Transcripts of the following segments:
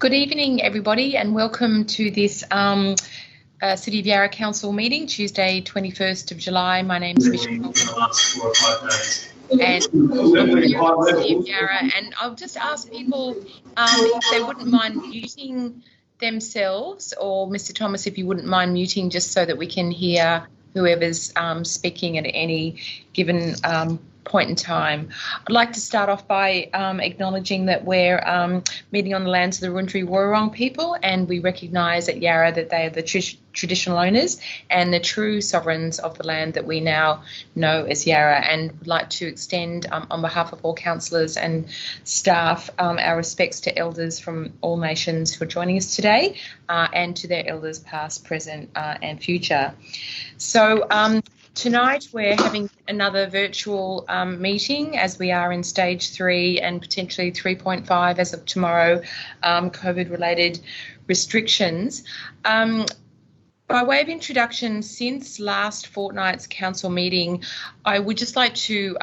Good evening, everybody, and welcome to this City of Yarra Council meeting, Tuesday, 21st of July. My name is Michelle, and I'm here at the City of Yarra, and I'll just ask people if they wouldn't mind muting themselves, or Mr. Thomas, if you wouldn't mind muting, just so that we can hear whoever's speaking at any given point in time. I'd like to start off by acknowledging that we're meeting on the lands of the Wurundjeri Wurrung people, and we recognise at Yarra that they are the traditional owners and the true sovereigns of the land that we now know as Yarra, and would like to extend on behalf of all councillors and staff our respects to elders from all nations who are joining us today, and to their elders past, present and future. So tonight we're having another virtual meeting, as we are in stage 3 and potentially 3.5 as of tomorrow, COVID-related restrictions. By way of introduction, since last fortnight's council meeting, I would just like to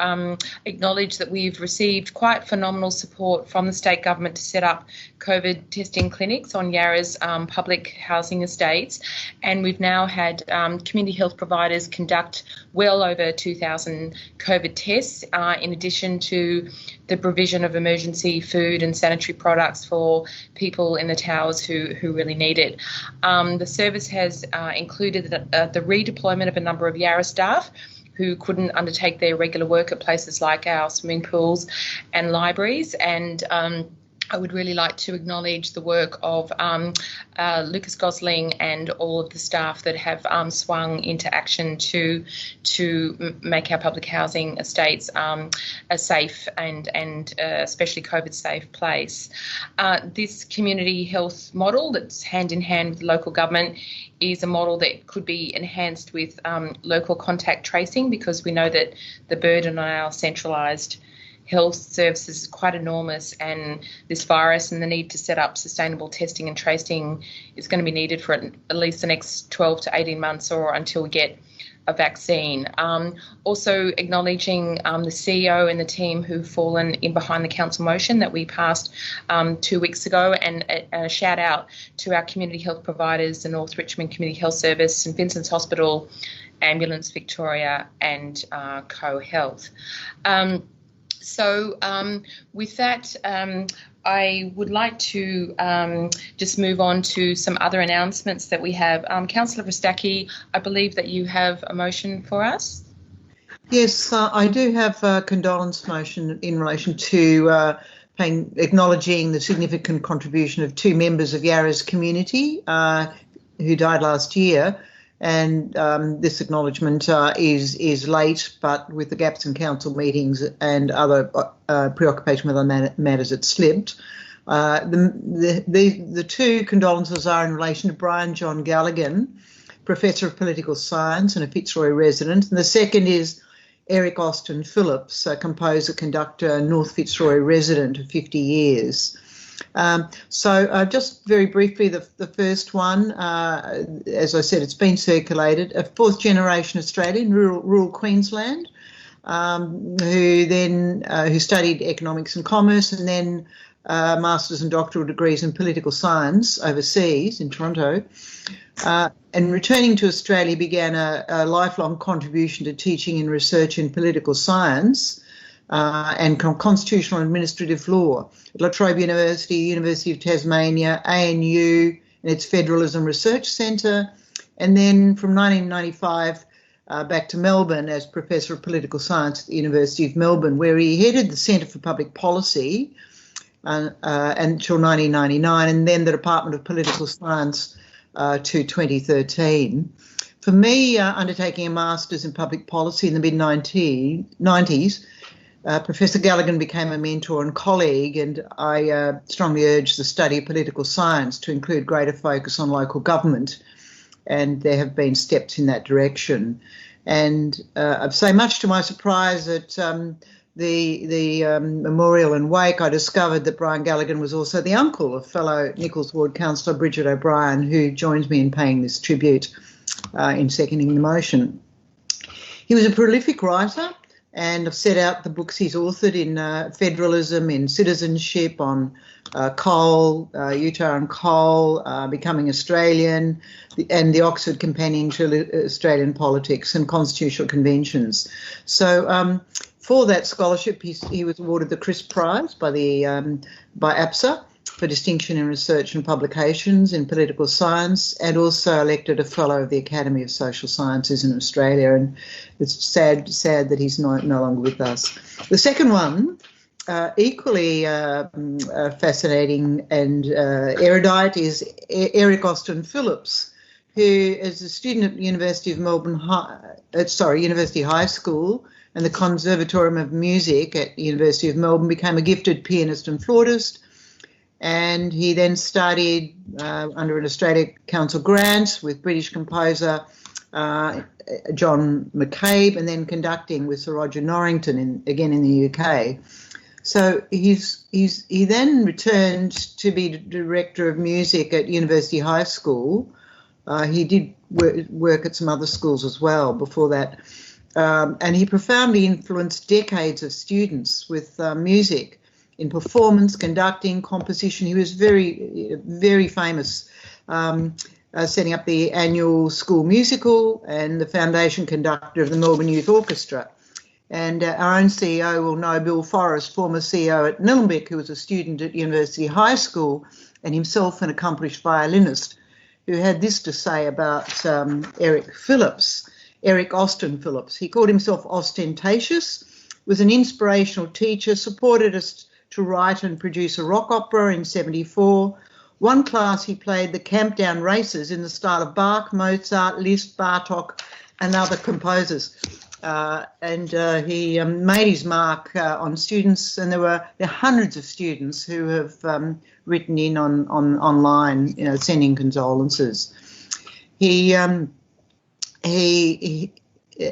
acknowledge that we've received quite phenomenal support from the state government to set up COVID testing clinics on Yarra's public housing estates, and we've now had community health providers conduct well over 2,000 COVID tests, in addition to the provision of emergency food and sanitary products for people in the towers who really need it. The service has included the redeployment of a number of Yarra staff who couldn't undertake their regular work at places like our swimming pools and libraries, and I would really like to acknowledge the work of Lucas Gosling and all of the staff that have swung into action to make our public housing estates a safe and especially COVID-safe place. This community health model that's hand in hand with local government is a model that could be enhanced with local contact tracing, because we know that the burden on our centralised health services is quite enormous, and this virus and the need to set up sustainable testing and tracing is going to be needed for at least the next 12 to 18 months or until we get a vaccine. Also acknowledging the CEO and the team who've fallen in behind the council motion that we passed 2 weeks ago, and a shout out to our community health providers, the North Richmond Community Health Service, St Vincent's Hospital, Ambulance Victoria and Co-Health. So with that, I would like to just move on to some other announcements that we have. Councillor Verstacke, I believe that you have a motion for us. Yes, I do have a condolence motion in relation to acknowledging the significant contribution of 2 members of Yarra's community who died last year. And this acknowledgement is late, but with the gaps in council meetings and other preoccupation with other matters, it slipped. The 2 condolences are in relation to Brian John Galligan, Professor of Political Science and a Fitzroy resident, and the second is Eric Austin Phillips, a composer, conductor, North Fitzroy resident of 50 years. So just very briefly, the first one, as I said, it's been circulated, a 4th generation Australian, rural Queensland, who studied economics and commerce, and then master's and doctoral degrees in political science overseas in Toronto, and returning to Australia began a lifelong contribution to teaching and research in political science and constitutional and administrative law at La Trobe University, University of Tasmania, ANU and its Federalism Research Centre, and then from 1995 back to Melbourne as Professor of Political Science at the University of Melbourne, where he headed the Centre for Public Policy until 1999, and then the Department of Political Science to 2013. For me, undertaking a Master's in Public Policy in the mid-90s, Professor Galligan became a mentor and colleague, and I strongly urge the study of political science to include greater focus on local government, and there have been steps in that direction. And I'd say, much to my surprise, at the memorial and wake, I discovered that Brian Galligan was also the uncle of fellow Nichols Ward councillor Bridget O'Brien, who joins me in paying this tribute in seconding the motion. He was a prolific writer and I've set out the books he's authored in federalism, in citizenship, on coal, Utah and coal, becoming Australian, and the Oxford Companion to Australian Politics and Constitutional Conventions. So for that scholarship, he was awarded the Crisp Prize by APSA for distinction in research and publications in political science, and also elected a Fellow of the Academy of Social Sciences in Australia. And it's sad that he's no longer with us. The second one, equally fascinating and erudite, is Eric Austin Phillips, who is a student at the University of University High School and the Conservatorium of Music at the University of Melbourne, became a gifted pianist and flautist. And he then studied under an Australia Council grant with British composer John McCabe, and then conducting with Sir Roger Norrington again in the UK. So he then returned to be director of music at University High School. He did work at some other schools as well before that, and he profoundly influenced decades of students with music. In performance, conducting, composition. He was very, very famous, setting up the annual school musical and the foundation conductor of the Melbourne Youth Orchestra. And our own CEO will know Bill Forrest, former CEO at Nillumbik, who was a student at University High School and himself an accomplished violinist, who had this to say about Eric Austin Phillips. He called himself ostentatious, was an inspirational teacher, supported us to write and produce a rock opera in 1974. One class he played the Campdown Races in the style of Bach, Mozart, Liszt, Bartok and other composers. He made his mark on students, and there are hundreds of students who have written in online, sending condolences. He at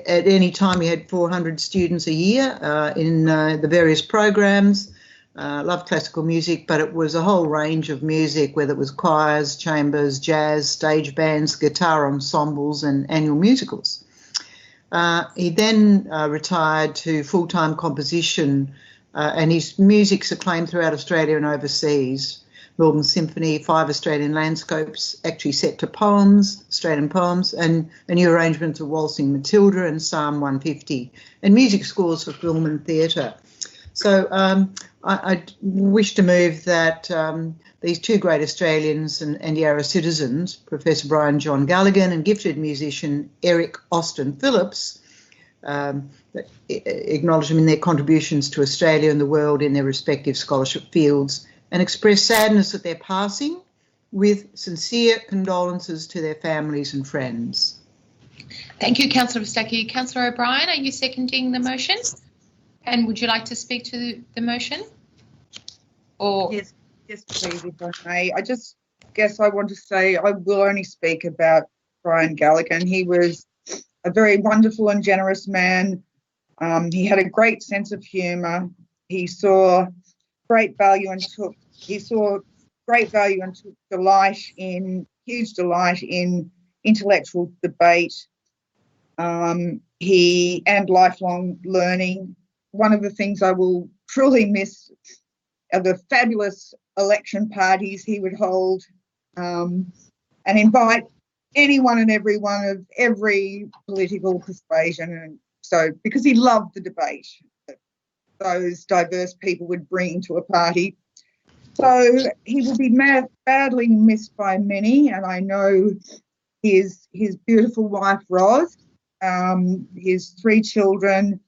any time he had 400 students a year in the various programs. Loved classical music, but it was a whole range of music, whether it was choirs, chambers, jazz, stage bands, guitar ensembles and annual musicals. He then retired to full-time composition, and his music's acclaimed throughout Australia and overseas. Melbourne Symphony, 5 Australian landscapes, actually set to poems, Australian poems, and a new arrangement of Waltzing Matilda and Psalm 150, and music scores for film and theatre. So I wish to move that these two great Australians and Yarra citizens, Professor Brian John Galligan and gifted musician Eric Austin Phillips, acknowledge them in their contributions to Australia and the world in their respective scholarship fields, and express sadness at their passing with sincere condolences to their families and friends. Thank you, Councillor Vistacchi. Councillor O'Brien, are you seconding the motion? And would you like to speak to the motion? Or yes, please, if I may. I just guess I want to say I will only speak about Brian Galligan. He was a very wonderful and generous man. He had a great sense of humour. He saw great value and took huge delight in intellectual debate. And lifelong learning. One of the things I will truly miss are the fabulous election parties he would hold, and invite anyone and everyone of every political persuasion. And so, because he loved the debate that those diverse people would bring to a party. So he will be badly missed by many, and I know his beautiful wife, Roz, his 3 children,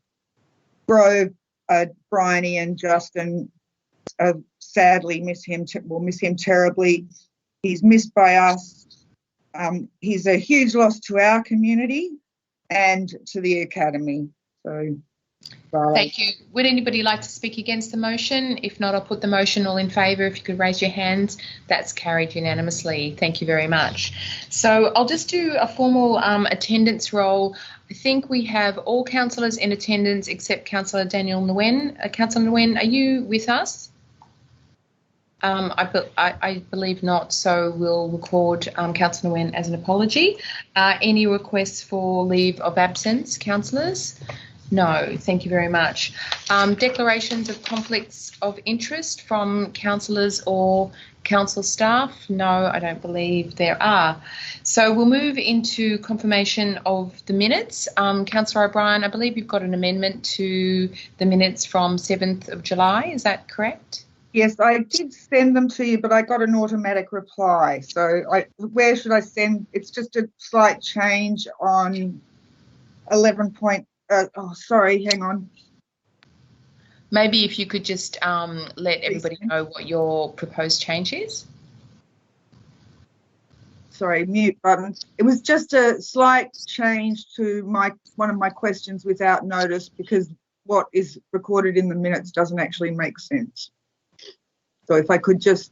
Grove, Bryony and Justin, sadly miss him terribly. He's missed by us. He's a huge loss to our community and to the Academy. So, thank you. Would anybody like to speak against the motion? If not, I'll put the motion. All in favour, if you could raise your hands. That's carried unanimously. Thank you very much. So I'll just do a formal attendance roll. I think we have all councillors in attendance except Councillor Daniel Nguyen. Councillor Nguyen, are you with us? I believe not, so we'll record Councillor Nguyen as an apology. Any requests for leave of absence, councillors? No, thank you very much. Declarations of conflicts of interest from councillors or council staff? No, I don't believe there are. So we'll move into confirmation of the minutes. Councillor O'Brien, I believe you've got an amendment to the minutes from 7th of July, is that correct? Yes, I did send them to you, but I got an automatic reply. So where should I send? It's just a slight change on 11 point. Sorry, hang on. Maybe if you could just let everybody know what your proposed change is. Sorry, mute button. It was just a slight change to one of my questions without notice, because what is recorded in the minutes doesn't actually make sense. So if I could just,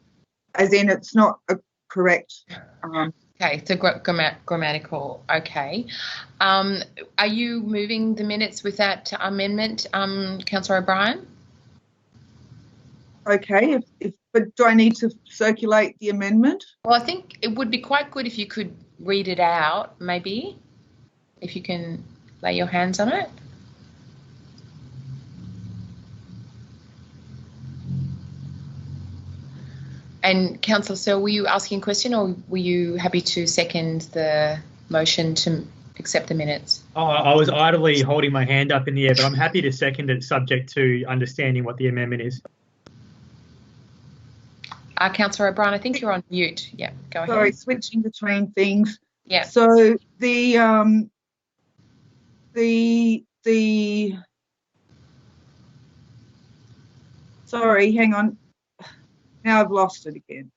as in it's not a correct. Okay, so grammatical. Okay. Are you moving the minutes with that amendment, Councillor O'Brien? Okay, but do I need to circulate the amendment? Well, I think it would be quite good if you could read it out, maybe, if you can lay your hands on it. And Councillor Searle, were you asking a question, or were you happy to second the motion to accept the minutes? Oh, I was idly holding my hand up in the air, but I'm happy to second it, subject to understanding what the amendment is. Councillor O'Brien, I think you're on mute. Yeah, go ahead. Sorry, switching between things. Yeah. So sorry, hang on. Now I've lost it again.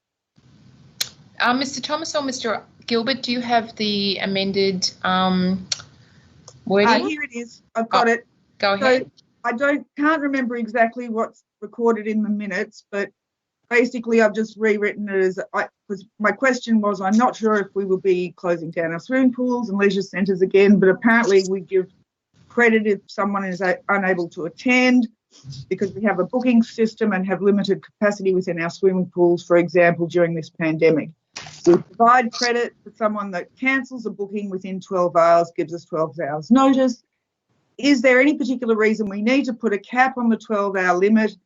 Mr. Thomas or Mr. Gilbert, do you have the amended wording? Here it is. I've got it. Go ahead. So I can't remember exactly what's recorded in the minutes, but basically I've just rewritten it as, because my question was, I'm not sure if we will be closing down our swimming pools and leisure centres again, but apparently we give credit if someone is unable to attend, because we have a booking system and have limited capacity within our swimming pools, for example, during this pandemic. We provide credit for someone that cancels a booking within 12 hours, gives us 12 hours notice. Is there any particular reason we need to put a cap on the 12-hour limit?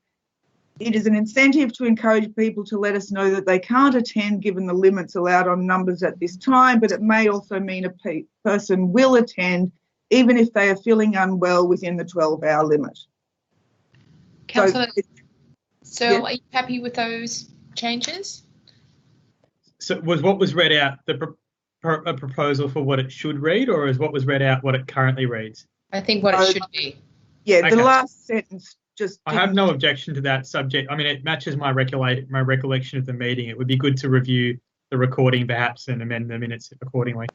It is an incentive to encourage people to let us know that they can't attend given the limits allowed on numbers at this time, but it may also mean a person will attend even if they are feeling unwell within the 12-hour limit. Councillor, so yeah. Are you happy with those changes? So was what was read out a proposal for what it should read, or is what was read out what it currently reads? I think what it should be. Yeah, Okay. The last sentence just... I have no objection to that subject. I mean, it matches my recollection of the meeting. It would be good to review the recording perhaps and amend the minutes accordingly.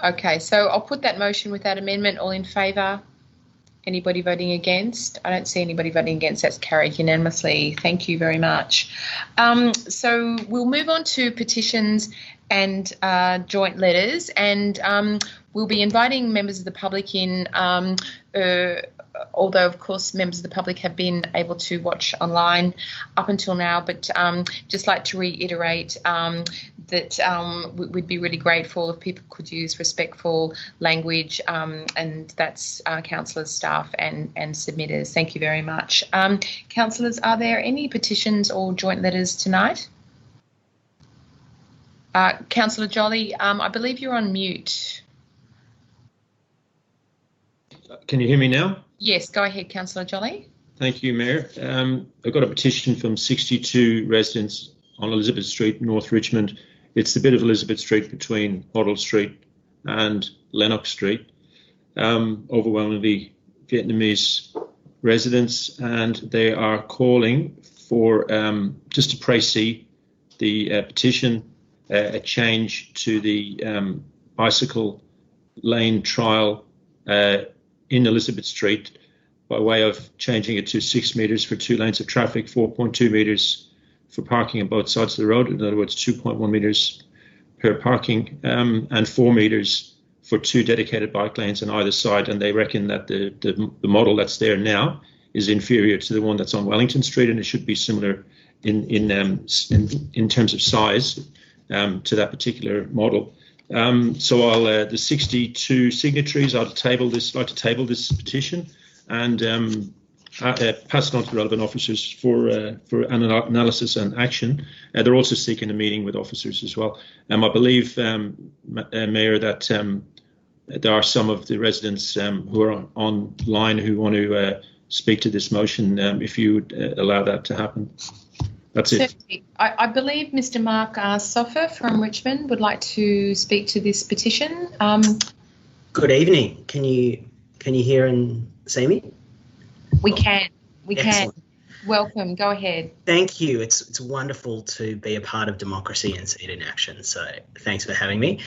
Okay, so I'll put that motion with that amendment. All in favour? Anybody voting against? I don't see anybody voting against. That's carried unanimously. Thank you very much. So we'll move on to petitions and joint letters, and we'll be inviting members of the public in, although of course members of the public have been able to watch online up until now, but just like to reiterate that we'd be really grateful if people could use respectful language, and that's councillors, staff and submitters. Thank you very much. Councillors, are there any petitions or joint letters tonight? Councillor Jolly, I believe you're on mute. Can you hear me now? Yes, go ahead, Councillor Jolly. Thank you, Mayor. I've got a petition from 62 residents on Elizabeth Street, North Richmond. It's the bit of Elizabeth Street between Hoddle Street and Lennox Street. Overwhelmingly Vietnamese residents, and they are calling for, just to précis the petition, a change to the bicycle lane trial in Elizabeth Street by way of changing it to 6 metres for 2 lanes of traffic, 4.2 metres for parking on both sides of the road, in other words 2.1 metres per parking, and 4 metres for 2 dedicated bike lanes on either side. And they reckon that the model that's there now is inferior to the one that's on Wellington Street, and it should be similar in terms of size to that particular model. So I'll the 62 signatories. I'd like to table this petition and pass it on to the relevant officers for analysis and action. They're also seeking a meeting with officers as well. I believe, Mayor, that there are some of the residents who are online who want to speak to this motion. If you would allow that to happen. That's it. Certainly. I believe Mr. Mark Soffer from Richmond would like to speak to this petition. Good evening. Can you hear and see me? We can. Excellent. Welcome. Go ahead. Thank you. It's wonderful to be a part of democracy and see it in action. So thanks for having me.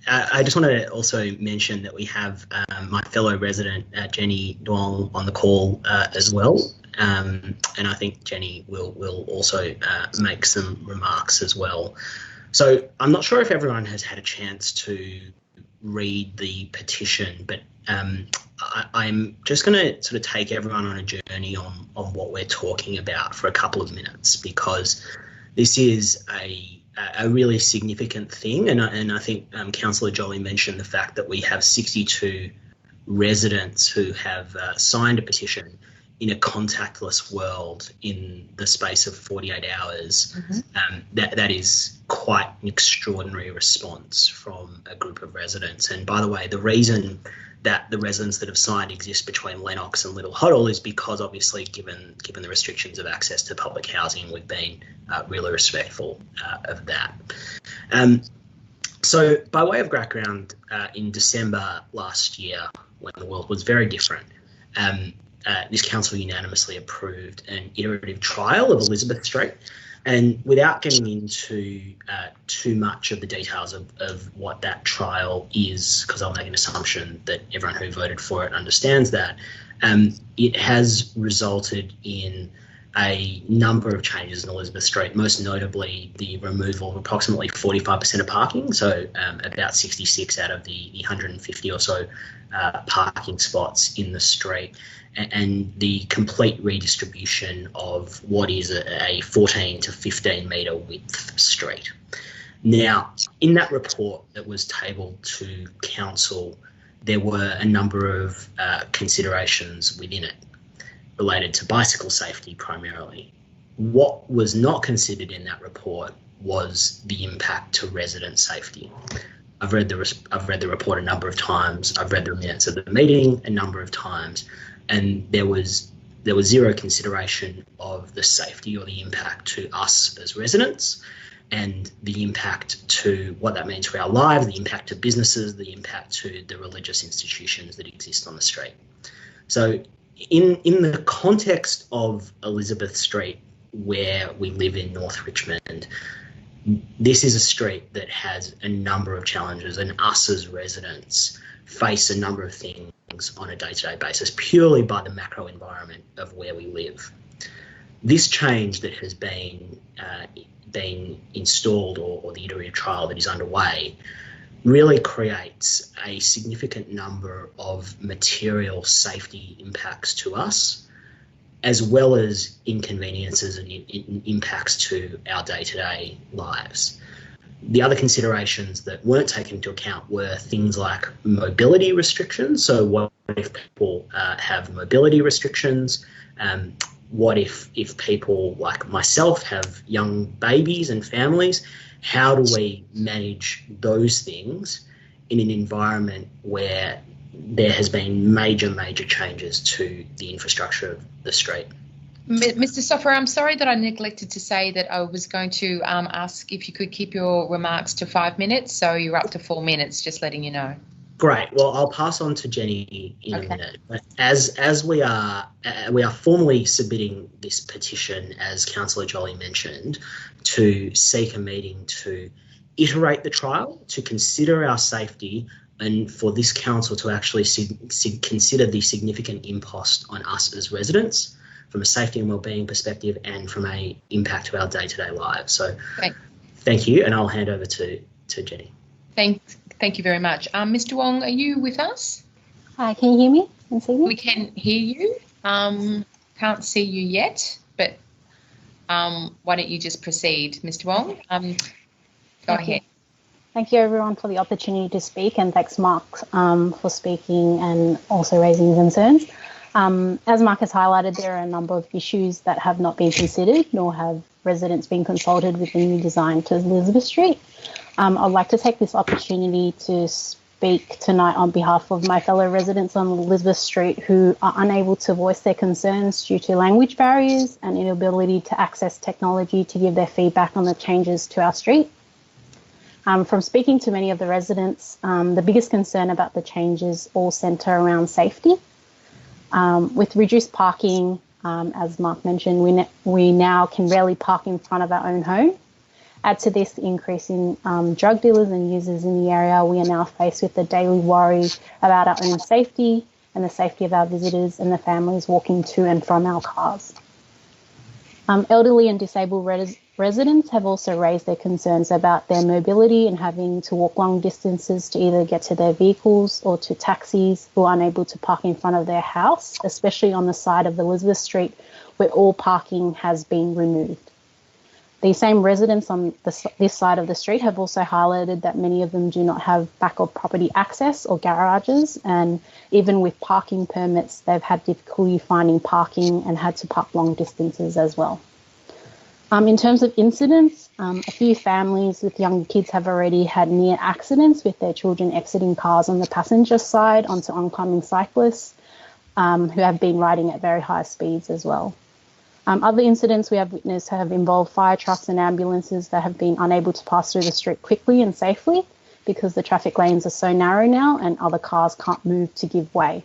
I just want to also mention that we have my fellow resident Jenny Duong on the call as well. And I think Jenny will also make some remarks as well. So I'm not sure if everyone has had a chance to read the petition, but I'm just going to sort of take everyone on a journey on what we're talking about for a couple of minutes, because this is a really significant thing. And I think Councillor Jolly mentioned the fact that we have 62 residents who have signed a petition in a contactless world in the space of 48 hours. Mm-hmm. That is quite an extraordinary response from a group of residents. And by the way, the reason that the residents that have signed exist between Lennox and Little Hoddle is because, obviously, given the restrictions of access to public housing, we've been really respectful of that. So by way of background, in December last year, when the world was very different, this council unanimously approved an iterative trial of Elizabeth Street. And without getting into too much of the details of what that trial is, because I'll make an assumption that everyone who voted for it understands that, it has resulted in a number of changes in Elizabeth Street, most notably the removal of approximately 45% of parking, so about 66 out of the 150 or so parking spots in the street, and the complete redistribution of what is a 14 to 15 metre width street. Now, in that report that was tabled to council, there were a number of considerations within it related to bicycle safety primarily. What was not considered in that report was the impact to resident safety. I've read the report a number of times. I've read the minutes of the meeting a number of times, and there was zero consideration of the safety or the impact to us as residents, and the impact to what that means for our lives, the impact to businesses, the impact to the religious institutions that exist on the street. So in the context of Elizabeth Street, where we live in North Richmond, this is a street that has a number of challenges, and us as residents face a number of things on a day-to-day basis purely by the macro environment of where we live. This change that has been installed, or the iterative trial that is underway, really creates a significant number of material safety impacts to us, as well as inconveniences and impacts to our day-to-day lives. The other considerations that weren't taken into account were things like mobility restrictions. So what if people have mobility restrictions? What if people like myself have young babies and families? How do we manage those things in an environment where there has been major changes to the infrastructure of the street? Mr. Soffer, I'm sorry that I neglected to say that I was going to ask if you could keep your remarks to 5 minutes, so you're up to 4 minutes, just letting you know. Great. Well, I'll pass on to Jenny in a minute. But as we are formally submitting this petition, as Councillor Jolly mentioned, to seek a meeting to iterate the trial, to consider our safety, and for this council to actually consider the significant impost on us as residents from a safety and wellbeing perspective and from a impact to our day-to-day lives. So thank you, and I'll hand over to Jenny. Thank you very much. Mr. Wong, are you with us? Hi, can you hear me and see me? We can hear you. Can't see you yet, but why don't you just proceed, Mr. Wong? Go ahead. Thank you everyone for the opportunity to speak, and thanks Mark for speaking and also raising concerns. As Mark has highlighted, there are a number of issues that have not been considered, nor have residents been consulted with the new design to Elizabeth Street. I'd like to take this opportunity to speak tonight on behalf of my fellow residents on Elizabeth Street who are unable to voice their concerns due to language barriers and inability to access technology to give their feedback on the changes to our street. From speaking to many of the residents, the biggest concern about the changes all centre around safety. With reduced parking, as Mark mentioned, we now can rarely park in front of our own home. Add to this the increase in drug dealers and users in the area, we are now faced with the daily worry about our own safety and the safety of our visitors and the families walking to and from our cars. Elderly and disabled residents have also raised their concerns about their mobility and having to walk long distances to either get to their vehicles or to taxis who are unable to park in front of their house, especially on the side of Elizabeth Street where all parking has been removed. These same residents on this side of the street have also highlighted that many of them do not have back of property access or garages, and even with parking permits, they've had difficulty finding parking and had to park long distances as well. In terms of incidents, a few families with young kids have already had near accidents with their children exiting cars on the passenger side onto oncoming cyclists who have been riding at very high speeds as well. Other incidents we have witnessed have involved fire trucks and ambulances that have been unable to pass through the street quickly and safely because the traffic lanes are so narrow now and other cars can't move to give way.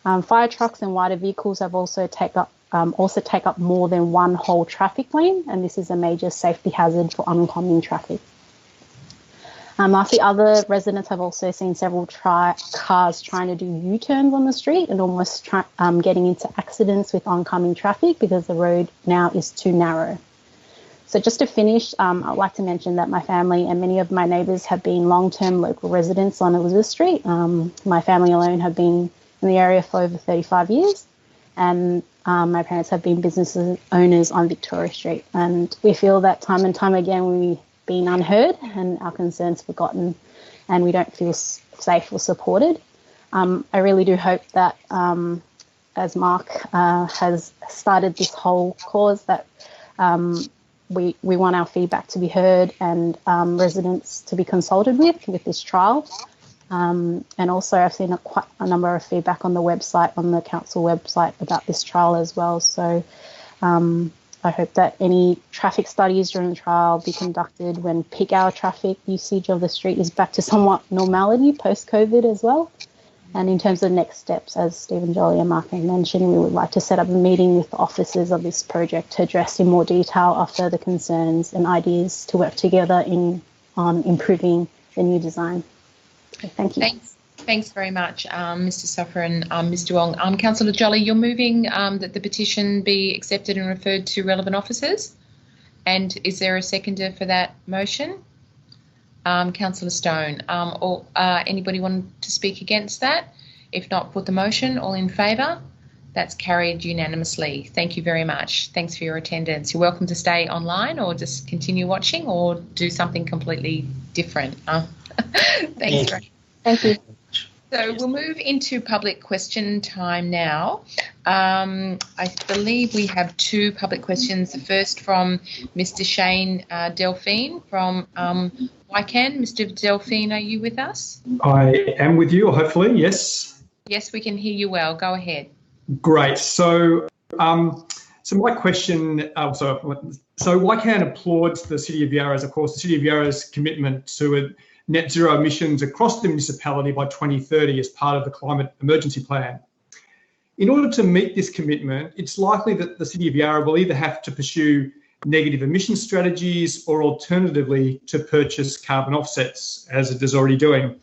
Fire trucks and wider vehicles have also take up more than one whole traffic lane, and this is a major safety hazard for oncoming traffic. Lastly, other residents have also seen several cars trying to do U-turns on the street and almost getting into accidents with oncoming traffic because the road now is too narrow. So just to finish, I'd like to mention that my family and many of my neighbours have been long-term local residents on Elizabeth Street. My family alone have been in the area for over 35 years, and my parents have been business owners on Victoria Street. And we feel that time and time again we've been unheard and our concerns forgotten, and we don't feel safe or supported. I really do hope that, as Mark has started this whole cause, that we want our feedback to be heard and residents to be consulted with this trial. And also I've seen quite a number of feedback on the website, on the council website about this trial as well. So I hope that any traffic studies during the trial be conducted when peak hour traffic usage of the street is back to somewhat normality post-COVID as well. And in terms of next steps, as Stephen, Jolly and Mark have mentioned, we would like to set up a meeting with the officers of this project to address in more detail our further concerns and ideas to work together on improving the new design. Okay, thank you. Thanks very much, Mr. Suffer and Mr. Wong. Councillor Jolly, you're moving that the petition be accepted and referred to relevant officers. And is there a seconder for that motion? Councillor Stone. Or anybody want to speak against that? If not, put the motion. All in favour? That's carried unanimously. Thank you very much. Thanks for your attendance. You're welcome to stay online or just continue watching or do something completely different. Thanks. Thank you. So we'll move into public question time now. I believe we have two public questions. The first from Mr. Shane Delphine from YCAN. Mr. Delphine, are you with us? I am with you, hopefully, yes. Yes, we can hear you well. Go ahead. Great. So my question, so YCAN applauds the City of Yarra's, of course, the City of Yarra's commitment to net zero emissions across the municipality by 2030 as part of the climate emergency plan. In order to meet this commitment, it's likely that the City of Yarra will either have to pursue negative emission strategies or alternatively to purchase carbon offsets, as it is already doing.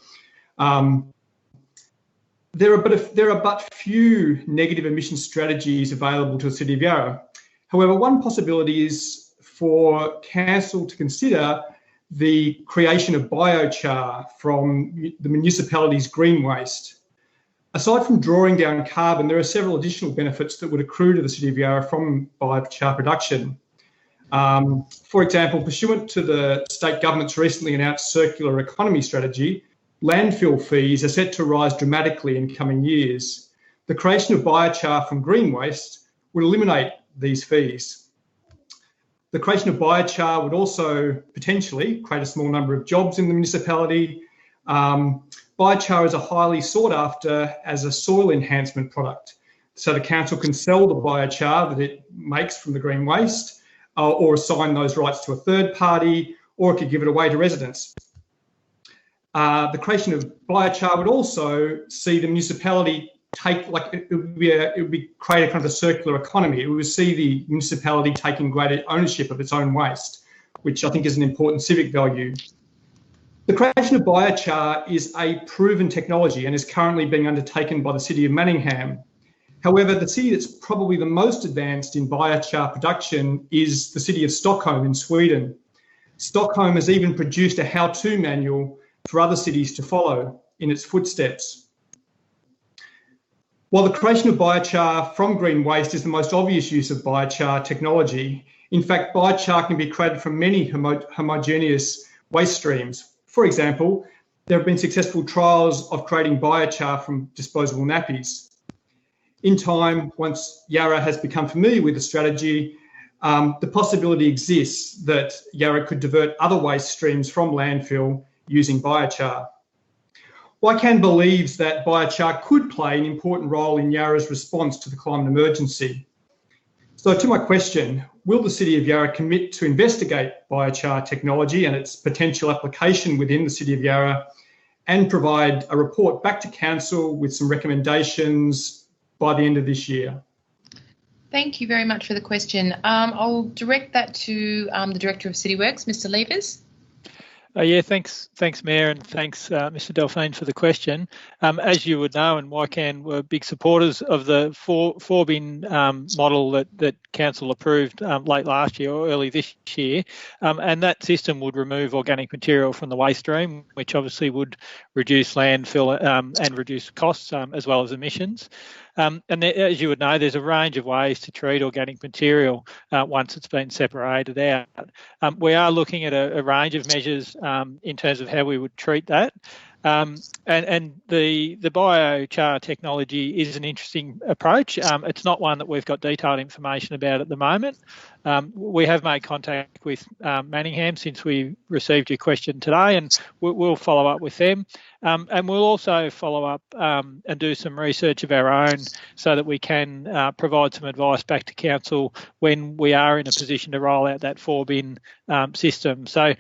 There are but few negative emission strategies available to the City of Yarra. However, one possibility is for council to consider the creation of biochar from the municipality's green waste. Aside from drawing down carbon, there are several additional benefits that would accrue to the City of Yarra from biochar production. For example, pursuant to the state government's recently announced circular economy strategy, landfill fees are set to rise dramatically in coming years. The creation of biochar from green waste would eliminate these fees. The creation of biochar would also potentially create a small number of jobs in the municipality. Biochar is a highly sought after as a soil enhancement product. So the council can sell the biochar that it makes from the green waste or assign those rights to a third party, or it could give it away to residents. The creation of biochar would also see the municipality create a kind of a circular economy. It would see the municipality taking greater ownership of its own waste, which I think is an important civic value. The creation of biochar is a proven technology and is currently being undertaken by the City of Manningham. However, the city that's probably the most advanced in biochar production is the city of Stockholm in Sweden. Stockholm has even produced a how-to manual for other cities to follow in its footsteps. While the creation of biochar from green waste is the most obvious use of biochar technology, in fact, biochar can be created from many homogeneous waste streams. For example, there have been successful trials of creating biochar from disposable nappies. In time, once Yarra has become familiar with the strategy, the possibility exists that Yarra could divert other waste streams from landfill using biochar. YCAN believes that biochar could play an important role in Yarra's response to the climate emergency. So to my question, will the City of Yarra commit to investigate biochar technology and its potential application within the City of Yarra and provide a report back to Council with some recommendations by the end of this year? Thank you very much for the question. I'll direct that to the Director of City Works, Mr. Levers. Yeah, thanks, Mayor, and thanks, Mr. Delphine, for the question. As you would know, and YCAN were big supporters of the four-bin model that Council approved late last year or early this year, and that system would remove organic material from the waste stream, which obviously would reduce landfill and reduce costs as well as emissions. And as you would know, there's a range of ways to treat organic material once it's been separated out. We are looking at a range of measures in terms of how we would treat that. And the biochar technology is an interesting approach. It's not one that we've got detailed information about at the moment. We have made contact with Manningham since we received your question today, and we'll follow up with them. And we'll also follow up and do some research of our own so that we can provide some advice back to Council when we are in a position to roll out that 4-bin system. So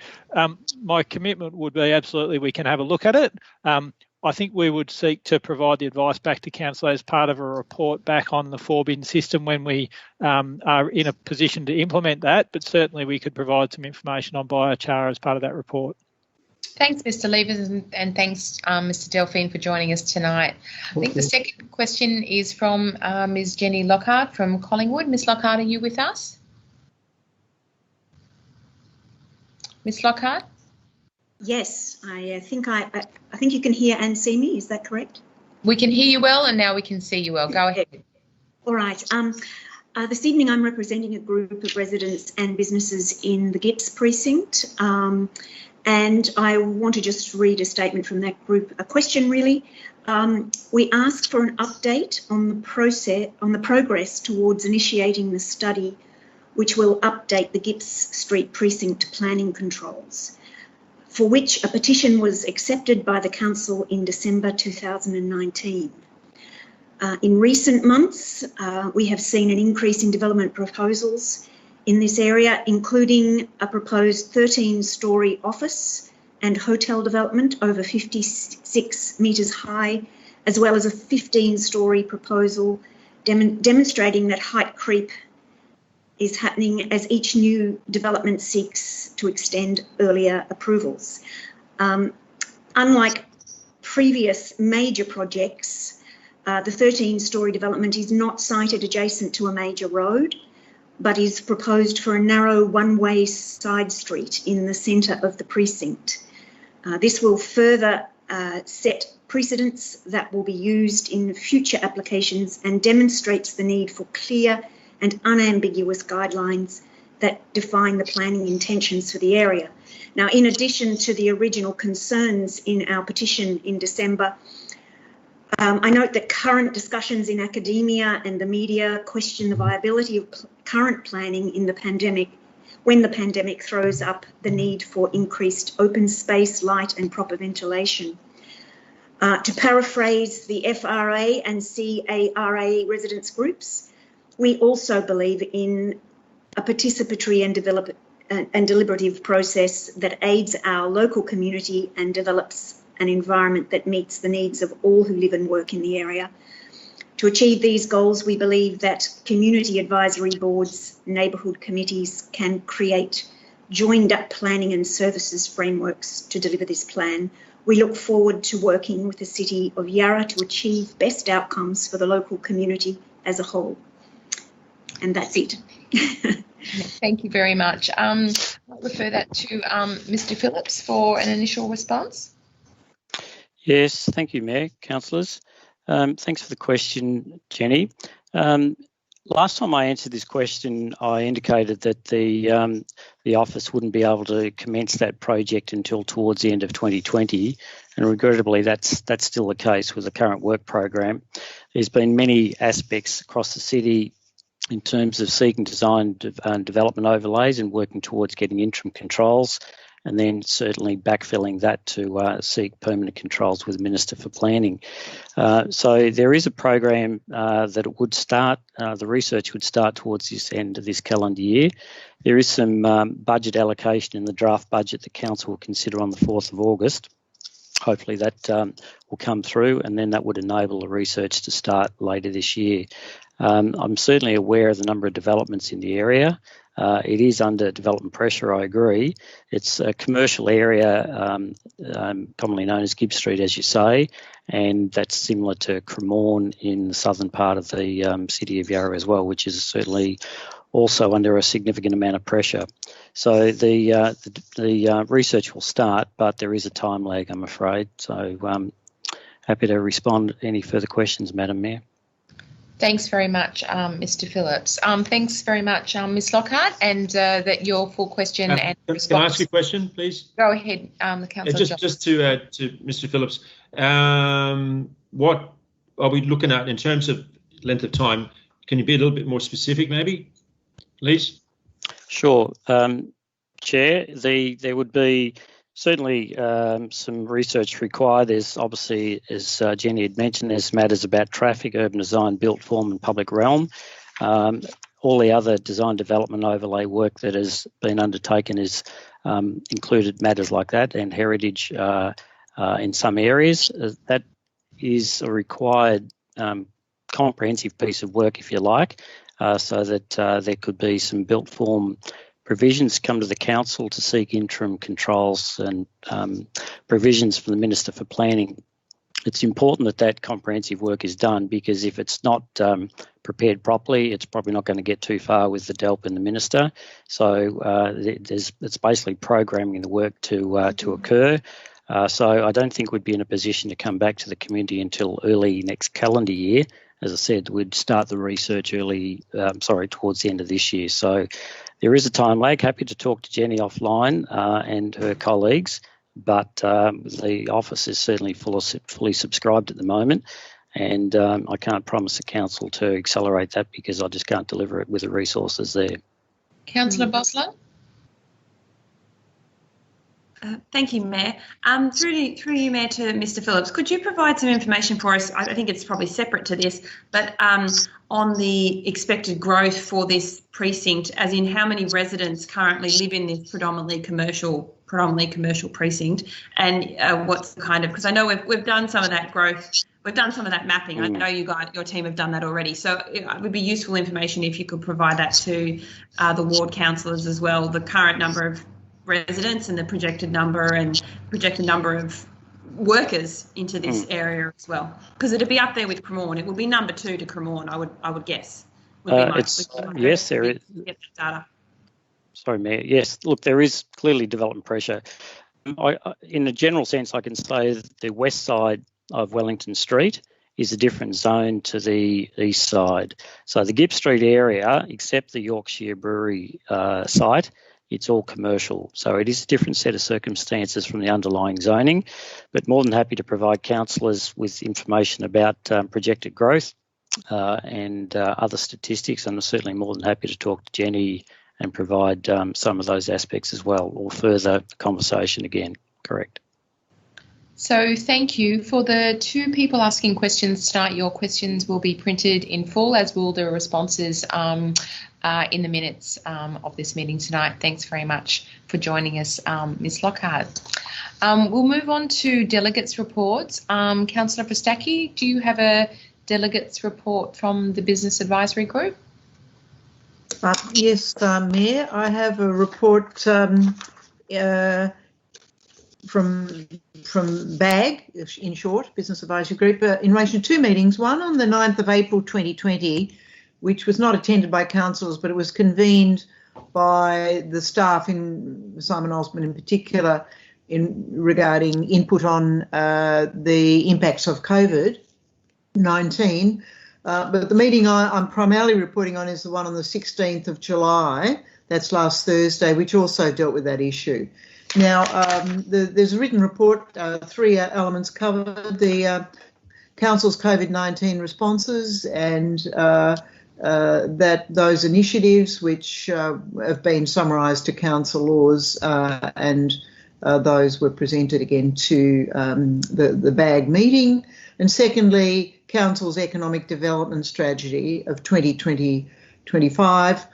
my commitment would be absolutely we can have a look at it. I think we would seek to provide the advice back to Council as part of a report back on the 4-bin system when we are in a position to implement that, but certainly we could provide some information on biochar as part of that report. Thanks, Mr. Levers, and thanks, Mr. Delphine, for joining us tonight. I think the second question is from Ms. Jenny Lockhart from Collingwood. Ms. Lockhart, are you with us? Ms. Lockhart? Yes, I think you can hear and see me. Is that correct? We can hear you well, and now we can see you well. Go ahead. All right. This evening I'm representing a group of residents and businesses in the Gipps precinct, and I want to just read a statement from that group, a question really. We asked for an update on the progress towards initiating the study which will update the Gipps Street precinct planning controls, for which a petition was accepted by the Council in December 2019. In recent months, we have seen an increase in development proposals in this area, including a proposed 13-storey office and hotel development over 56 metres high, as well as a 15-storey proposal demonstrating that height creep is happening as each new development seeks to extend earlier approvals. Unlike previous major projects, the 13-storey development is not sited adjacent to a major road, but is proposed for a narrow one-way side street in the centre of the precinct. This will further set precedents that will be used in future applications and demonstrates the need for clear and unambiguous guidelines that define the planning intentions for the area. Now, in addition to the original concerns in our petition in December, I note that current discussions in academia and the media question the viability of current planning in the pandemic, when the pandemic throws up the need for increased open space, light and proper ventilation. To paraphrase the FRA and CARA residents groups, we also believe in a participatory and deliberative process that aids our local community and develops an environment that meets the needs of all who live and work in the area. To achieve these goals, we believe that community advisory boards, neighbourhood committees can create joined up planning and services frameworks to deliver this plan. We look forward to working with the City of Yarra to achieve best outcomes for the local community as a whole. And that's it. Thank you very much. I'll refer that to Mr. Phillips for an initial response. Yes, thank you, Mayor, councillors. Thanks for the question, Jenny. Last time I answered this question, I indicated that the office wouldn't be able to commence that project until towards the end of 2020, and regrettably, that's still the case with the current work program. There's been many aspects across the city in terms of seeking design and development overlays and working towards getting interim controls, and then certainly backfilling that to seek permanent controls with the Minister for Planning. So there is a program that it would start, the research would start towards this end of this calendar year. There is some budget allocation in the draft budget that Council will consider on the 4th of August. Hopefully that will come through, and then that would enable the research to start later this year. I'm certainly aware of the number of developments in the area. It is under development pressure, I agree. It's a commercial area, commonly known as Gibbs Street, as you say, and that's similar to Cremorne in the southern part of the City of Yarra as well, which is certainly also under a significant amount of pressure. So the research will start, but there is a time lag, I'm afraid. So happy to respond to any further questions, Madam Mayor. Thanks very much, Mr. Phillips. Thanks very much, Ms. Lockhart, and that your full question and response. Can I ask you a question, please? Go ahead, the Councillor. Just to Mr. Phillips, what are we looking at in terms of length of time? Can you be a little bit more specific, maybe, please? Sure, Chair. There would be certainly some research required. There's obviously, as Jenny had mentioned, there's matters about traffic, urban design, built form and public realm. All the other design development overlay work that has been undertaken is included matters like that, and heritage in some areas. That is a required comprehensive piece of work, if you like, so that there could be some built form provisions come to the council to seek interim controls and provisions from the Minister for Planning. It's important that that comprehensive work is done, because if it's not prepared properly, it's probably not going to get too far with the DELP and the Minister. So it's basically programming the work to occur. So I don't think we'd be in a position to come back to the community until early next calendar year. As I said, we'd start the research towards the end of this year. So there is a time lag. Happy to talk to Jenny offline and her colleagues, but the office is certainly fully subscribed at the moment, and I can't promise the council to accelerate that because I just can't deliver it with the resources there. Councillor Bosler. Thank you, Mayor. Through you, Mayor, to Mr. Phillips, could you provide some information for us? I think it's probably separate to this, but on the expected growth for this precinct, as in how many residents currently live in this predominantly commercial precinct, and what's the kind of, because I know we've done some of that growth. We've done some of that mapping. I know your team have done that already. So it would be useful information if you could provide that to the ward councillors as well, the current number of residents and the projected number of workers into this area as well, because it'd be up there with Cremorne. It would be number 2 to Cremorne, I would guess. Yes, there is. Get that data. Sorry, Mayor. Yes, look, there is clearly development pressure. In a general sense, I can say that the west side of Wellington Street is a different zone to the east side. So the Gibb Street area, except the Yorkshire Brewery site, it's all commercial. So it is a different set of circumstances from the underlying zoning, but more than happy to provide councillors with information about projected growth and other statistics, and I'm certainly more than happy to talk to Jenny and provide some of those aspects as well, or further conversation again. Correct. So thank you. For the two people asking questions tonight, your questions will be printed in full, as will the responses in the minutes of this meeting tonight. Thanks very much for joining us, Ms Lockhart. We'll move on to delegates' reports. Councillor Fristacchi, do you have a delegates' report from the Business Advisory Group? Yes, Mayor, I have a report from BAG, in short, Business Advisory Group, in relation to two meetings, one on the 9th of April 2020, which was not attended by councillors, but it was convened by the staff, in Simon Osborne in particular, regarding input on the impacts of COVID-19. But the meeting I'm primarily reporting on is the one on the 16th of July, that's last Thursday, which also dealt with that issue. Now, there's a written report, three elements covered: the Council's COVID-19 responses and that those initiatives which have been summarised to council laws and those were presented again to the BAG meeting. And secondly, Council's economic development strategy of 2020-25,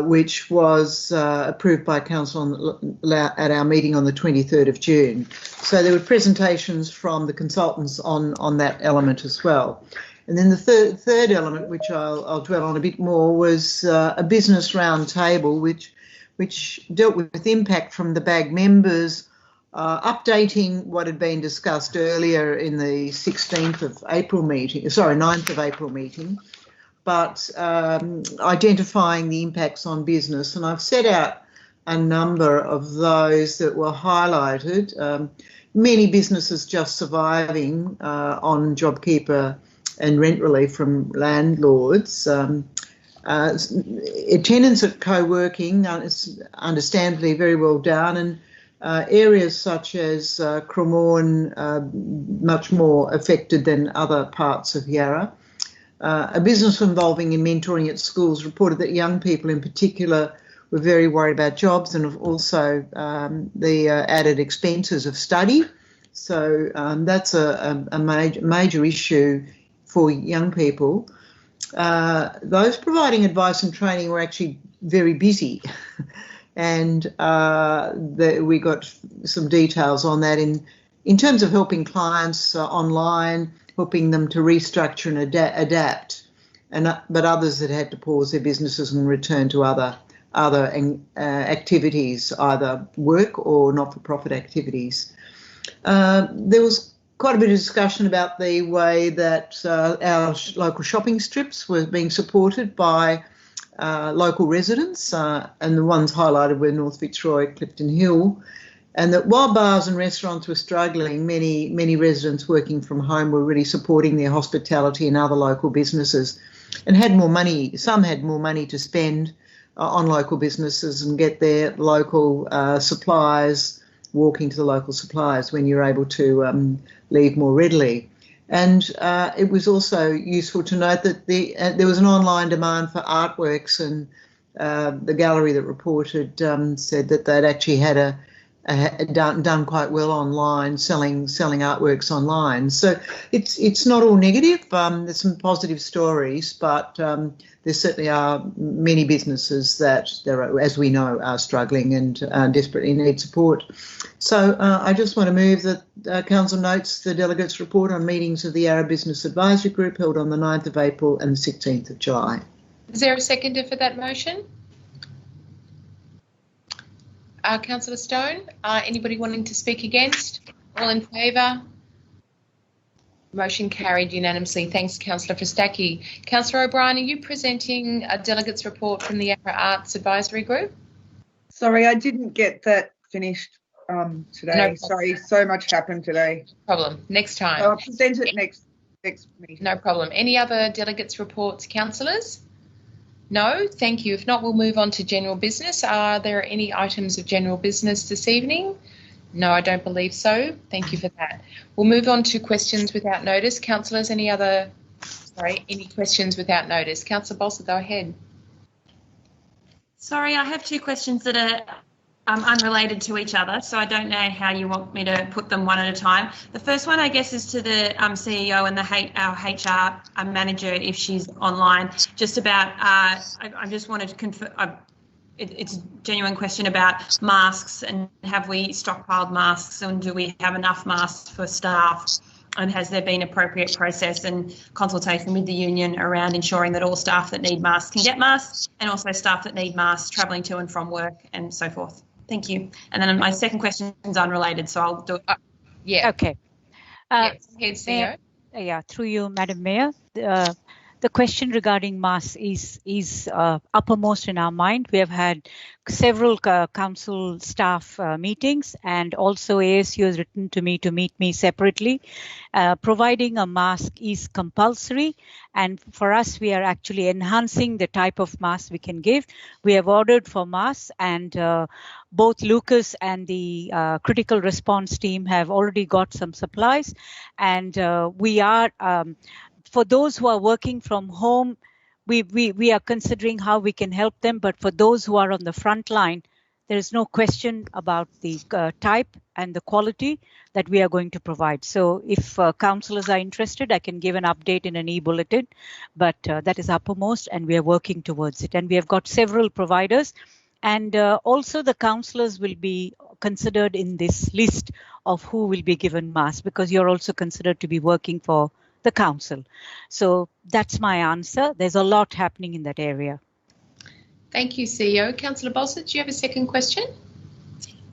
which was approved by Council at our meeting on the 23rd of June. So there were presentations from the consultants on that element as well. And then the third element, which I'll dwell on a bit more, was a business round table, which dealt with impact from the BAG members, updating what had been discussed earlier in the 9th of April meeting, but identifying the impacts on business. And I've set out a number of those that were highlighted. Many businesses just surviving on JobKeeper and rent relief from landlords. Attendance at co-working is understandably very well down, and areas such as Cremorne much more affected than other parts of Yarra. A business involving in mentoring at schools reported that young people in particular were very worried about jobs and also the added expenses of study. So that's a major issue for young people. Those providing advice and training were actually very busy. And we got some details on that in terms of helping clients online, helping them to restructure and adapt, but others that had to pause their businesses and return to other activities, either work or not-for-profit activities. There was quite a bit of discussion about the way that our local shopping strips were being supported by local residents, and the ones highlighted were North Fitzroy, Clifton Hill, and that while bars and restaurants were struggling, many residents working from home were really supporting their hospitality and other local businesses, and had more money. Some had more money to spend on local businesses and get their local supplies, walking to the local suppliers when you're able to leave more readily. And it was also useful to note that there was an online demand for artworks, and the gallery that reported said that they'd actually had done quite well online, selling artworks online. So it's not all negative. There's some positive stories, but there certainly are many businesses that, as we know, are struggling and desperately need support. So I just want to move that Council notes the delegates' report on meetings of the Yarra Business Advisory Group held on the 9th of April and the 16th of July. Is there a seconder for that motion? Councillor Stone, anybody wanting to speak against? All in favour? Motion carried unanimously. Thanks, Councillor Fristacchi. Councillor O'Brien, are you presenting a delegates' report from the Yarra Arts Advisory Group? Sorry, I didn't get that finished today. No, sorry, so much happened today. No problem. Next time. I'll present it next next meeting. No problem. Any other delegates' reports, councillors? No? Thank you. If not, we'll move on to general business. Are there any items of general business this evening? No, I don't believe so. Thank you for that. We'll move on to questions without notice. Councillors, any questions without notice? Councillor Bolser, go ahead. Sorry, I have two questions that are unrelated to each other, so I don't know how you want me to put them one at a time. The first one, I guess, is to the CEO and our HR manager, if she's online, just about, I just wanted to confirm, it's a genuine question about masks, and have we stockpiled masks, and do we have enough masks for staff? And has there been appropriate process and consultation with the union around ensuring that all staff that need masks can get masks, and also staff that need masks travelling to and from work and so forth? Thank you. And then my second question is unrelated, so I'll do it. Yeah. Okay. Head CEO. Yeah, through you, Madam Mayor. The question regarding masks is uppermost in our mind. We have had several council staff meetings, and also ASU has written to me to meet me separately. Providing a mask is compulsory, and for us, we are actually enhancing the type of mask we can give. We have ordered for masks, and both Lucas and the critical response team have already got some supplies, and we are for those who are working from home, we are considering how we can help them. But for those who are on the front line, there is no question about the type and the quality that we are going to provide. So if councillors are interested, I can give an update in an e-bulletin, but that is uppermost, and we are working towards it. And we have got several providers, and also the councillors will be considered in this list of who will be given masks, because you're also considered to be working for the council. So that's my answer. There's a lot happening in that area. Thank you, CEO. Councillor Bolser, do you have a second question?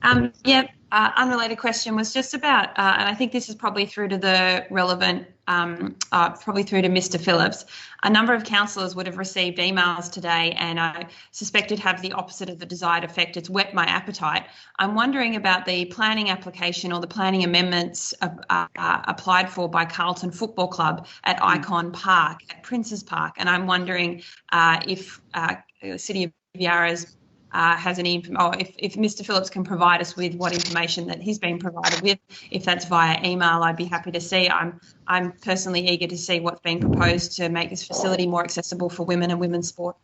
Unrelated question was just about, and I think this is probably through to the relevant, probably through to Mr. Phillips. A number of councillors would have received emails today, and I suspect it have the opposite of the desired effect. It's whet my appetite. I'm wondering about the planning application or the planning amendments applied for by Carlton Football Club at Icon Park, at Princes Park, and I'm wondering if the City of Yarra's has any, or if Mr. Phillips can provide us with what information that he's been provided with. If that's via email, I'd be happy to see. I'm personally eager to see what's being proposed to make this facility more accessible for women and women's sport.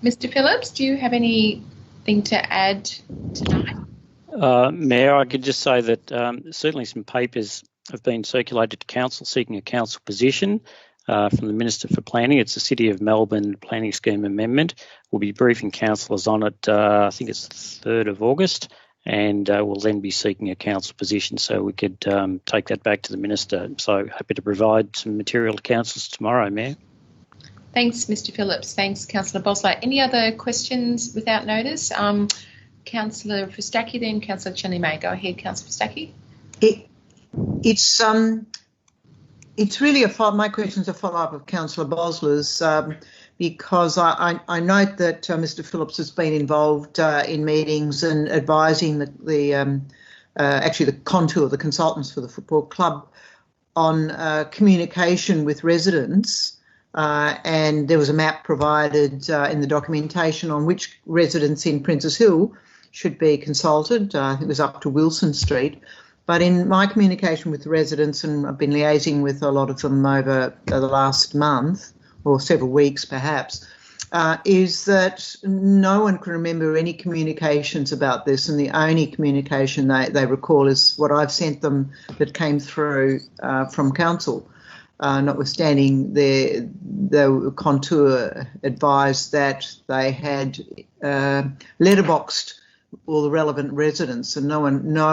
Mr. Phillips, do you have anything to add tonight? Mayor, I could just say that certainly some papers have been circulated to council seeking a council position from the Minister for Planning. It's the City of Melbourne Planning Scheme Amendment. We'll be briefing councillors on it, I think it's the 3rd of August, and we'll then be seeking a council position, so we could take that back to the Minister. So happy to provide some material to councillors tomorrow, Mayor. Thanks, Mr. Phillips. Thanks, Councillor Bosler. Any other questions without notice? Councillor Fustaki, then Councillor Cheney-May. Go ahead, Councillor Fustaki. It's really my question's a follow-up of Councillor Bosler's, because I note that Mr. Phillips has been involved in meetings and advising actually the contour, the consultants for the football club, on communication with residents, and there was a map provided in the documentation on which residents in Princes Hill should be consulted. I think it was up to Wilson Street. But in my communication with the residents, and I've been liaising with a lot of them over the last month, or several weeks perhaps, is that no one can remember any communications about this, and the only communication they recall is what I've sent them that came through from council, notwithstanding the contour advised that they had letterboxed all the relevant residents, and no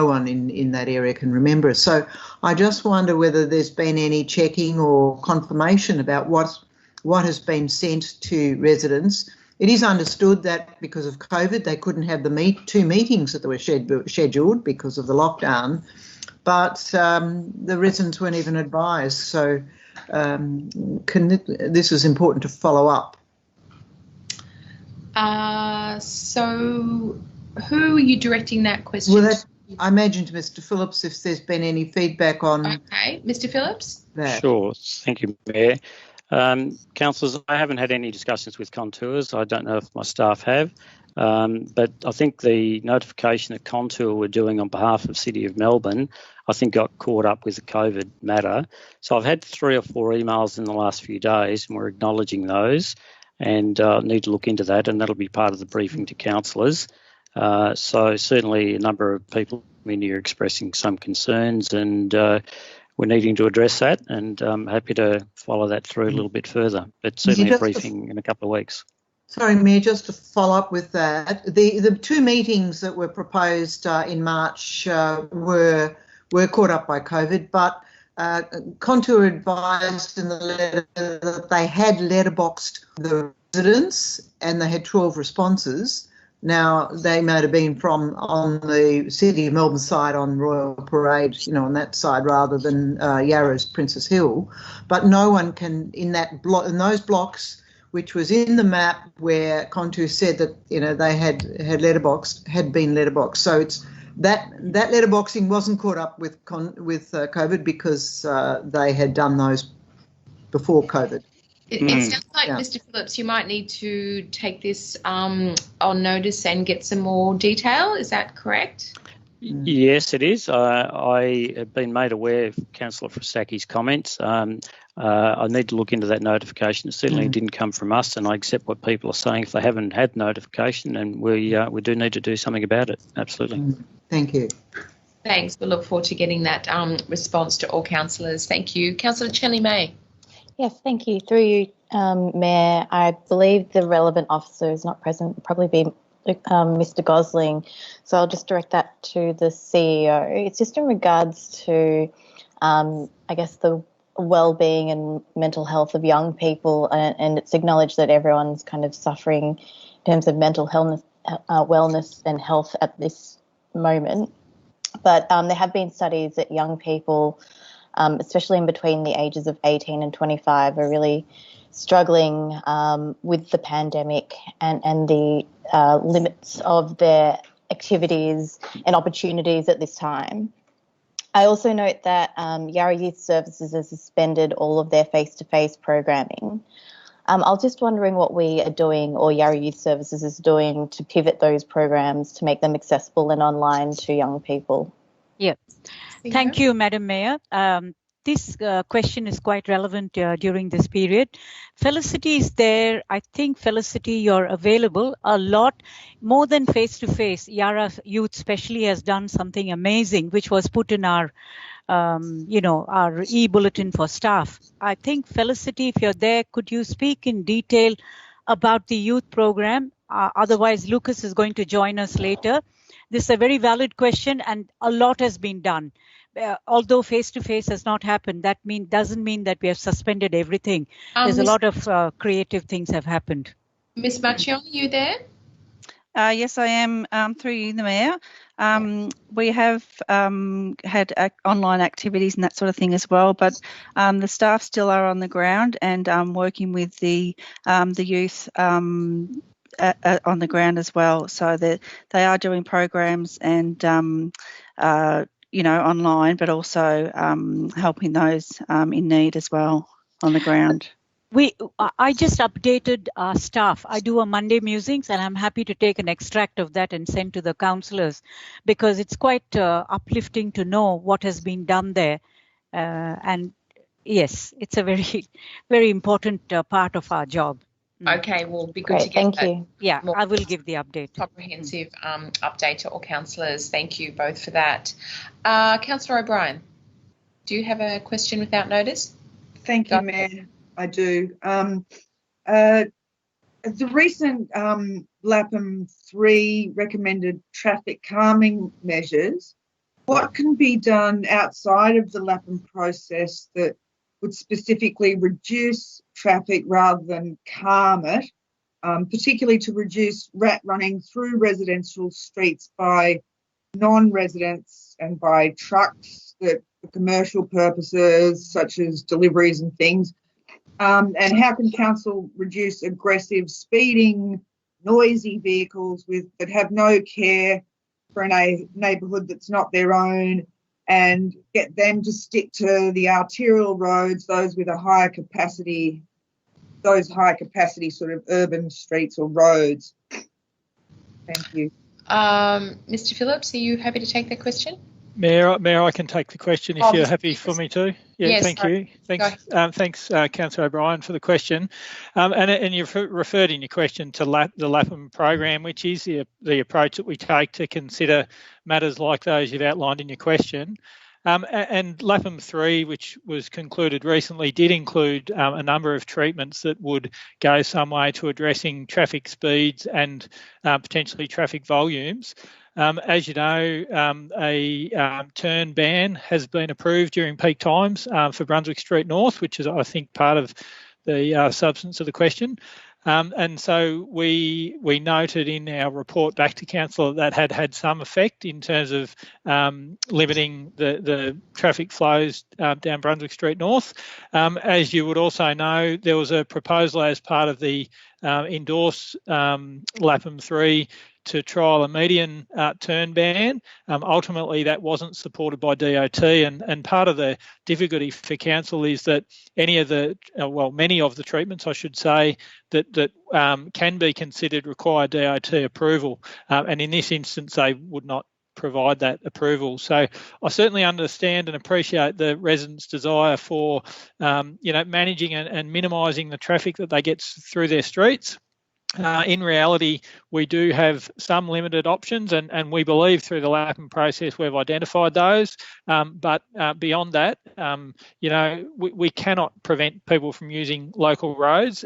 one in that area can remember. So I just wonder whether there's been any checking or confirmation about what has been sent to residents. It is understood that because of COVID they couldn't have the two meetings that were scheduled because of the lockdown, but the residents weren't even advised. So this is important to follow up. So who are you directing that question to? I imagine to Mr. Phillips if there's been any feedback on. Okay, Mr. Phillips. That. Sure. Thank you, Mayor. Councillors, I haven't had any discussions with Contours. I don't know if my staff have. But I think the notification that Contour were doing on behalf of City of Melbourne, I think got caught up with the COVID matter. So I've had 3 or 4 emails in the last few days, and we're acknowledging those, and need to look into that, and that'll be part of the briefing to councillors. So certainly a number of people in here expressing some concerns, and we're needing to address that, and I'm happy to follow that through a little bit further, but certainly a briefing in a couple of weeks. Sorry, Mayor, just to follow up with that, the 2 meetings that were proposed in March were caught up by COVID, but Contour advised in the letter that they had letterboxed the residents and they had 12 responses. Now, they may have been from on the City of Melbourne side on Royal Parade, on that side rather than Yarra's Princess Hill, but no one can in those blocks, which was in the map where Contour said that they had been letterboxed. So it's that letterboxing wasn't caught up with COVID because they had done those before COVID. It sounds like, Mr. Phillips, you might need to take this on notice and get some more detail. Is that correct? Yes, it is. I have been made aware of Councillor Frasaki's comments. I need to look into that notification. It certainly didn't come from us, and I accept what people are saying if they haven't had notification, and we do need to do something about it. Absolutely. Thank you. Thanks. We'll look forward to getting that response to all councillors. Thank you. Councillor Chenny-May. Yes, thank you. Through you, Mayor, I believe the relevant officer is not present, probably be Mr. Gosling. So I'll just direct that to the CEO. It's just in regards to, I guess, the well-being and mental health of young people, and it's acknowledged that everyone's kind of suffering in terms of mental wellness and health at this moment. But there have been studies that young people, especially in between the ages of 18 and 25, are really struggling with the pandemic and the limits of their activities and opportunities at this time. I also note that Yarra Youth Services has suspended all of their face-to-face programming. I was just wondering what we are doing, or Yarra Youth Services is doing, to pivot those programs to make them accessible and online to young people. Yeah. Thank you, Madam Mayor. This question is quite relevant during this period. Felicity is there. I think, Felicity, you're available a lot more than face-to-face. Yarra Youth especially has done something amazing, which was put in our, our e-bulletin for staff. I think, Felicity, if you're there, could you speak in detail about the youth program? Otherwise, Lucas is going to join us later. This is a very valid question, and a lot has been done. Although face-to-face has not happened, that doesn't mean that we have suspended everything. There's a lot of creative things have happened. Ms. Machion, are you there? Yes, I am, through you, the Mayor. We have had online activities and that sort of thing as well, but the staff still are on the ground and working with the youth on the ground as well. So that they are doing programs and online, but also helping those in need as well on the ground. I just updated our staff. I do a Monday musings, and I'm happy to take an extract of that and send to the councillors, because it's quite uplifting to know what has been done there. And yes, it's a very, very important part of our job. Okay, well, it'd be good to get thank that. You. Yeah, I will give the update. Comprehensive update to all councillors. Thank you both for that. Councillor O'Brien, do you have a question without notice? Thank you, Mayor. I do. The recent LAPM 3 recommended traffic calming measures, what can be done outside of the LAPM process that would specifically reduce traffic rather than calm it, particularly to reduce rat running through residential streets by non-residents and by trucks that for commercial purposes such as deliveries and things? And how can council reduce aggressive speeding, noisy vehicles that have no care for a neighbourhood that's not their own, and get them to stick to the arterial roads, those with a higher capacity, those high capacity sort of urban streets or roads. Thank you. Mr. Phillips, are you happy to take that question? Mayor, I can take the question if you're happy for me to. Yeah, yes, thank you. Thanks, Councillor O'Brien, for the question. And you've referred in your question to the LAPM program, which is the approach that we take to consider matters like those you've outlined in your question. And LAPM 3, which was concluded recently, did include a number of treatments that would go some way to addressing traffic speeds and potentially traffic volumes. As you know, a turn ban has been approved during peak times for Brunswick Street North, which is, I think, part of the substance of the question. And so we noted in our report back to Council that had some effect in terms of limiting the traffic flows down Brunswick Street North. As you would also know, there was a proposal as part of the endorsed LAPM 3 to trial a median turn ban. Ultimately, that wasn't supported by DOT, and part of the difficulty for council is that many of the treatments, I should say, that can be considered require DOT approval, and in this instance, they would not provide that approval. So I certainly understand and appreciate the residents' desire for managing and minimising the traffic that they get through their streets. In reality, we do have some limited options, and we believe through the LAPM process we've identified those. But beyond that, we cannot prevent people from using local roads,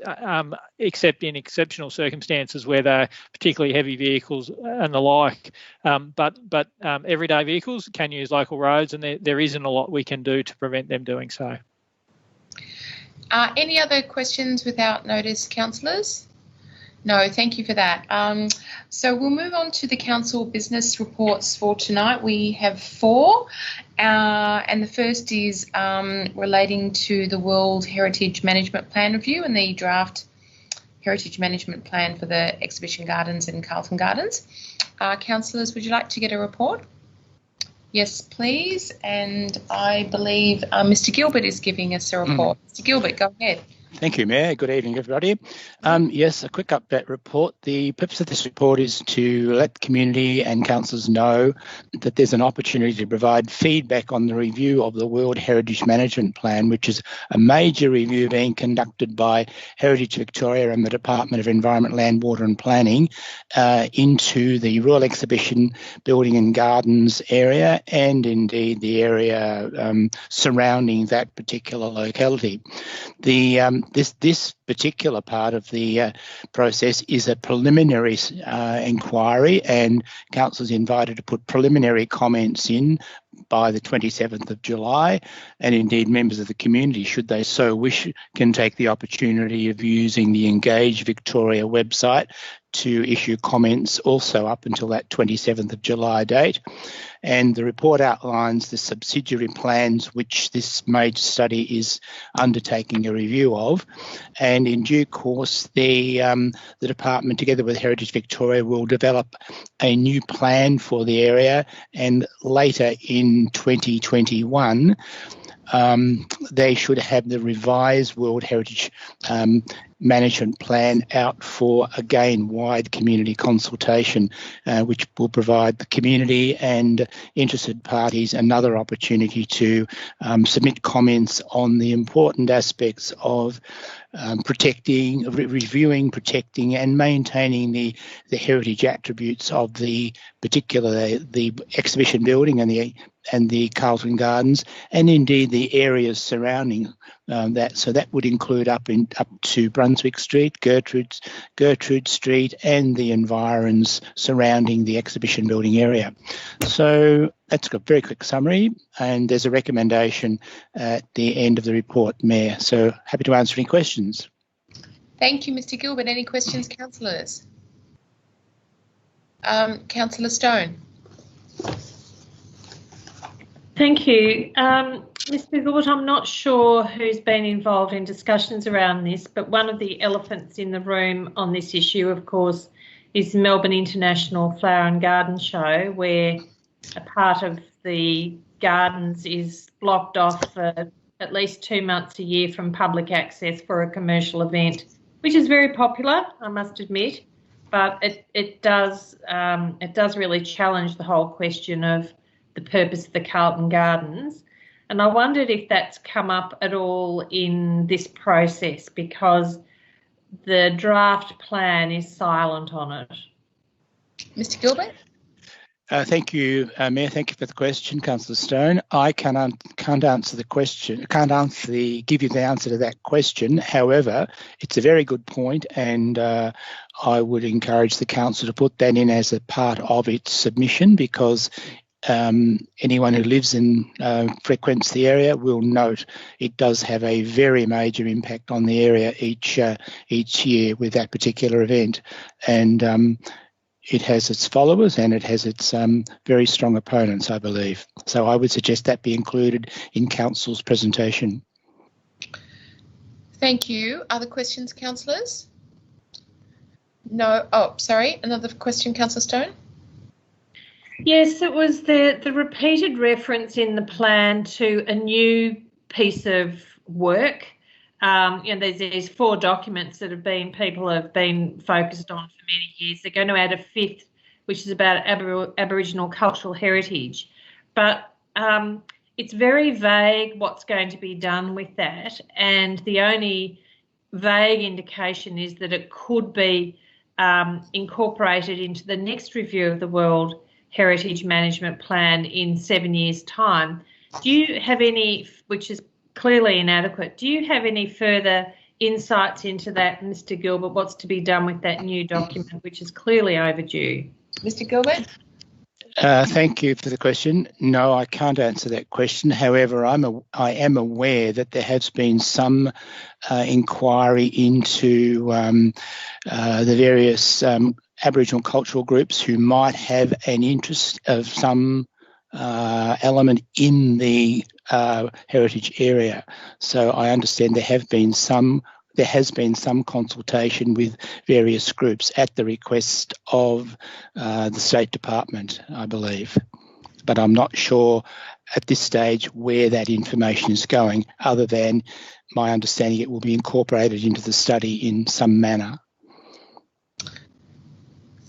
except in exceptional circumstances where they're particularly heavy vehicles and the like. But everyday vehicles can use local roads, and there isn't a lot we can do to prevent them doing so. Any other questions without notice, councillors? No, thank you for that. So we'll move on to the council business reports for tonight. We have 4, and the first is relating to the World Heritage Management Plan review and the draft Heritage Management Plan for the Exhibition Gardens and Carlton Gardens. Councillors, would you like to get a report? Yes, please. And I believe Mr. Gilbert is giving us a report. Mr. Gilbert, go ahead. Thank you, Mayor. Good evening, everybody. Yes, a quick update report. The purpose of this report is to let the community and councillors know that there's an opportunity to provide feedback on the review of the World Heritage Management Plan, which is a major review being conducted by Heritage Victoria and the Department of Environment, Land, Water and Planning into the Royal Exhibition Building and Gardens area, and indeed the area surrounding that particular locality. This particular part of the process is a preliminary inquiry, and council is invited to put preliminary comments in by the 27th of July, and indeed members of the community, should they so wish, can take the opportunity of using the Engage Victoria website to issue comments also up until that 27th of July date. And the report outlines the subsidiary plans which this major study is undertaking a review of. And in due course, the department, together with Heritage Victoria, will develop a new plan for the area, and later in 2021, they should have the revised World Heritage Management Plan out for, again, wide community consultation, which will provide the community and interested parties another opportunity to submit comments on the important aspects of reviewing, protecting and maintaining the heritage attributes of the exhibition building and the Carlton Gardens, and indeed the areas surrounding that. So that would include up to Brunswick Street, Gertrude Street, and the environs surrounding the exhibition building area. So that's a very quick summary, and there's a recommendation at the end of the report, Mayor. So happy to answer any questions. Thank you, Mr. Gilbert. Any questions, councillors? Councillor Stone. Thank you. Mr. Gilbert, I'm not sure who's been involved in discussions around this, but one of the elephants in the room on this issue, of course, is Melbourne International Flower and Garden Show, where a part of the gardens is blocked off for at least 2 months a year from public access for a commercial event, which is very popular, I must admit, but it does really challenge the whole question of the purpose of the Carlton Gardens. And I wondered if that's come up at all in this process, because the draft plan is silent on it. Mr. Gilbert? Thank you, Mayor. Thank you for the question, Councillor Stone. I can't answer the question. Give you the answer to that question. However, it's a very good point, and I would encourage the council to put that in as a part of its submission, because anyone who lives and frequents the area will note it does have a very major impact on the area each year with that particular event, and it has its followers and it has its very strong opponents, I believe. So I would suggest that be included in council's presentation. Thank you. Other questions, councillors? No. Oh, sorry. Another question, Councillor Stone? Yes, it was the repeated reference in the plan to a new piece of work. There's these 4 documents that people have been focused on for many years. They're going to add a 5th, which is about Aboriginal cultural heritage. But it's very vague what's going to be done with that. And the only vague indication is that it could be incorporated into the next review of the World Heritage Management Plan in 7 years' time. Do you have any, which is clearly inadequate, do you have any further insights into that, Mr. Gilbert, what's to be done with that new document, which is clearly overdue? Mr. Gilbert? Thank you for the question. No, I can't answer that question. However, I am aware that there has been some inquiry into the various Aboriginal cultural groups who might have an interest of some element in the heritage area. So I understand there has been some consultation with various groups at the request of the State Department, I believe. But I'm not sure at this stage where that information is going, other than my understanding it will be incorporated into the study in some manner.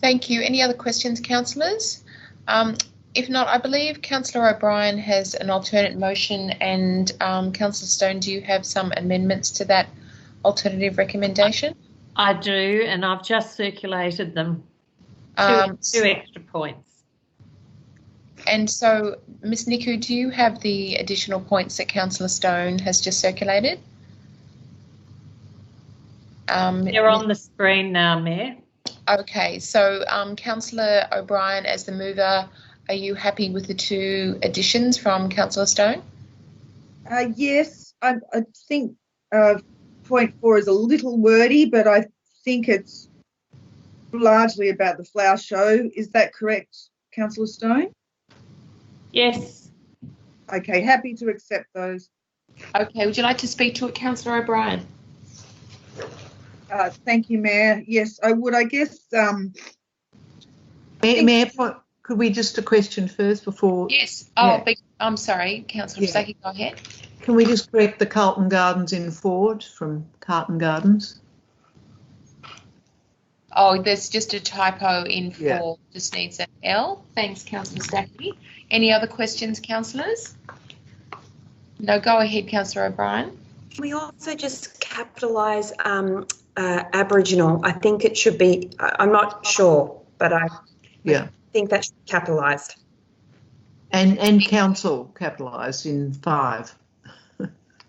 Thank you. Any other questions, councillors? If not, I believe Councillor O'Brien has an alternate motion, and Councillor Stone, do you have some amendments to that alternative recommendation? I do, and I've just circulated them. Two extra points. And so, Ms. Niku, do you have the additional points that Councillor Stone has just circulated? They're on the screen now, Mayor. Okay, so Councillor O'Brien, as the mover, are you happy with the 2 additions from Councillor Stone? Yes, I think point 4 is a little wordy, but I think it's largely about the flower show. Is that correct, Councillor Stone? Yes. Okay, happy to accept those. Okay, would you like to speak to it, Councillor O'Brien? Thank you, Mayor. Yes, I would. I guess. Mayor, could we just a question first before? Yes. I'm sorry, Councillor Saki, go ahead. Can we just correct the Carlton Gardens in Ford from Carlton Gardens? Oh, there's just a typo in Ford. Just needs an L. Thanks, Councillor Stacky. Any other questions, councillors? No, go ahead, Councillor O'Brien. Can we also just capitalise Aboriginal? I think it should be, I'm not sure, but I think that should be capitalised. And council capitalised in 5.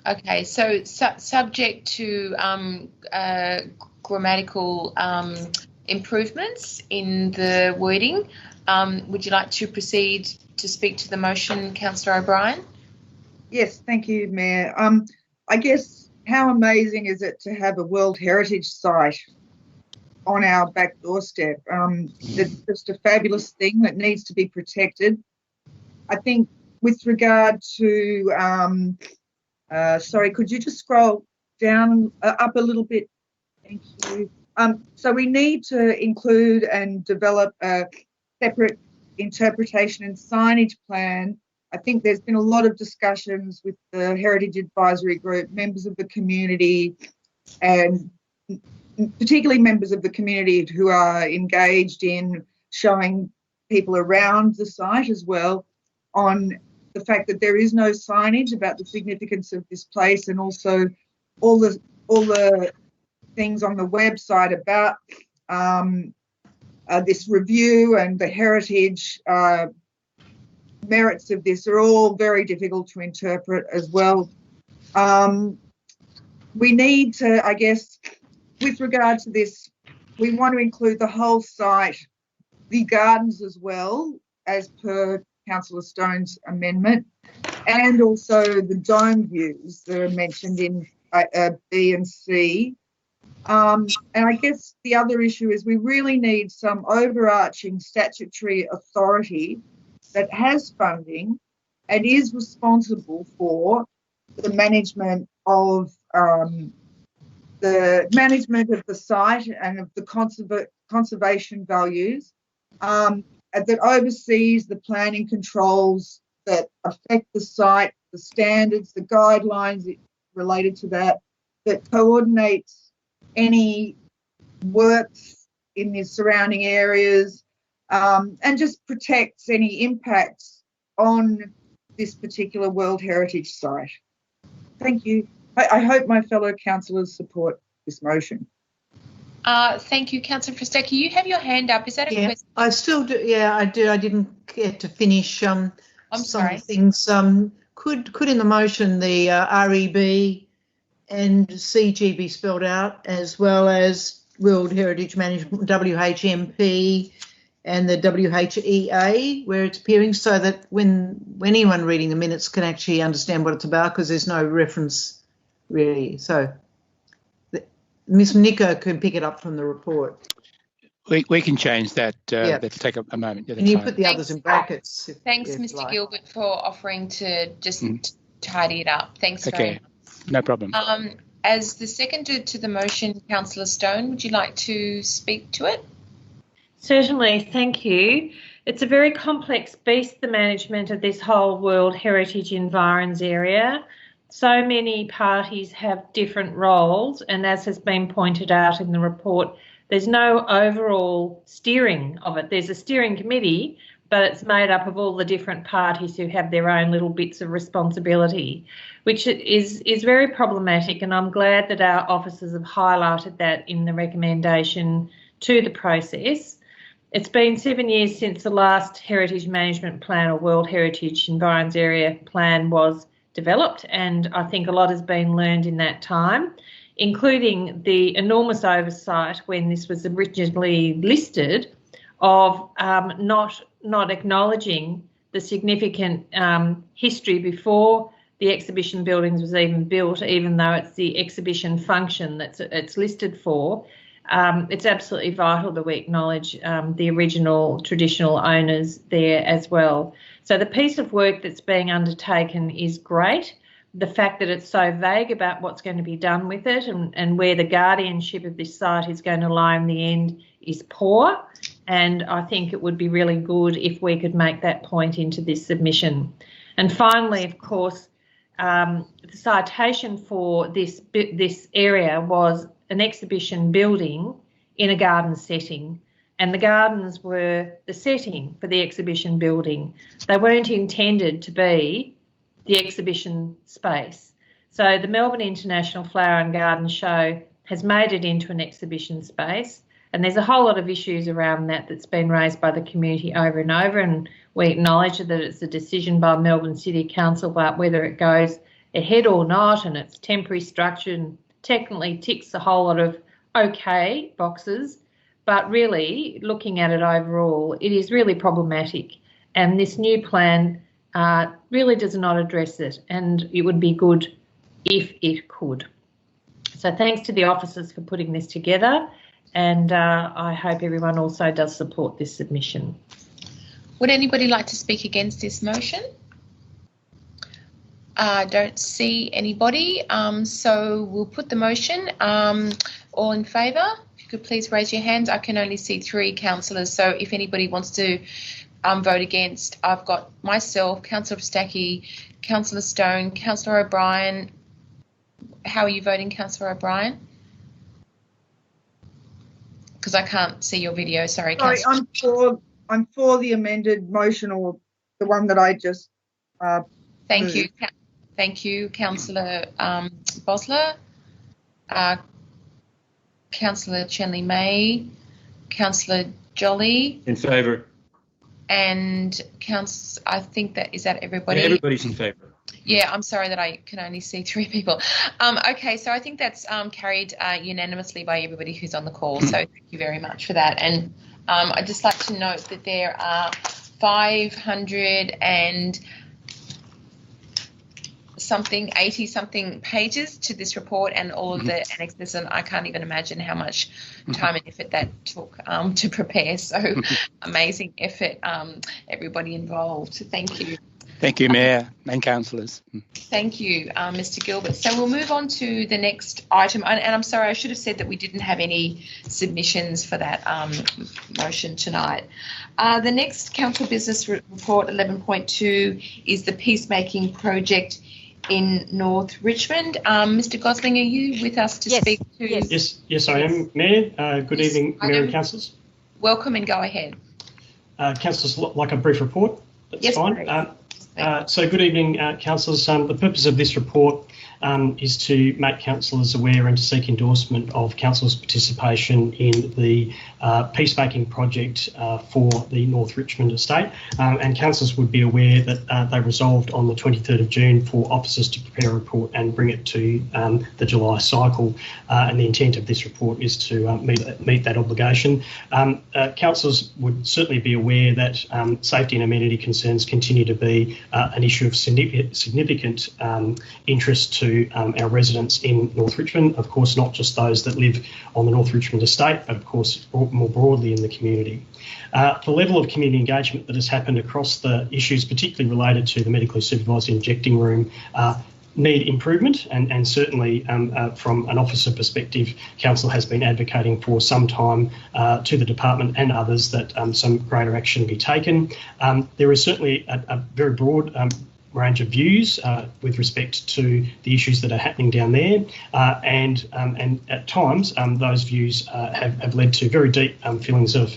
Okay, so subject to grammatical improvements in the wording, would you like to proceed to speak to the motion, Councillor O'Brien? Yes, thank you, Mayor. I guess how amazing is it to have a World Heritage Site on our back doorstep? It's just a fabulous thing that needs to be protected. I think with regard to, sorry, could you just scroll down, up a little bit? Thank you. So we need to include and develop a separate interpretation and signage plan. I think there's been a lot of discussions with the Heritage Advisory Group, members of the community, and particularly members of the community who are engaged in showing people around the site as well on the fact that there is no signage about the significance of this place, and also all the things on the website about this review and the heritage merits of this are all very difficult to interpret as well. We need to, I guess, with regard to this, we want to include the whole site, the gardens as well, as per Councillor Stone's amendment, and also the dome views that are mentioned in B and C. And I guess the other issue is we really need some overarching statutory authority that has funding and is responsible for the management of the site and of the conservation values, that oversees the planning controls that affect the site, the standards, the guidelines related to that, that coordinates any works in the surrounding areas, and just protects any impacts on this particular World Heritage Site. Thank you. I hope my fellow councillors support this motion. Thank you, Councillor Fristecchi. You have your hand up. Is that a question? I still do. Yeah, I do. I didn't get to finish I'm some sorry. of the things. Could in the motion the REB and CG be spelled out, as well as World Heritage Management, WHMP, and the WHEA, where it's appearing, so that when anyone reading the minutes can actually understand what it's about, because there's no reference really. So Ms. Nico can pick it up from the report. We can change that. That'll take a moment. Yeah, Can you fine. put the others in brackets? Thanks, Mr. like. Gilbert, for offering to just tidy it up. Thanks very Okay, no problem. much. As the seconder to the motion, Councillor Stone, would you like to speak to it? Certainly, thank you. It's a very complex beast, the management of this whole World Heritage Environs area. So many parties have different roles, and as has been pointed out in the report, there's no overall steering of it. There's a steering committee, but it's made up of all the different parties who have their own little bits of responsibility, which is very problematic, and I'm glad that our officers have highlighted that in the recommendation to the process. It's been 7 years since the last Heritage Management Plan or World Heritage Environs Area Plan was developed, and I think a lot has been learned in that time, including the enormous oversight when this was originally listed of not acknowledging the significant history before the exhibition buildings was even built, even though it's the exhibition function that it's listed for. It's absolutely vital that we acknowledge the original traditional owners there as well. So the piece of work that's being undertaken is great. The fact that it's so vague about what's going to be done with it and where the guardianship of this site is going to lie in the end is poor. And I think it would be really good if we could make that point into this submission. And finally, of course, the citation for this area was an exhibition building in a garden setting, and the gardens were the setting for the exhibition building. They weren't intended to be the exhibition space. So the Melbourne International Flower and Garden Show has made it into an exhibition space, and there's a whole lot of issues around that that's been raised by the community over and over, and we acknowledge that it's a decision by Melbourne City Council about whether it goes ahead or not, and it's temporary structure and technically ticks a whole lot of okay boxes, but really looking at it overall, it is really problematic, and this new plan really does not address it, and it would be good if it could. So thanks to the officers for putting this together, and I hope everyone also does support this submission. Would anybody like to speak against this motion? I don't see anybody, so we'll put the motion. All in favour? could please raise your hands. I can only see 3 councillors, so if anybody wants to vote against, I've got myself, Councillor Stacky, Councillor Stone, Councillor O'Brien. How are you voting, Councillor O'Brien? Because I can't see your video. Sorry, Councillor. I'm for the amended motion, or the one that I just. Thank you. Thank you, Councillor Bosler, Councillor Chenley May, Councillor Jolly. In favour. And I think is that everybody? Yeah, everybody's in favour. Yeah, I'm sorry that I can only see 3 people. Okay, so I think that's carried unanimously by everybody who's on the call. So thank you very much for that. And I'd just like to note that there are 80 something pages to this report, and all of the annexes, and I can't even imagine how much time and effort that took to prepare. So amazing effort, everybody involved. Thank you. Thank you, Mayor and councillors. Thank you, Mr. Gilbert. So we'll move on to the next item. And I'm sorry, I should have said that we didn't have any submissions for that motion tonight. The next council business report 11.2 is the peacemaking project in North Richmond. Mr. Gosling, are you with us to speak to? Yes, I am, Mayor. Good evening, Mayor and councillors. Welcome, and go ahead. Councillors, like a brief report? That's fine. So good evening, councillors. The purpose of this report is to make councillors aware and to seek endorsement of councillors' participation in the peacemaking project for the North Richmond estate. And councillors would be aware that they resolved on the 23rd of June for officers to prepare a report and bring it to the July cycle. And the intent of this report is to meet that obligation. Councillors would certainly be aware that safety and amenity concerns continue to be an issue of significant interest to our residents in North Richmond, of course not just those that live on the North Richmond estate, but of course more broadly in the community. The level of community engagement that has happened across the issues, particularly related to the medically supervised injecting room, need improvement, and certainly from an officer perspective, Council has been advocating for some time to the department and others that some greater action be taken. There is certainly a very broad range of views with respect to the issues that are happening down there, and at times those views have led to very deep feelings of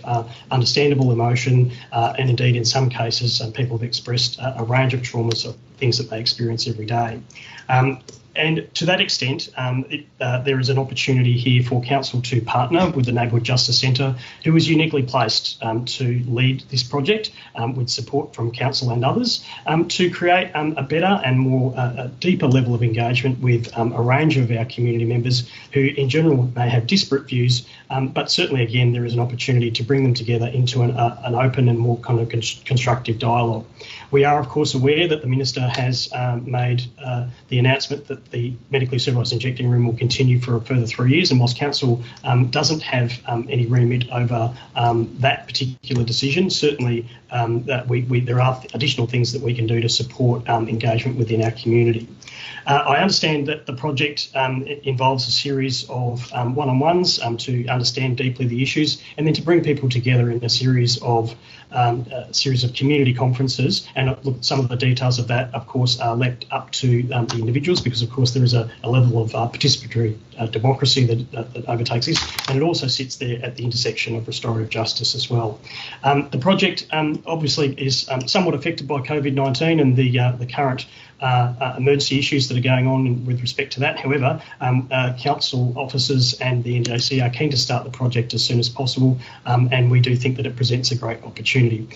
understandable emotion, and indeed in some cases people have expressed a range of traumas of things that they experience every day. And to that extent, there is an opportunity here for Council to partner with the Neighbourhood Justice Centre, who is uniquely placed to lead this project with support from Council and others, to create a better and more deeper level of engagement with a range of our community members who in general may have disparate views, but certainly again there is an opportunity to bring them together into an open and more kind of constructive dialogue. We are of course aware that the Minister has made the announcement that the medically supervised injecting room will continue for a further 3 years, and whilst Council doesn't have any remit over that particular decision, certainly there are additional things that we can do to support engagement within our community. I understand that the project involves a series of one-on-ones to understand deeply the issues, and then to bring people together in a series of community conferences. And look, some of the details of that, of course, are left up to the individuals, because, of course, there is a level of participatory democracy that overtakes this, and it also sits there at the intersection of restorative justice as well. The project obviously is somewhat affected by COVID-19 and the current emergency issues that are going on with respect to that. However, Council officers and the NJC are keen to start the project as soon as possible, and we do think that it presents a great opportunity.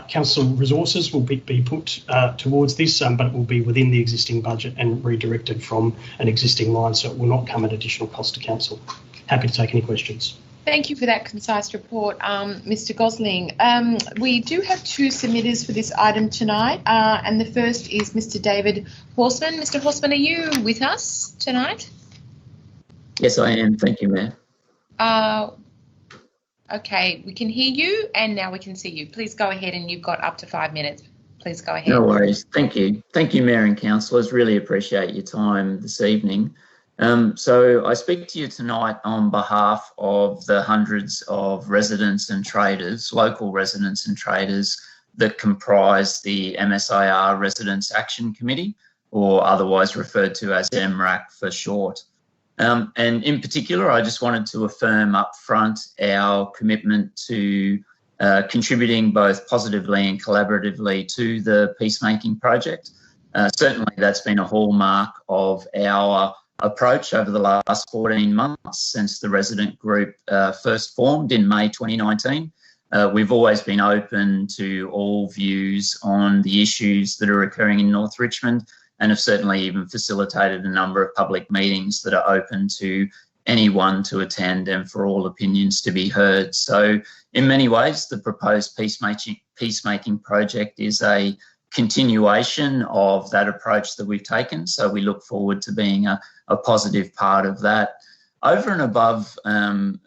Council resources will be put towards this, but it will be within the existing budget and redirected from an existing line, so it will not come at additional cost to Council. Happy to take any questions. Thank you for that concise report, Mr. Gosling. We do have 2 submitters for this item tonight, and the first is Mr. David Horseman. Mr. Horseman, are you with us tonight? Yes, I am. Thank you, Mayor. Okay, we can hear you, and now we can see you. Please go ahead, and you've got up to 5 minutes. Please go ahead. No worries. Thank you. Thank you, Mayor and councillors. Really appreciate your time this evening. So I speak to you tonight on behalf of the hundreds of residents and traders, local residents and traders that comprise the MSIR Residents Action Committee, or otherwise referred to as MRAC for short. And in particular, I just wanted to affirm up front our commitment to contributing both positively and collaboratively to the peacemaking project. Certainly that's been a hallmark of our approach over the last 14 months since the resident group first formed in May 2019. We've always been open to all views on the issues that are occurring in North Richmond, and have certainly even facilitated a number of public meetings that are open to anyone to attend and for all opinions to be heard. So in many ways, the proposed peacemaking project is a continuation of that approach that we've taken. So we look forward to being a positive part of that. Over and above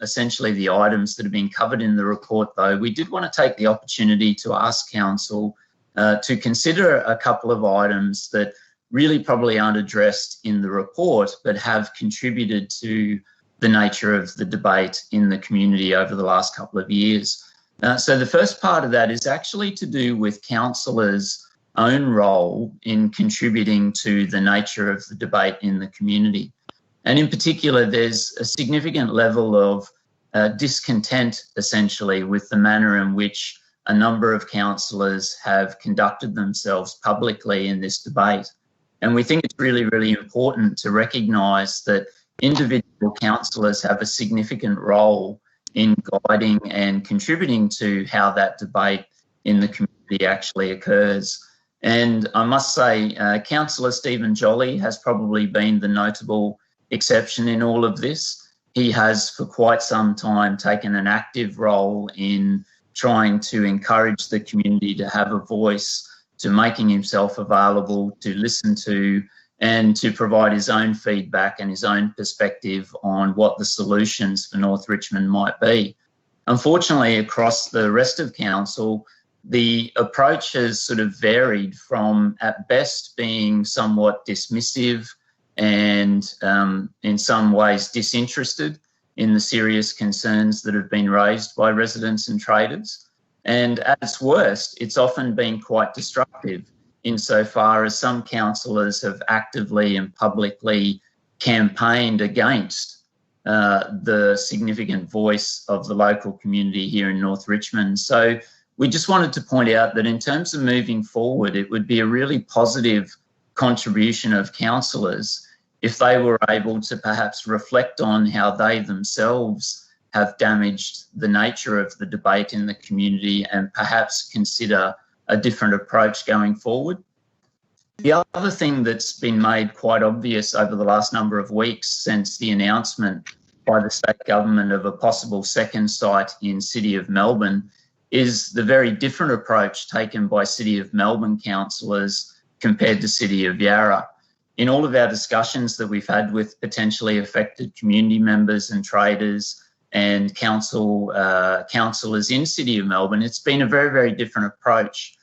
essentially the items that have been covered in the report, though, we did want to take the opportunity to ask Council to consider a couple of items that really probably aren't addressed in the report, but have contributed to the nature of the debate in the community over the last couple of years. So the first part of that is actually to do with councillors' own role in contributing to the nature of the debate in the community. And in particular, there's a significant level of discontent, essentially, with the manner in which a number of councillors have conducted themselves publicly in this debate. And we think it's really, really important to recognise that individual councillors have a significant role in guiding and contributing to how that debate in the community actually occurs. And I must say, Councillor Stephen Jolly has probably been the notable exception in all of this. He has for quite some time taken an active role in trying to encourage the community to have a voice, to making himself available, to listen to, and to provide his own feedback and his own perspective on what the solutions for North Richmond might be. Unfortunately, across the rest of council, the approach has sort of varied from, at best, being somewhat dismissive and in some ways disinterested in the serious concerns that have been raised by residents and traders. And at its worst, it's often been quite destructive insofar as some councillors have actively and publicly campaigned against the significant voice of the local community here in North Richmond. So we just wanted to point out that in terms of moving forward, it would be a really positive contribution of councillors if they were able to perhaps reflect on how they themselves have damaged the nature of the debate in the community and perhaps consider a different approach going forward. The other thing that's been made quite obvious over the last number of weeks since the announcement by the state government of a possible second site in City of Melbourne is the very different approach taken by City of Melbourne councillors compared to City of Yarra. In all of our discussions that we've had with potentially affected community members and traders and councillors in City of Melbourne, it's been a very, very different approach.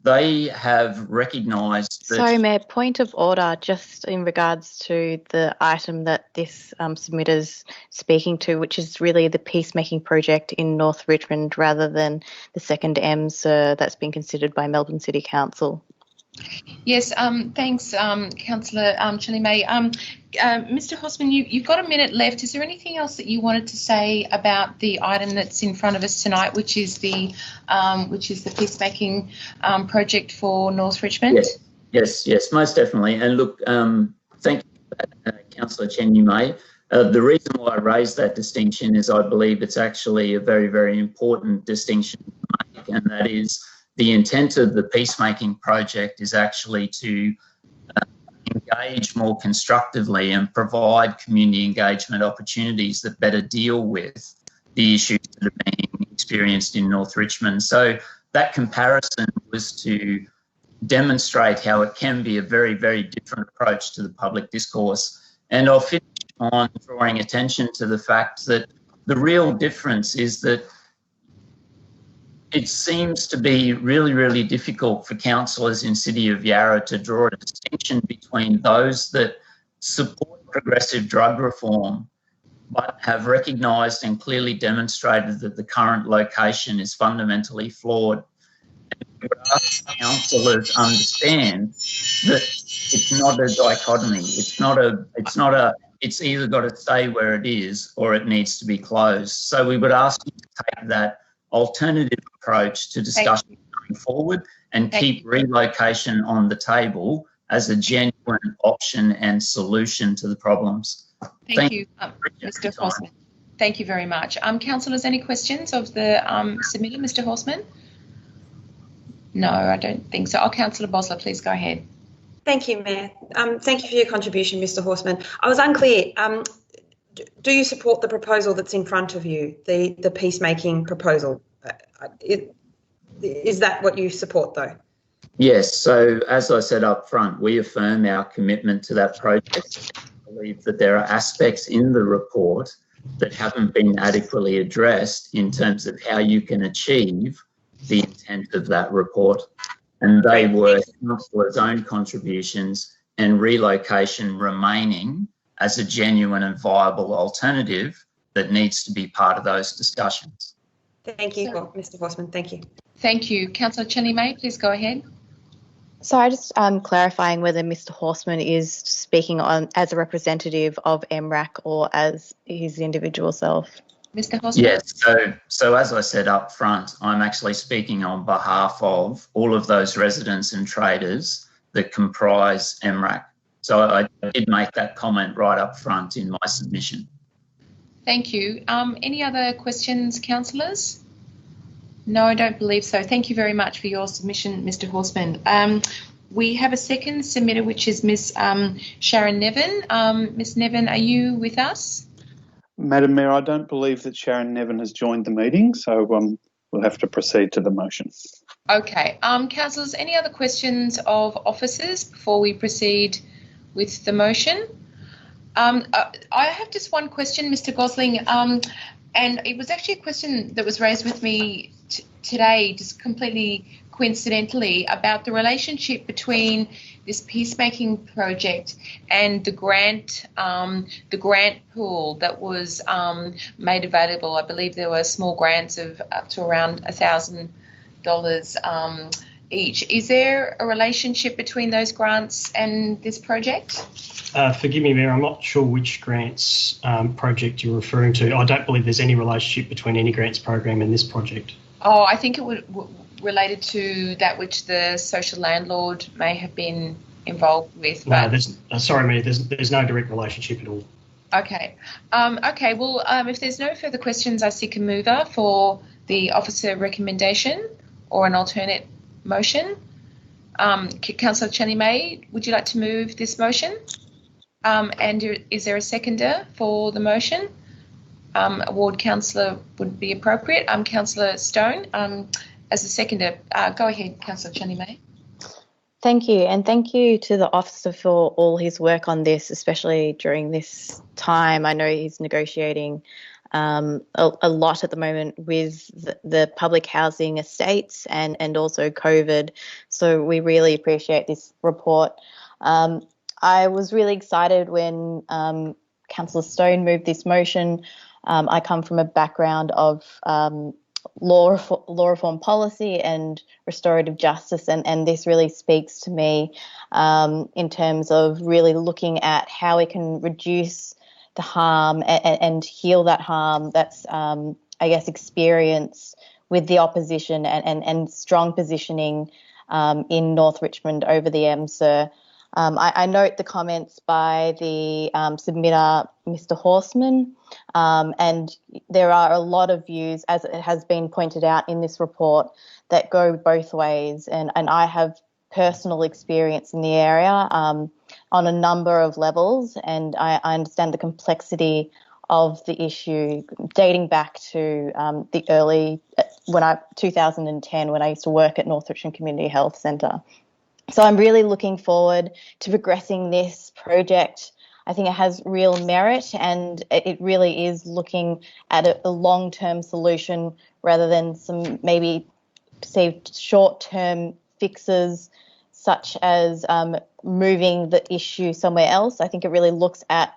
They have recognised that... Sorry, Mayor, point of order, just in regards to the item that this submitter's speaking to, which is really the peacemaking project in North Richmond rather than the second EMS that's been considered by Melbourne City Council. Yes, thanks, Councillor Shelley May. Mr. Hosman, you've got a minute left. Is there anything else that you wanted to say about the item that's in front of us tonight, which is the peacemaking project for North Richmond? Yes, most definitely. And look, thank you, Councillor Chen May. The reason why I raised that distinction is I believe it's actually a very, very important distinction to make, and that is the intent of the peacemaking project is actually to engage more constructively and provide community engagement opportunities that better deal with the issues that are being experienced in North Richmond. So that comparison was to demonstrate how it can be a very, very different approach to the public discourse. And I'll finish on drawing attention to the fact that the real difference is that it seems to be really, really difficult for councillors in City of Yarra to draw a distinction between those that support progressive drug reform, but have recognised and clearly demonstrated that the current location is fundamentally flawed. We would ask councillors understand that it's not a dichotomy. It's either got to stay where it is or it needs to be closed. So we would ask you to take that alternative approach to discussion going forward and keep relocation on the table as a genuine option and solution to the problems. Thank you, Mr. Horseman. Thank you very much. Councillors, any questions of the submitter, Mr. Horseman? No, I don't think so. Councillor Bosler, please go ahead. Thank you, Mayor. Thank you for your contribution, Mr. Horseman. I was unclear. Do you support the proposal that's in front of you, the peacemaking proposal? Is that what you support, though? Yes. So as I said up front, we affirm our commitment to that project. I believe that there are aspects in the report that haven't been adequately addressed in terms of how you can achieve the intent of that report. And they were councillors' own contributions and relocation remaining as a genuine and viable alternative that needs to be part of those discussions. Thank you, Mr. Horseman. Thank you. Thank you. Councillor Chenny May, please go ahead. So I just clarifying whether Mr. Horseman is speaking on as a representative of MRAC or as his individual self. Mr. Horseman? Yes, so as I said up front, I'm actually speaking on behalf of all of those residents and traders that comprise MRAC. So I did make that comment right up front in my submission. Thank you. Any other questions, councillors? No, I don't believe so. Thank you very much for your submission, Mr. Horseman. We have a second submitter, which is Ms. Sharon Nevin. Ms. Nevin, are you with us? Madam Mayor, I don't believe that Sharon Nevin has joined the meeting, so we'll have to proceed to the motion. Okay. Councillors, any other questions of officers before we proceed with the motion? I have just one question, Mr. Gosling, and it was actually a question that was raised with me today, just completely coincidentally, about the relationship between this peacemaking project and the grant pool that was made available. I believe there were small grants of up to around $1,000 each. Is there a relationship between those grants and this project? Forgive me, Mayor, I'm not sure which grants project you're referring to. I don't believe there's any relationship between any grants program and this project. Oh, I think it would related to that which the social landlord may have been involved with. No, sorry, Mayor, there's no direct relationship at all. Okay. Okay, well, if there's no further questions, I seek a mover for the officer recommendation or an alternate motion. Councillor Chenny May, would you like to move this motion? And is there a seconder for the motion? A ward councillor would be appropriate. Councillor Stone, as a seconder. Go ahead, Councillor Chenny May. Thank you, and thank you to the officer for all his work on this, especially during this time. I know he's negotiating a lot at the moment with the public housing estates and also COVID, so we really appreciate this report. I was really excited when Councillor Stone moved this motion. I come from a background of law reform policy and restorative justice, and this really speaks to me in terms of really looking at how we can reduce the harm and heal that harm that's, I guess, experienced with the opposition and strong positioning in North Richmond over the MSIR. I note the comments by the submitter, Mr. Horseman, and there are a lot of views, as it has been pointed out in this report, that go both ways. And I have personal experience in the area on a number of levels, and I understand the complexity of the issue dating back to the early 2010 when I used to work at North Richmond Community Health Centre. So I'm really looking forward to progressing this project. I think it has real merit, and it really is looking at a long-term solution rather than some maybe perceived short-term fixes such as moving the issue somewhere else. I think it really looks at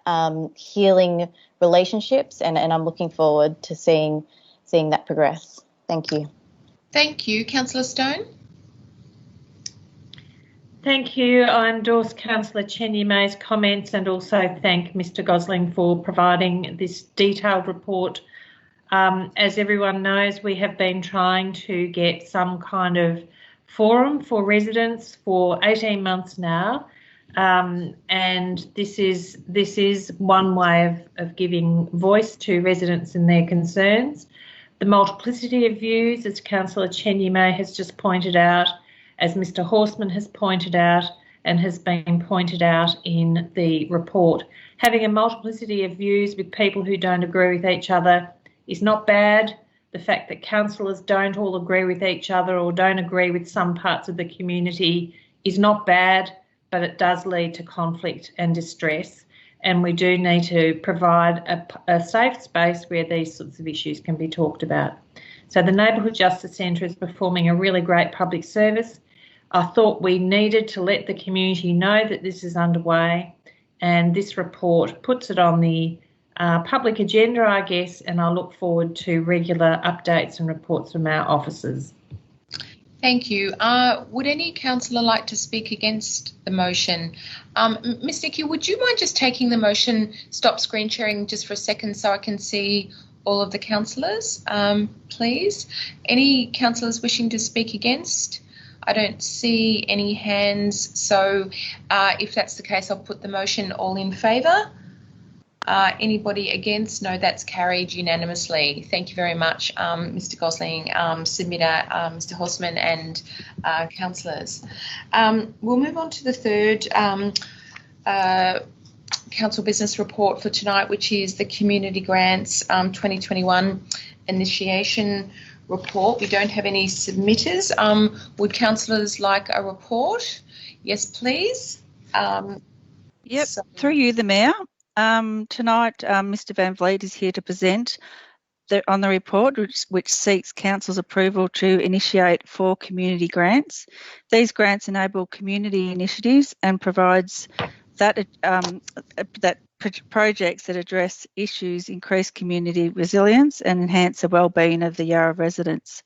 healing relationships, and I'm looking forward to seeing that progress. Thank you. Thank you. Councillor Stone? Thank you. I endorse Councillor Chen-May's comments and also thank Mr Gosling for providing this detailed report. As everyone knows, we have been trying to get some kind of forum for residents for 18 months now, and this is one way of giving voice to residents and their concerns. The multiplicity of views, as Councillor Chen-May has just pointed out, as Mr Horseman has pointed out and has been pointed out in the report. Having a multiplicity of views with people who don't agree with each other is not bad. The fact that councillors don't all agree with each other or don't agree with some parts of the community is not bad, but it does lead to conflict and distress. And we do need to provide a safe space where these sorts of issues can be talked about. So the Neighbourhood Justice Centre is performing a really great public service. I thought we needed to let the community know that this is underway, and this report puts it on the public agenda, I guess, and I look forward to regular updates and reports from our officers. Thank you. Would any councillor like to speak against the motion? Ms Nicky, would you mind just taking the motion, stop screen sharing just for a second so I can see all of the councillors, please? Any councillors wishing to speak against? I don't see any hands, so if that's the case, I'll put the motion. All in favour? Anybody against? No, that's carried unanimously. Thank you very much, Mr Gosling, submitter, Mr Horseman and councillors. We'll move on to the third council business report for tonight, which is the Community Grants 2021 Initiation Report. We don't have any submitters. Would councillors like a report? Yes, please. Yep, through you, the Mayor. Tonight, Mr Van Vliet is here to present on the report, which seeks Council's approval to initiate 4 community grants. These grants enable community initiatives and provides that projects that address issues, increase community resilience and enhance the wellbeing of the Yarra residents.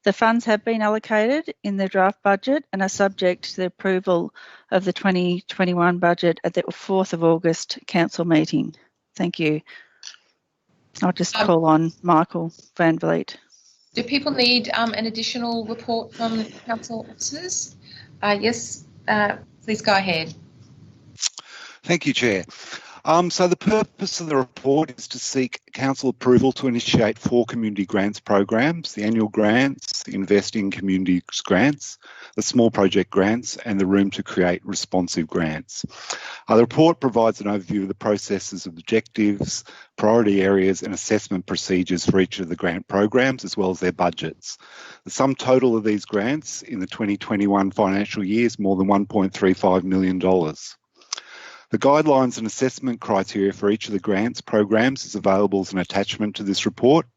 The funds have been allocated in the draft budget and are subject to the approval of the 2021 budget at the 4th of August council meeting. Thank you. I'll just call on Michael Van Vliet. Do people need an additional report from council officers? Yes, please go ahead. Thank you, Chair. So the purpose of the report is to seek council approval to initiate 4 community grants programs: the annual grants, the investing community grants, the small project grants, and the room to create responsive grants. The report provides an overview of the processes, objectives, priority areas and assessment procedures for each of the grant programs, as well as their budgets. The sum total of these grants in the 2021 financial year is more than $1.35 million. The guidelines and assessment criteria for each of the grants programs is available as an attachment to this report.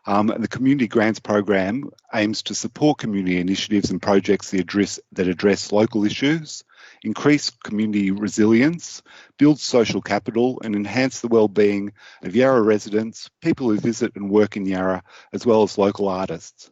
The Community Grants Program aims to support community initiatives and projects that address local issues, increase community resilience, build social capital and enhance the wellbeing of Yarra residents, people who visit and work in Yarra, as well as local artists.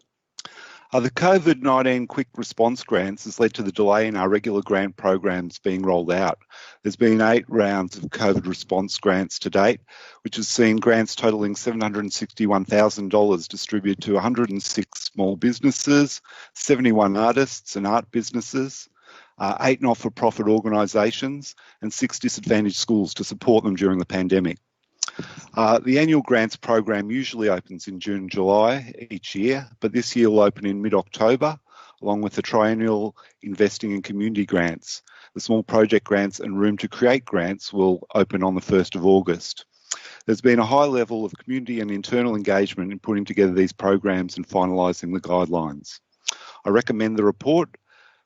The COVID-19 Quick Response Grants has led to the delay in our regular grant programs being rolled out. There's been 8 rounds of COVID response grants to date, which has seen grants totalling $761,000 distributed to 106 small businesses, 71 artists and art businesses, 8 not-for-profit organisations and 6 disadvantaged schools to support them during the pandemic. The annual grants program usually opens in June and July each year, but this year will open in mid-October, along with the triennial investing in community grants. The small project grants and room to create grants will open on the 1st of August. There's been a high level of community and internal engagement in putting together these programs and finalising the guidelines. I recommend the report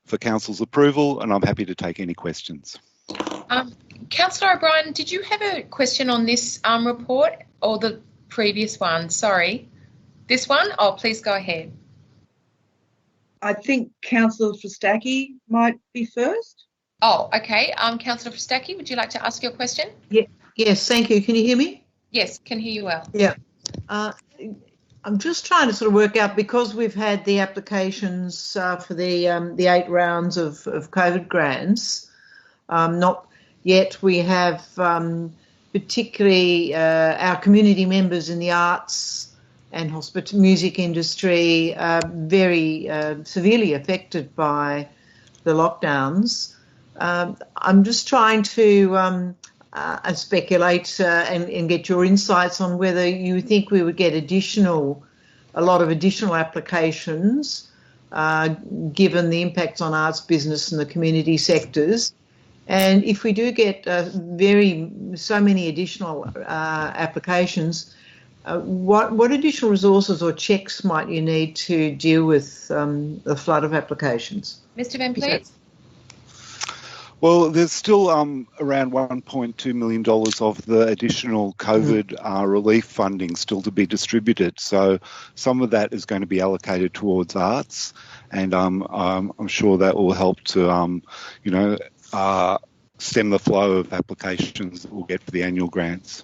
for Council's approval and I'm happy to take any questions. Councillor O'Brien, did you have a question on this report or the previous one? Sorry. This one? Oh, please go ahead. I think Councillor Fistaki might be first. Oh, okay. Councillor Fistaki, would you like to ask your question? Yeah. Yes, thank you. Can you hear me? Yes, can hear you well. Yeah. I'm just trying to sort of work out, because we've had the applications for the 8 rounds of COVID grants. Not yet. We have particularly our community members in the arts and music industry very severely affected by the lockdowns. I'm just trying to speculate and get your insights on whether you think we would get a lot of additional applications given the impacts on arts, business and the community sectors. And if we do get so many additional applications, what additional resources or checks might you need to deal with the flood of applications? Mr. Van Vliet? Well, there's still around $1.2 million of the additional COVID relief funding still to be distributed. So some of that is going to be allocated towards arts, and I'm sure that will help to, stem the flow of applications that we'll get for the annual grants.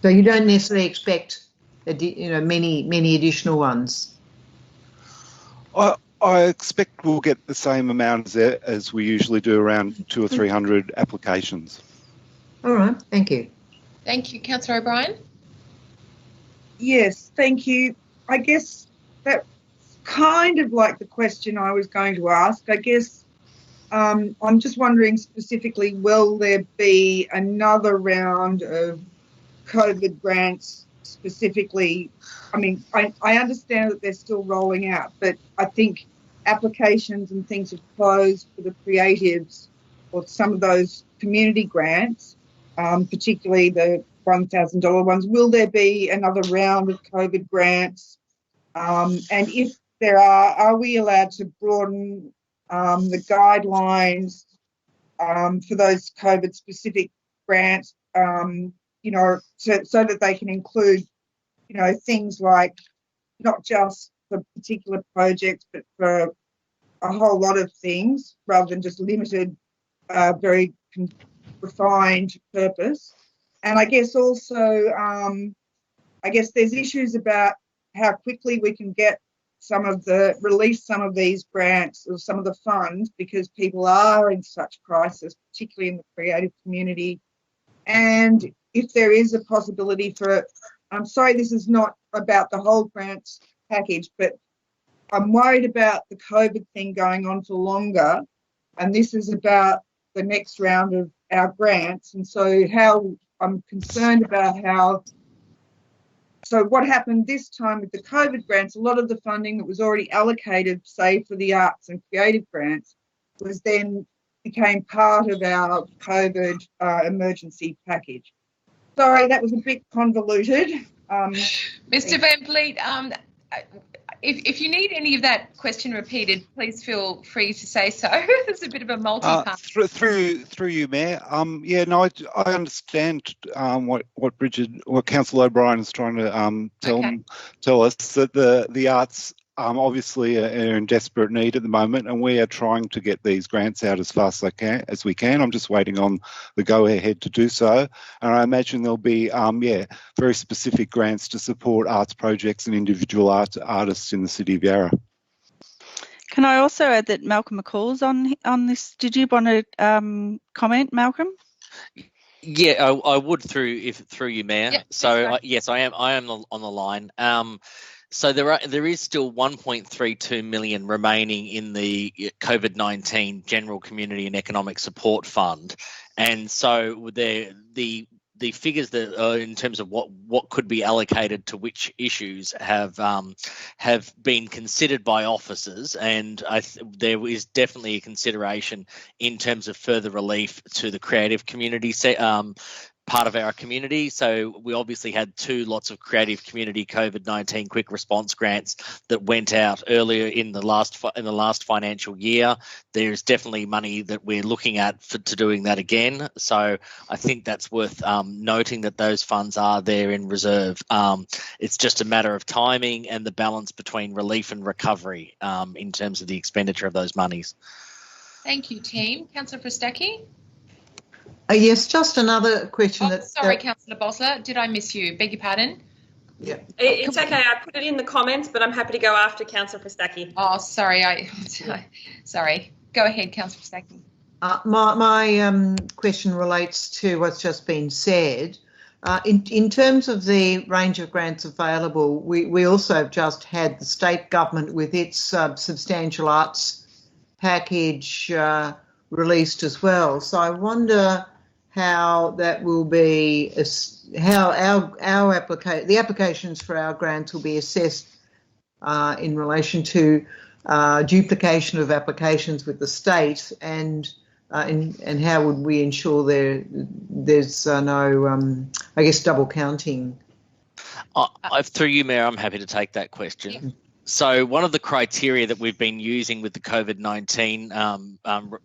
So you don't necessarily expect, many additional ones? I expect we'll get the same amount as we usually do, around 200 or 300 applications. All right, thank you. Thank you. Councillor O'Brien? Yes, thank you. I guess that's kind of like the question I was going to ask. I guess I'm just wondering specifically, will there be another round of COVID grants specifically? I mean, I understand that they're still rolling out, but I think applications and things have closed for the creatives or some of those community grants, particularly the $1,000 ones. Will there be another round of COVID grants? And if there are we allowed to broaden the guidelines for those COVID-specific grants, so that they can include, things like not just for particular projects, but for a whole lot of things, rather than just limited, very refined purpose. And I guess also, there's issues about how quickly we can get release some of these grants or some of the funds, because people are in such crisis, particularly in the creative community. And if there is a possibility for, I'm sorry, this is not about the whole grants package, but I'm worried about the COVID thing going on for longer, and this is about the next round of our grants. And so I'm concerned about so what happened this time with the COVID grants, a lot of the funding that was already allocated, say, for the arts and creative grants, became part of our COVID emergency package. Sorry, that was a bit convoluted. Mr. Van Vliet, if you need any of that question repeated, please feel free to say so. It's a bit of a multi-part. Through you, Mayor. I understand what Councillor O'Brien is trying to tell us, that the arts obviously are in desperate need at the moment, and we are trying to get these grants out as fast as we can. I'm just waiting on the go-ahead to do so, and I imagine there'll be very specific grants to support arts projects and individual artists in the City of Yarra. Can I also add that Malcolm McCall's on this? Did you want to comment, Malcolm? Yeah, I would through you, Mayor. Yep, so yes, I am on the line. So there is still 1.32 million remaining in the COVID-19 General Community and Economic Support Fund, and so the figures that are in terms of what could be allocated to which issues have been considered by officers, and there is definitely a consideration in terms of further relief to the creative community part of our community. So we obviously had 2 lots of creative community COVID-19 quick response grants that went out earlier in the last financial year. There's definitely money that we're looking at to doing that again. So I think that's worth noting that those funds are there in reserve. It's just a matter of timing and the balance between relief and recovery in terms of the expenditure of those monies. Thank you, team. Councillor Fristacchi? Yes, just another question. Sorry, Councillor Bosler, did I miss you? Beg your pardon? Yeah. It's okay. I put it in the comments, but I'm happy to go after Councillor Fristacchi. Oh, sorry. Sorry. Go ahead, Councillor Fristacchi. My question relates to what's just been said. In terms of the range of grants available, we also have just had the state government with its substantial arts package released as well. So I wonder how that will be, how the applications for our grants will be assessed in relation to duplication of applications with the state, and how would we ensure there's no, I guess, double counting? Through you, Mayor, I'm happy to take that question. Yeah. So one of the criteria that we've been using with the COVID-19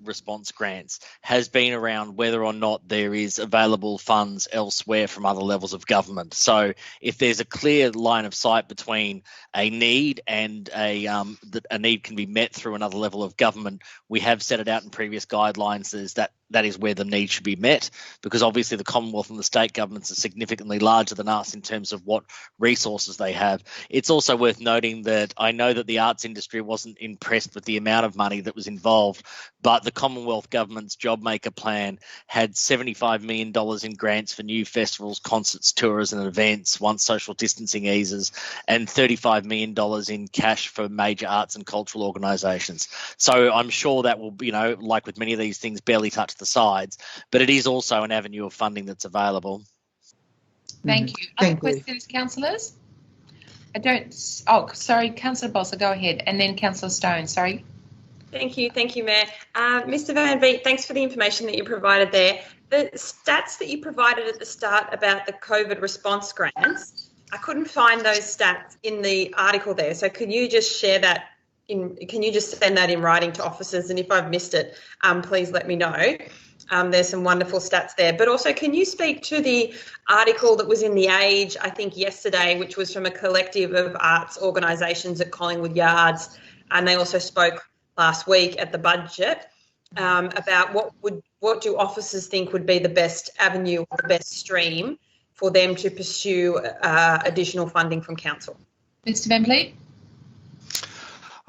response grants has been around whether or not there is available funds elsewhere from other levels of government. So if there's a clear line of sight between a need and that a need can be met through another level of government, we have set it out in previous guidelines as that is where the need should be met, because obviously the Commonwealth and the state governments are significantly larger than us in terms of what resources they have. It's also worth noting that I know that the arts industry wasn't impressed with the amount of money that was involved, but the Commonwealth government's JobMaker plan had $75 million in grants for new festivals, concerts, tours and events once social distancing eases, and $35 million in cash for major arts and cultural organisations. So I'm sure that will, like with many of these things, barely touch the sides, but it is also an avenue of funding that's available. Thank you. Other questions, councillors? Sorry, Councillor Bosler, go ahead, and then Councillor Stone, sorry. Thank you, Mayor. Mr. Van Beek, thanks for the information that you provided there. The stats that you provided at the start about the COVID response grants, I couldn't find those stats in the article there, so can you just share that? Can you just send that in writing to officers? And if I've missed it, please let me know. There's some wonderful stats there. But also, can you speak to the article that was in The Age, I think yesterday, which was from a collective of arts organisations at Collingwood Yards, and they also spoke last week at the budget about what do officers think would be the best avenue or the best stream for them to pursue additional funding from council? Mr. Van Vliet?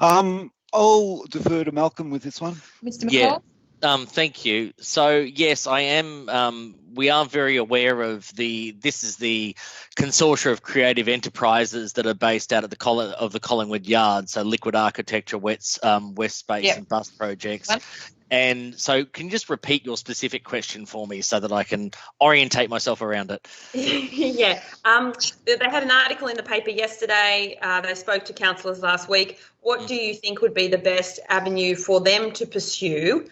I'll defer to Malcolm with this one. Mr. McCall? Yeah, thank you. So yes, I am. We are very aware of this is the consortia of creative enterprises that are based out of the Collingwood Yard. So Liquid Architecture, West Space, and Bus Projects. And so can you just repeat your specific question for me so that I can orientate myself around it? Yeah. They had an article in the paper yesterday. They spoke to councillors last week. What do you think would be the best avenue for them to pursue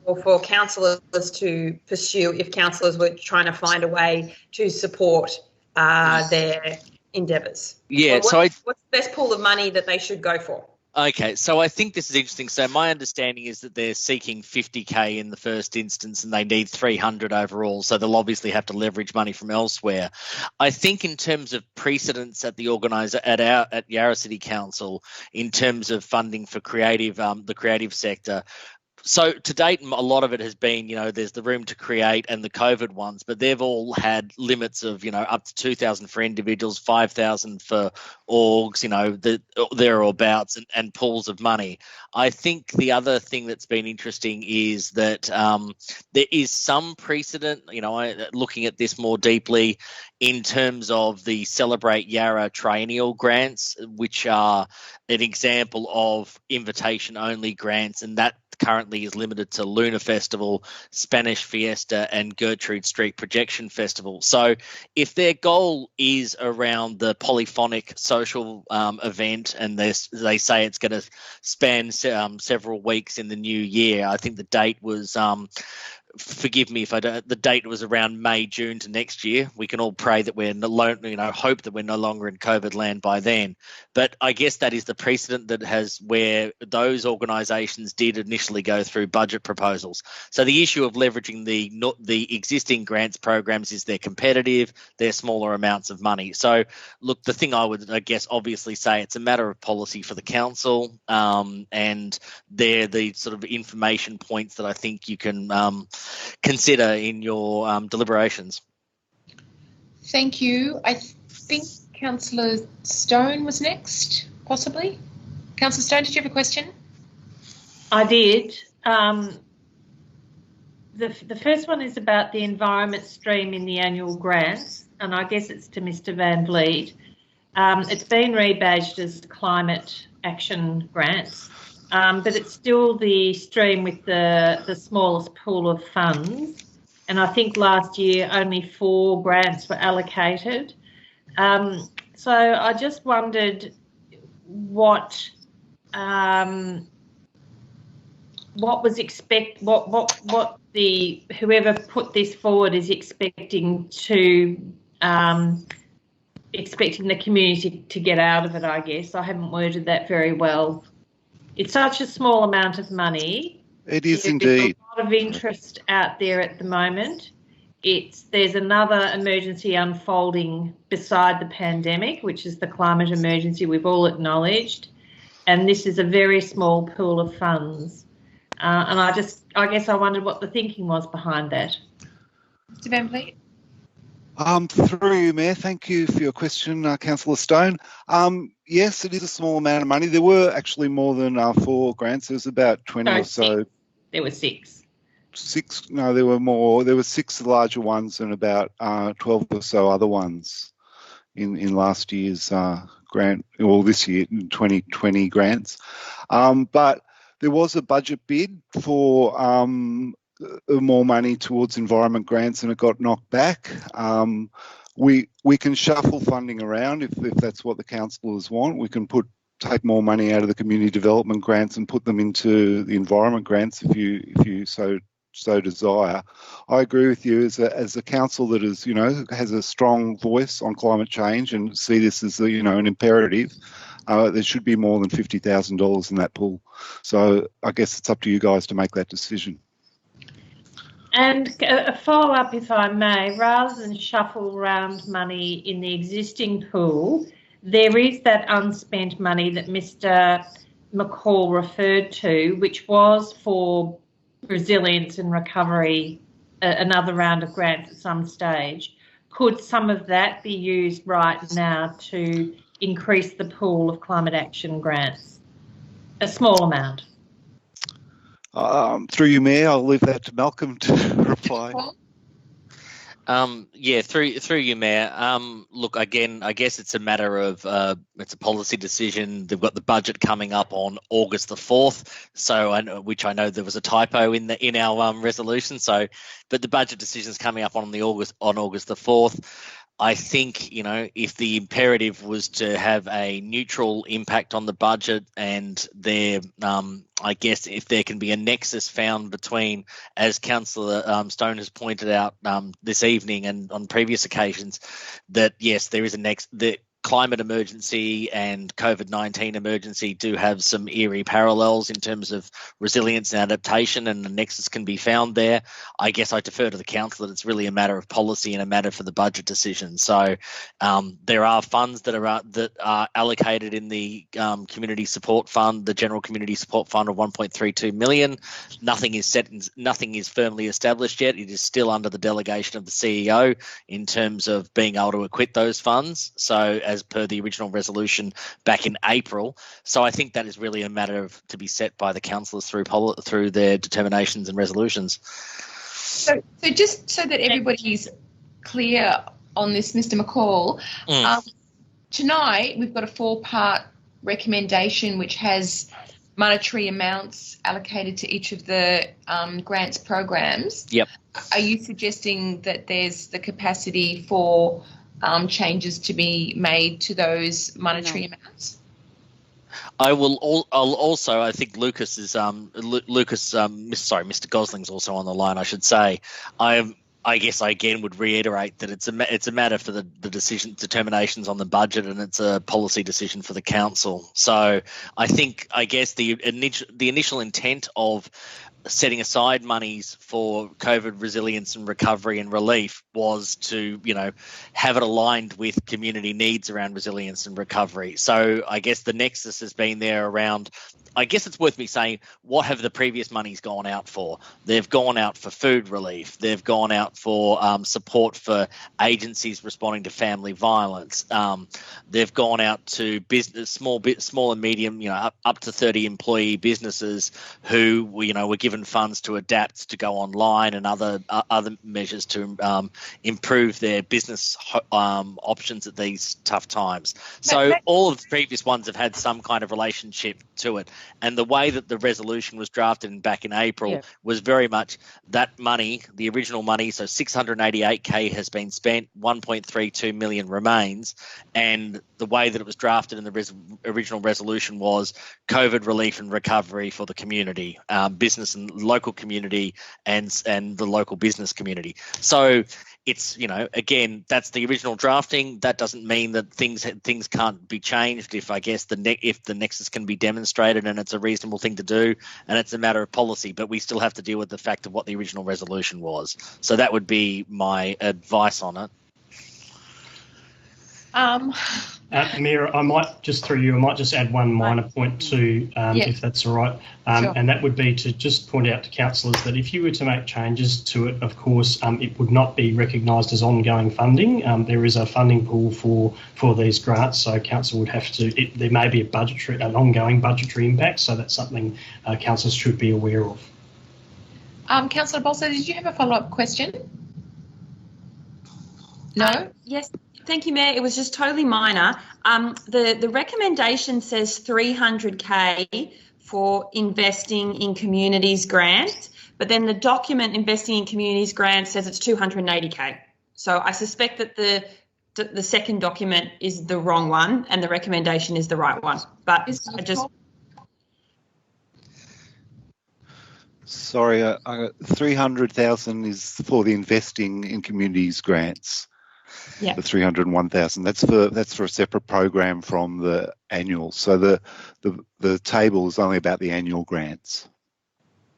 or for councillors to pursue if councillors were trying to find a way to support their endeavours? Yeah. What's the best pool of money that they should go for? Okay, so I think this is interesting. So my understanding is that they're seeking 50K in the first instance and they need 300 overall. So they'll obviously have to leverage money from elsewhere. I think in terms of precedents at the at Yarra City Council, in terms of funding for the creative sector, so to date, a lot of it has been, there's the Room to Create and the COVID ones, but they've all had limits of, up to 2,000 for individuals, 5,000 for orgs, thereabouts, and pools of money. I think the other thing that's been interesting is that there is some precedent, looking at this more deeply in terms of the Celebrate Yarra triennial grants, which are an example of invitation-only grants, and that currently is limited to Lunar Festival, Spanish Fiesta, and Gertrude Street Projection Festival. So if their goal is around the polyphonic social event, and they say it's going to span several weeks in the new year, I think the date was forgive me if I don't, the date was around May, June to next year. We can all pray that we're hope that we're no longer in COVID land by then. But I guess that is the precedent that has where those organisations did initially go through budget proposals. So the issue of leveraging the existing grants programs is they're competitive, they're smaller amounts of money. So look, the thing I would, I guess, obviously say it's a matter of policy for the council, and they're the sort of information points that I think you can consider in your deliberations. Thank you. I think Councillor Stone was next, possibly. Councillor Stone, did you have a question? I did. The first one is about the environment stream in the annual grants, and I guess it's to Mr Van Vliet. It's been rebadged as climate action grants, but it's still the stream with the smallest pool of funds. And I think last year only 4 grants were allocated. So I just wondered what was what the whoever put this forward is expecting the community to get out of it. I guess I haven't worded that very well. It's such a small amount of money. It is indeed. There's a lot of interest out there at the moment. There's another emergency unfolding beside the pandemic, which is the climate emergency we've all acknowledged, and this is a very small pool of funds. And I guess I wondered what the thinking was behind that. Mr Van Vliet? Through you, Mayor, thank you for your question, Councillor Stone. Yes, it is a small amount of money. There were actually more than 4 grants. There was about 20 or so. 6. There were 6. 6? No, there were more. There were 6 larger ones and about 12 or so other ones in last year's grant, or this year, 2020 grants. But there was a budget bid for more money towards environment grants, and it got knocked back. We can shuffle funding around if that's what the councillors want. We can take more money out of the community development grants and put them into the environment grants if you so desire. I agree with you as a council that is has a strong voice on climate change and see this as an imperative. There should be more than $50,000 in that pool. So I guess it's up to you guys to make that decision. And a follow-up, if I may, rather than shuffle around money in the existing pool, there is that unspent money that Mr McCall referred to, which was for resilience and recovery, another round of grants at some stage. Could some of that be used right now to increase the pool of climate action grants? A small amount. Through you, Mayor, I'll leave that to Malcolm to reply. Yeah, through you, Mayor. Look, again, I guess it's a matter of it's a policy decision. They've got the budget coming up on August the 4th, which I know there was a typo in our resolution. But the budget decision is coming up on August the 4th. I think, if the imperative was to have a neutral impact on the budget and I guess if there can be a nexus found between, as Councillor Stone has pointed out this evening and on previous occasions, that yes, there is the climate emergency and COVID-19 emergency do have some eerie parallels in terms of resilience and adaptation, and the nexus can be found there. I guess I defer to the council that it's really a matter of policy and a matter for the budget decision. So there are funds that are allocated in the community support fund, the general community support fund of 1.32 million. Nothing is firmly established yet. It is still under the delegation of the CEO in terms of being able to acquit those funds. So as per the original resolution back in April. So I think that is really a matter to be set by the councillors through their determinations and resolutions. So just so that everybody's clear on this, Mr McCall, tonight we've got a 4-part recommendation which has monetary amounts allocated to each of the grants programs. Yep. Are you suggesting that there's the capacity for changes to be made to those monetary amounts? I'll also. I think Lucas is Mr. Gosling's also on the line. I should say. I guess I again would reiterate that it's a matter for the determinations on the budget, and it's a policy decision for the council. So I guess the initial intent of setting aside monies for COVID resilience and recovery and relief was to, have it aligned with community needs around resilience and recovery. So I guess the nexus has been there around, I guess it's worth me saying, what have the previous monies gone out for? They've gone out for food relief. They've gone out for support for agencies responding to family violence. They've gone out to business, small and medium, up to 30 employee businesses who, were given funds to adapt to go online and other measures to improve their business options at these tough times. So all of the previous ones have had some kind of relationship to it. And the way that the resolution was drafted back in April was very much that money, the original money, so 688K has been spent, 1.32 million remains, and the way that it was drafted in the original resolution was COVID relief and recovery for the community, business and local community and the local business community. So it's, again, that's the original drafting. That doesn't mean that things can't be changed if the nexus can be demonstrated and it's a reasonable thing to do, and it's a matter of policy. But we still have to deal with the fact of what the original resolution was. So that would be my advice on it. Mayor, I might just add one minor point too, if that's all right. Sure. And that would be to just point out to councillors that if you were to make changes to it, of course, it would not be recognised as ongoing funding. There is a funding pool for these grants, so council would have to. There may be an ongoing budgetary impact, so that's something councillors should be aware of. Councillor Bolso, did you have a follow-up question? No? Yes. Thank you, Mayor. It was just totally minor. The recommendation says 300K for investing in communities grants, but then the document investing in communities grants says it's 280K. So I suspect that the second document is the wrong one and the recommendation is the right one. But I just... Sorry, 300,000 is for the investing in communities grants. Yeah. The 301,000. That's for a separate program from the annual. So the table is only about the annual grants.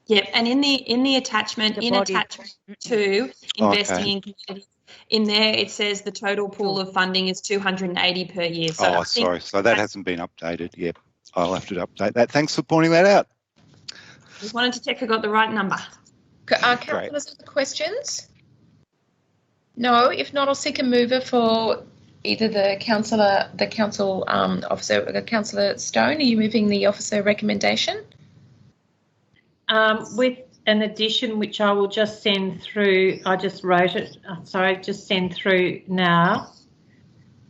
Yep, and in the attachment, attachment 2, investing in communities, in there it says the total pool of funding is 280 per year. So sorry. So that hasn't been updated. Yep, I'll have to update that. Thanks for pointing that out. Just wanted to check I got the right number. Councillors, other questions? No, if not, I'll seek a mover for either the council officer, Councillor Stone. Are you moving the officer recommendation? With an addition, which I will just send through. I just wrote it. Just send through now,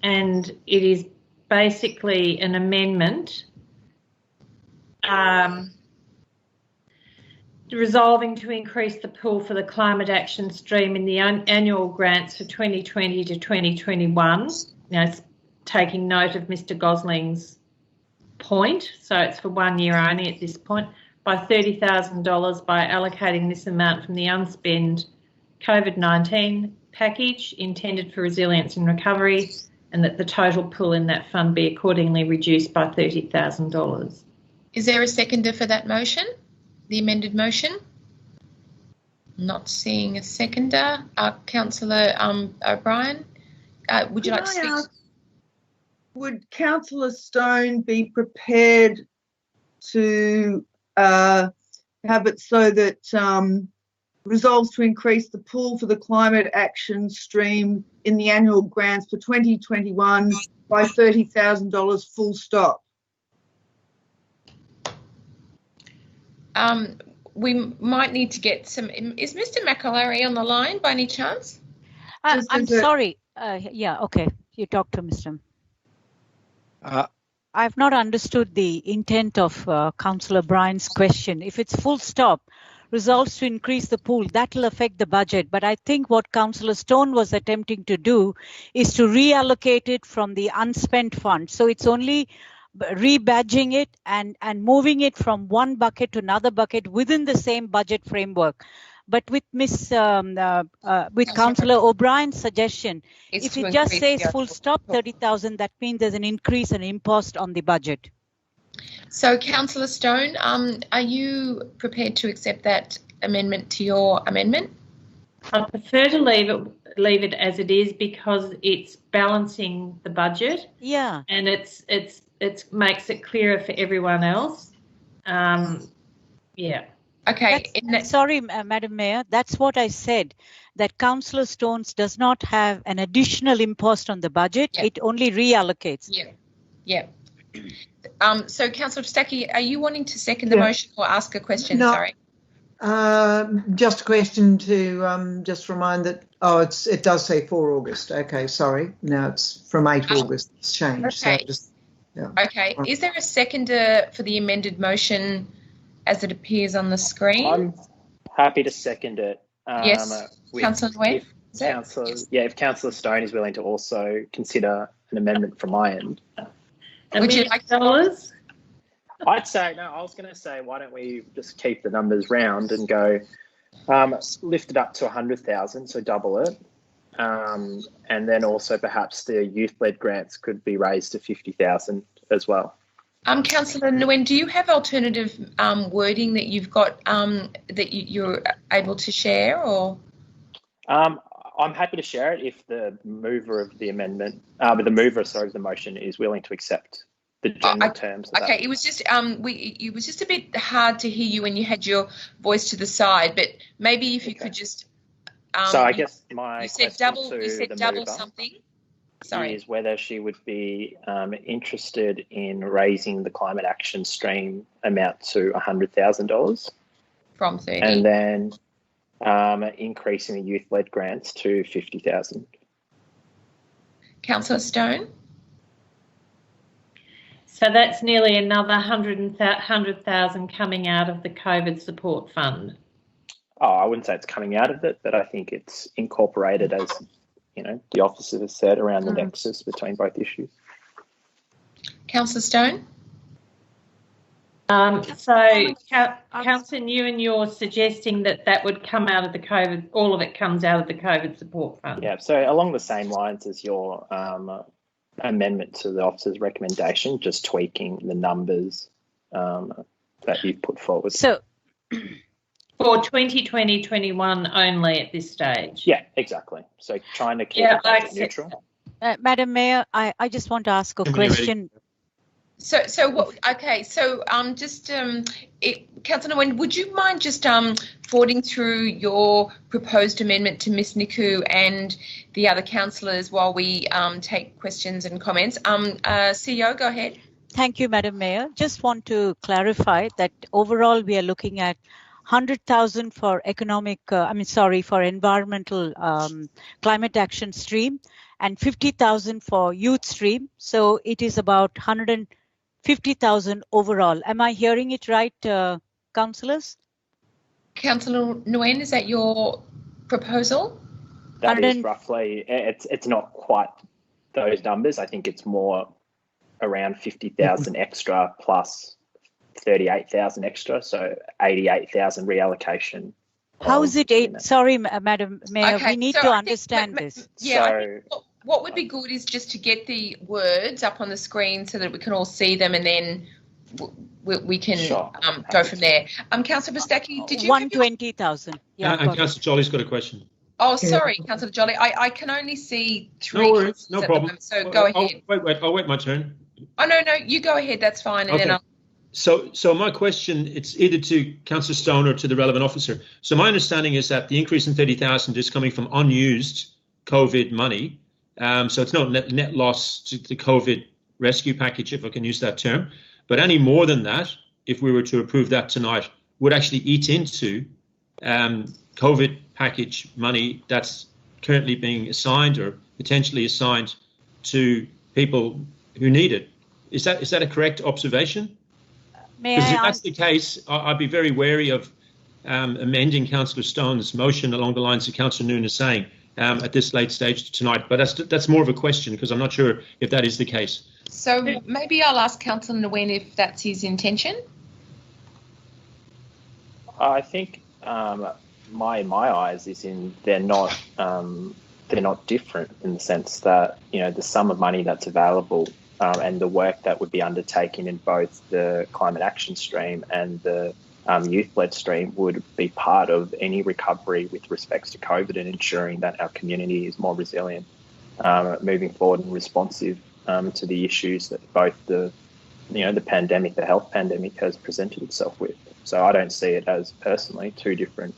and it is basically an amendment. Resolving to increase the pool for the climate action stream in the annual grants for 2020 to 2021. Now, it's taking note of Mr. Gosling's point, so it's for 1 year only at this point, by $30,000 by allocating this amount from the unspent COVID-19 package intended for resilience and recovery, and that the total pool in that fund be accordingly reduced by $30,000. Is there a seconder for that motion? The amended motion? Not seeing a seconder. Councillor O'Brien, would you like to speak? Would Councillor Stone be prepared to have it so that resolves to increase the pool for the climate action stream in the annual grants for 2021 by $30,000 full stop? We might need to get some. Is Mr. McAlary on the line by any chance? I'm sorry. Yeah, okay. You talk to Mr. I've not understood the intent of Councillor Bryan's question. If it's full stop, resolves to increase the pool, that will affect the budget. But I think what Councillor Stone was attempting to do is to reallocate it from the unspent fund. So it's only rebadging it and moving it from one bucket to another bucket within the same budget framework. But with Councillor O'Brien's suggestion, if it just says full stop 30,000, that means there's an increase and impost on the budget. So, Councillor Stone, are you prepared to accept that amendment to your amendment? I prefer to leave it as it is because it's balancing the budget. Yeah. And it makes it clearer for everyone else. Yeah. Okay. Sorry, Madam Mayor, that's what I said, that Councillor Stones does not have an additional impost on the budget. Yeah. It only reallocates. Yeah. Yeah. So, Councillor Stacky, are you wanting to second the motion or ask a question? No. Sorry. Just a question to just remind that, it does say 4 August. Okay, sorry. Now it's from 8 August. It's changed. Okay. So just, yeah. Okay. Is there a seconder for the amended motion as it appears on the screen? I'm happy to second it. Yes. Councillor Nguyen? If Councillor Stone is willing to also consider an amendment from my end. Would you like dollars? I'd say, no, I was going to say, why don't we just keep the numbers round and go lift it up to 100,000, so double it. And then also perhaps the youth-led grants could be raised to 50,000 as well. Councillor Nguyen, do you have alternative wording that you've got that you're able to share, or? I'm happy to share it if the mover of the amendment, of the motion is willing to accept the general terms of okay, that. it was just it was just a bit hard to hear you when you had your voice to the side, but maybe if you could just. So I guess my you said question double something. Sorry. Is whether she would be interested in raising the climate action stream amount to $100,000 from 30, and then increasing the youth-led grants to 50,000. Councillor Stone. So that's nearly another 100,000 coming out of the COVID support fund. Oh, I wouldn't say it's coming out of it, but I think it's incorporated, as the officer has said, around the nexus between both issues. Councillor Stone. So, Councillor Nguyen, you're suggesting that would come out of the COVID, all of it comes out of the COVID support fund? Yeah, so along the same lines as your amendment to the officer's recommendation, just tweaking the numbers that you've put forward. So, for 2020-21 only at this stage? Yeah, exactly. So trying to keep it neutral. Madam Mayor, I just want to ask a question. So what? Okay. So Councillor Nguyen, would you mind just forwarding through your proposed amendment to Ms. Niku and the other councillors while we take questions and comments? CEO, go ahead. Thank you, Madam Mayor. Just want to clarify that overall we are looking at 100,000 for for environmental climate action stream and 50,000 for youth stream. So it is about 150,000 overall. Am I hearing it right, councillors? Councillor Nguyen, is that your proposal? That is roughly, it's not quite those numbers. I think it's more around 50,000 extra plus 38,000 extra, so 88,000 reallocation. How is it? Sorry, Madam Mayor, okay, we need to understand this. Yeah, I think what would be good is just to get the words up on the screen so that we can all see them, and then we can go from there. Councillor Bastaki, did you? 120,000. Yeah. And Councillor Jolly's got a question. Oh, sorry, Councillor Jolly. I can only see 3. No worries, no problem. So go ahead. I'll wait my turn. Oh no, you go ahead. That's fine, and then I'll. So my question, it's either to Councillor Stone or to the relevant officer. So my understanding is that the increase in 30,000 is coming from unused COVID money. So it's not net loss to the COVID rescue package, if I can use that term. But any more than that, if we were to approve that tonight, would actually eat into COVID package money that's currently being assigned or potentially assigned to people who need it. Is that a correct observation? Because if that's the case, I'd be very wary of amending Councillor Stone's motion along the lines that Councillor Noon is saying, at this late stage tonight. But that's more of a question, because I'm not sure if that is the case. So maybe I'll ask Councillor Nguyen if that's his intention. I think my eyes is in they're not different in the sense that, you know, the sum of money that's available and the work that would be undertaken in both the climate action stream and the youth-led stream would be part of any recovery with respects to COVID and ensuring that our community is more resilient moving forward and responsive to the issues that both the pandemic, the health pandemic, has presented itself with. So I don't see it as personally two different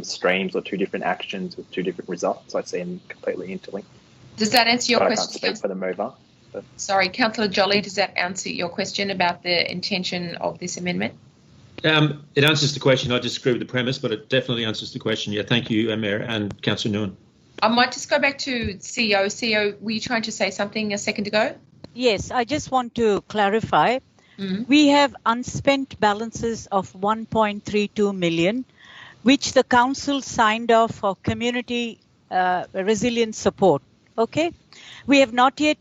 streams or two different actions with two different results. I see them completely interlinked. Does that answer your but question? I can't speak for the mover. But... Sorry, Councillor Jolly, does that answer your question about the intention of this amendment? It answers the question. I disagree with the premise, but it definitely answers the question. Yeah, thank you, Mayor and Councillor Nguyen. I might just go back to CEO. CEO, were you trying to say something a second ago? Yes, I just want to clarify. We have unspent balances of 1.32 million, which the council signed off for community resilience support. Okay, we have not yet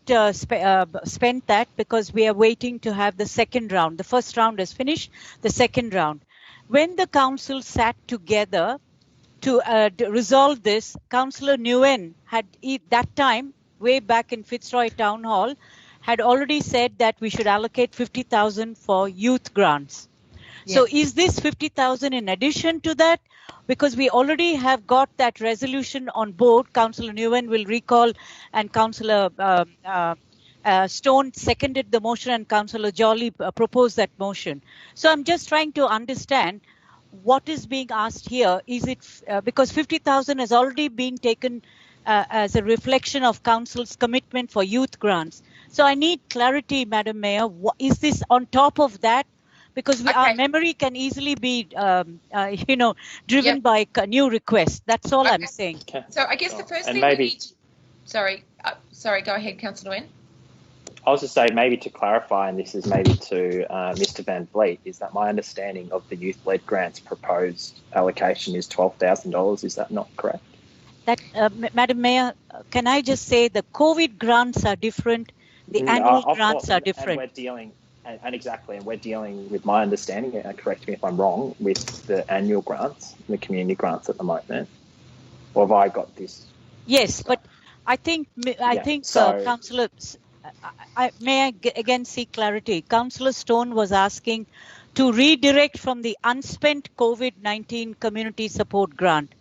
spent that because we are waiting to have the second round. The first round is finished, the second round. When the council sat together to resolve this, Councillor Nguyen had that time, way back in Fitzroy Town Hall, had already said that we should allocate 50,000 for youth grants. Yes. So is this 50,000 in addition to that? Because we already have got that resolution on board. Councillor Nguyen will recall, and Councillor Stone seconded the motion, and Councillor Jolly proposed that motion. So I'm just trying to understand what is being asked here. Is it because 50,000 has already been taken as a reflection of Council's commitment for youth grants? So I need clarity, Madam Mayor. Is this on top of that? Because our memory can easily be, driven by new requests. That's all I'm saying. Okay. So I guess the first thing maybe, we need to... Sorry, go ahead, Councillor Nguyen. I was just saying, maybe to clarify, and this is maybe to Mr Van Vliet, is that my understanding of the youth-led grants proposed allocation is $12,000. Is that not correct? That, Madam Mayor, can I just say the COVID grants are different, the annual grants are different. And we're dealing... And exactly, and we're dealing with my understanding, and correct me if I'm wrong, with the annual grants, the community grants at the moment. Or have I got this? Yes, but I think Councillor, may I again seek clarity? Councillor Stone was asking to redirect from the unspent COVID-19 community support grant.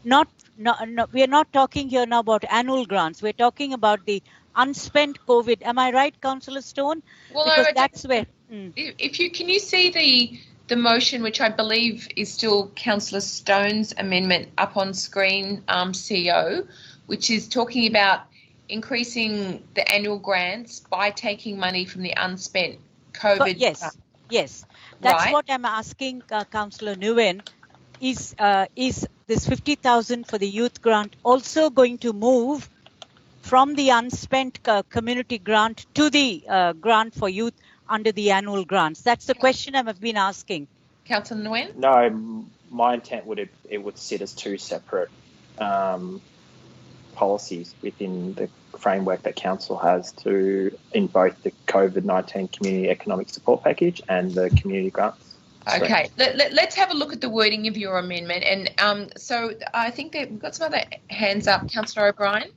We are not talking here now about annual grants. We're talking about the unspent COVID. Am I right, Councillor Stone? Well, because that's where. Can you see the motion, which I believe is still Councillor Stone's amendment, up on screen, CEO, which is talking about increasing the annual grants by taking money from the unspent COVID. Yes, that's right. What I'm asking, Councillor Nguyen. Is this 50,000 for the youth grant also going to move from the unspent community grant to the grant for youth under the annual grants? That's the question I've been asking. Councillor Nguyen? No, my intent would sit as two separate policies within the framework that Council has in both the COVID-19 Community Economic Support Package and the community grants. Okay, let's have a look at the wording of your amendment. And so I think that we've got some other hands up. Councillor O'Brien?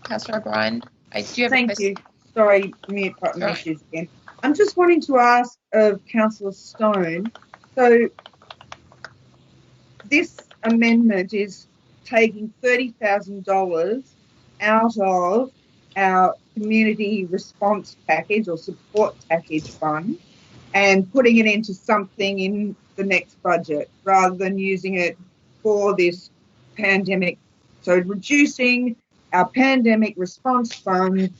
Councillor O'Brien, do you have a question? Thank you. Sorry, mute button issues again. I'm just wanting to ask of Councillor Stone, so this amendment is taking $30,000 out of our community response package or support package fund and putting it into something in the next budget rather than using it for this pandemic. So reducing our pandemic response fund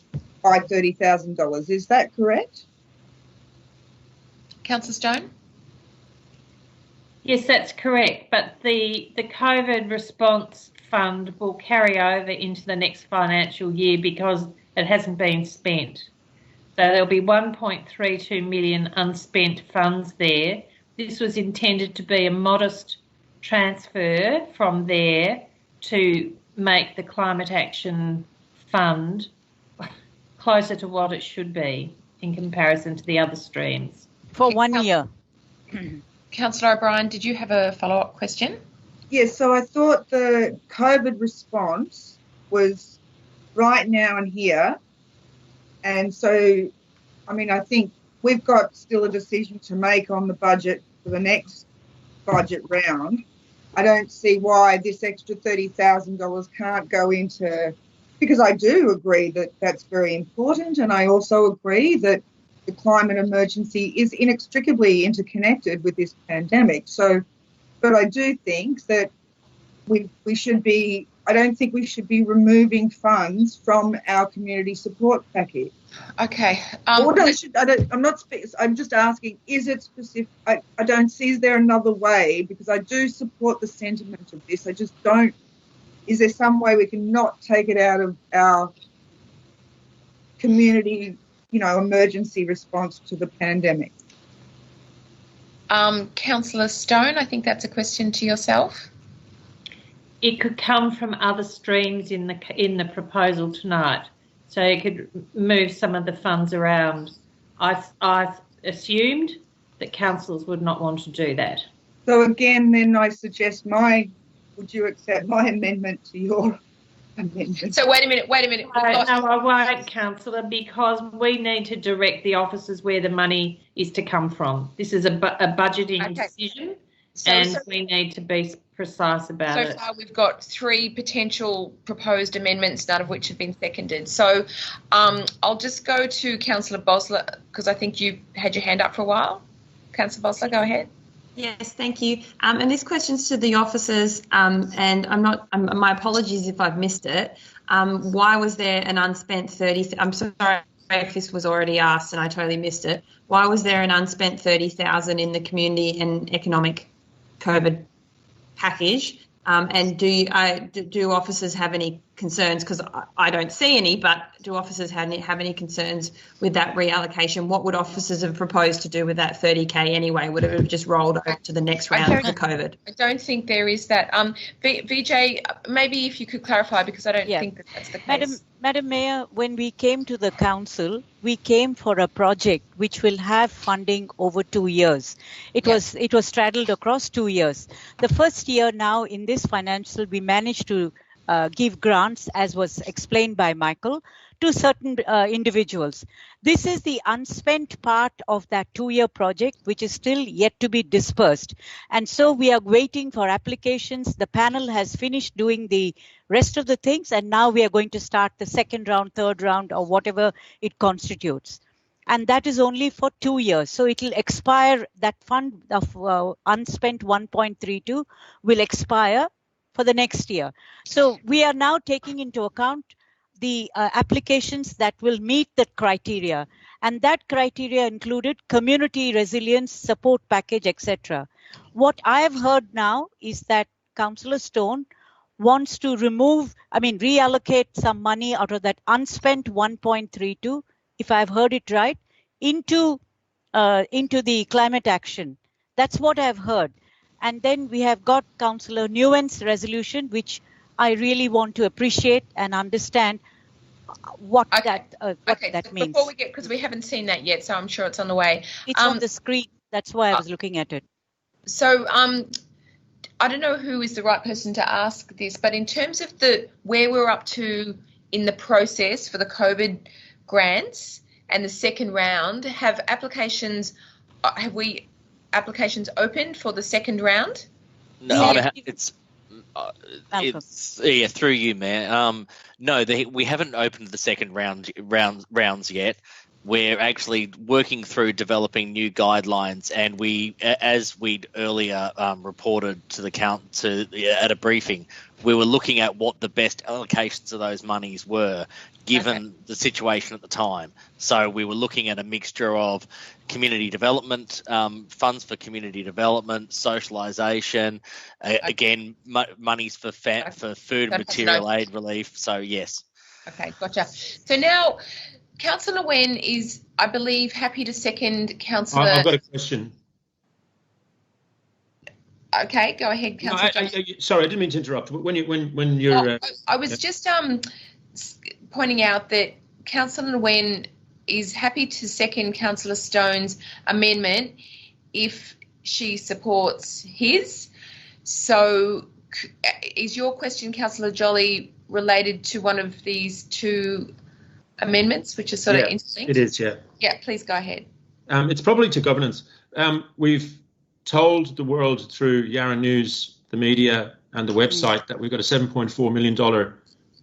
by $30,000. Is that correct? Councillor Stone? Yes, that's correct. But the COVID response fund will carry over into the next financial year because it hasn't been spent. So there'll be 1.32 million unspent funds there. This was intended to be a modest transfer from there to make the Climate Action Fund closer to what it should be in comparison to the other streams. For 1 year. Councillor O'Brien, did you have a follow-up question? Yes, so I thought the COVID response was right now and here. And so, I mean, I think we've got still a decision to make on the budget for the next budget round. I don't see why this extra $30,000 can't go into, because I do agree that that's very important, and I also agree that the climate emergency is inextricably interconnected with this pandemic. So, but I do think that we should be, I don't think we should be removing funds from our community support package. Okay. I'm just asking, is it specific? I don't see, is there another way? Because I do support the sentiment of this. I just don't, is there some way we can not take it out of our community, emergency response to the pandemic? Councillor Stone, I think that's a question to yourself. It could come from other streams in the proposal tonight, so it could move some of the funds around. I assumed that councillors would not want to do that. So again, then I suggest would you accept my amendment to your amendment? So wait a minute. No, I won't, councillor, because we need to direct the officers where the money is to come from. This is a budgeting decision, and we need to be precise about it. So far we've got 3 potential proposed amendments, none of which have been seconded. So I'll just go to Councillor Bosler, because I think you had your hand up for a while. Councillor Bosler, go ahead. Yes, thank you. And this question's to the officers, and my apologies if I've missed it. Why was there an unspent 30? I'm sorry if this was already asked and I totally missed it. Why was there an unspent 30,000 in the community and economic COVID package? And do officers have any concerns? Because I don't see any, but do officers have any concerns with that reallocation? What would officers have proposed to do with that 30K anyway? Would it have just rolled over to the next round of the COVID? I don't think there is that. Vijay, maybe if you could clarify, because I don't think that's the case. Madam Mayor, when we came to the council, we came for a project which will have funding over 2 years. It was straddled across 2 years. The first year now in this financial, we managed to give grants, as was explained by Michael, to certain individuals. This is the unspent part of that 2-year project, which is still yet to be dispersed. And so we are waiting for applications. The panel has finished doing the rest of the things, and now we are going to start the second round, third round, or whatever it constitutes. And that is only for 2 years. So it will expire, that fund of unspent 1.32 will expire for the next year. So we are now taking into account the applications that will meet that criteria. And that criteria included community resilience, support package, etc. What I have heard now is that Councillor Stone wants to reallocate some money out of that unspent 1.32, if I've heard it right, into the climate action. That's what I've heard. And then we have got Councillor Nguyen's resolution, which I really want to appreciate and understand what that means. Before we because we haven't seen that yet, so I'm sure it's on the way. It's on the screen. That's why I was looking at it. So I don't know who is the right person to ask this, but in terms of where we're up to in the process for the COVID grants and the second round, have we applications opened for the second round? No, it's through you, Mayor. No, we haven't opened the second rounds yet. We're actually working through developing new guidelines, and as we'd earlier reported to the council at a briefing, we were looking at what the best allocations of those monies were, given the situation at the time. So we were looking at a mixture of community development, funds for community development, socialisation, again, monies for food and material aid relief. So yes. Okay, gotcha. So now, Councillor Nguyen is, I believe, happy to second Councillor. I've got a question. Okay, go ahead, Councillor. Sorry, I didn't mean to interrupt. When you're, I was just pointing out that Councillor Nguyen is happy to second Councillor Stone's amendment if she supports his. So, is your question, Councillor Jolly, related to one of these two amendments, which are sort of interlinked? It is, yeah. Yeah, please go ahead. It's probably to governance. We've told the world through Yarra News, the media and the website that we've got a $7.4 million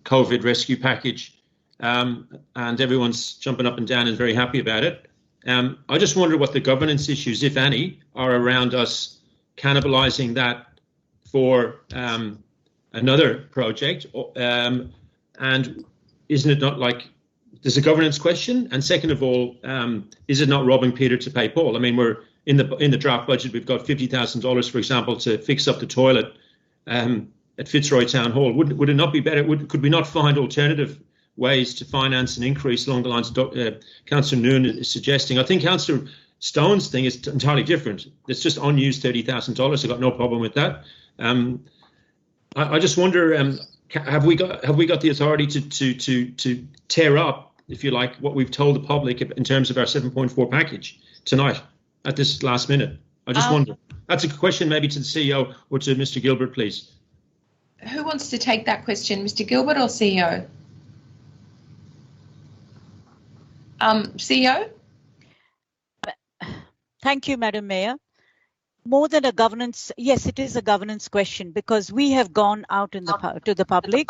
COVID rescue package, and everyone's jumping up and down and very happy about it. I just wonder what the governance issues, if any, are around us cannibalising that for another project, and isn't it not like there's a governance question? And second of all, is it not robbing Peter to pay Paul? I mean, we're in the draft budget, we've got $50,000, for example, to fix up the toilet at Fitzroy Town Hall. Would it not be better? Could we not find alternative ways to finance an increase along the lines of Councillor Nguyen is suggesting? I think Councillor Stone's thing is entirely different. It's just unused $30,000. I've got no problem with that. I just wonder, have we got the authority to tear up, if you like, what we've told the public in terms of our 7.4 package tonight at this last minute? I just wonder. That's a question maybe to the CEO or to Mr. Gilbert, please. Who wants to take that question, Mr. Gilbert or CEO? CEO? Thank you, Madam Mayor. More than a governance, yes, it is a governance question, because we have gone out to the public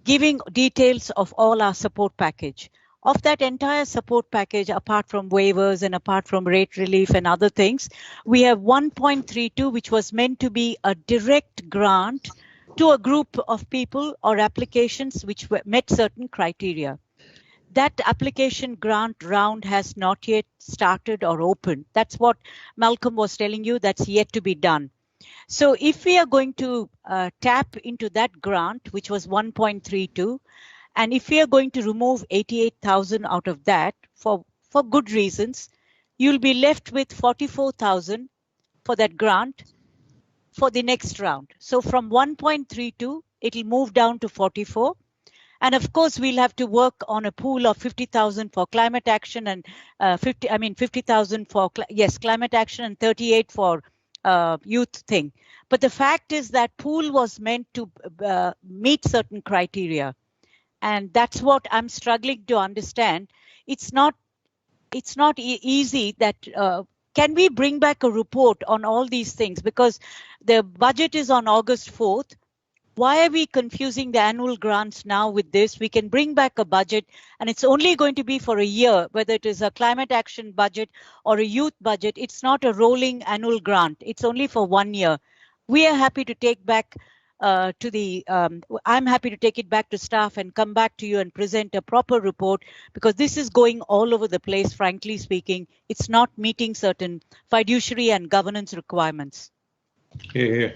giving details of all our support package. Of that entire support package, apart from waivers and apart from rate relief and other things, we have 1.32, which was meant to be a direct grant to a group of people or applications which met certain criteria. That application grant round has not yet started or opened. That's what Malcolm was telling you, that's yet to be done. So if we are going to tap into that grant, which was 1.32, and if we are going to remove 88,000 out of that for good reasons, you'll be left with 44,000 for that grant for the next round. So from 1.32, it'll move down to 44. And of course, we'll have to work on a pool of 50,000 for climate action and 50,000 for climate action and 38 for youth thing. But the fact is that pool was meant to meet certain criteria, and that's what I'm struggling to understand. It's not easy that. Can we bring back a report on all these things? Because the budget is on August 4th. Why are we confusing the annual grants now with this? We can bring back a budget, and it's only going to be for a year, whether it is a climate action budget or a youth budget. It's not a rolling annual grant. It's only for 1 year. We are happy to take back I'm happy to take it back to staff and come back to you and present a proper report, because this is going all over the place, frankly speaking. It's not meeting certain fiduciary and governance requirements. Yeah.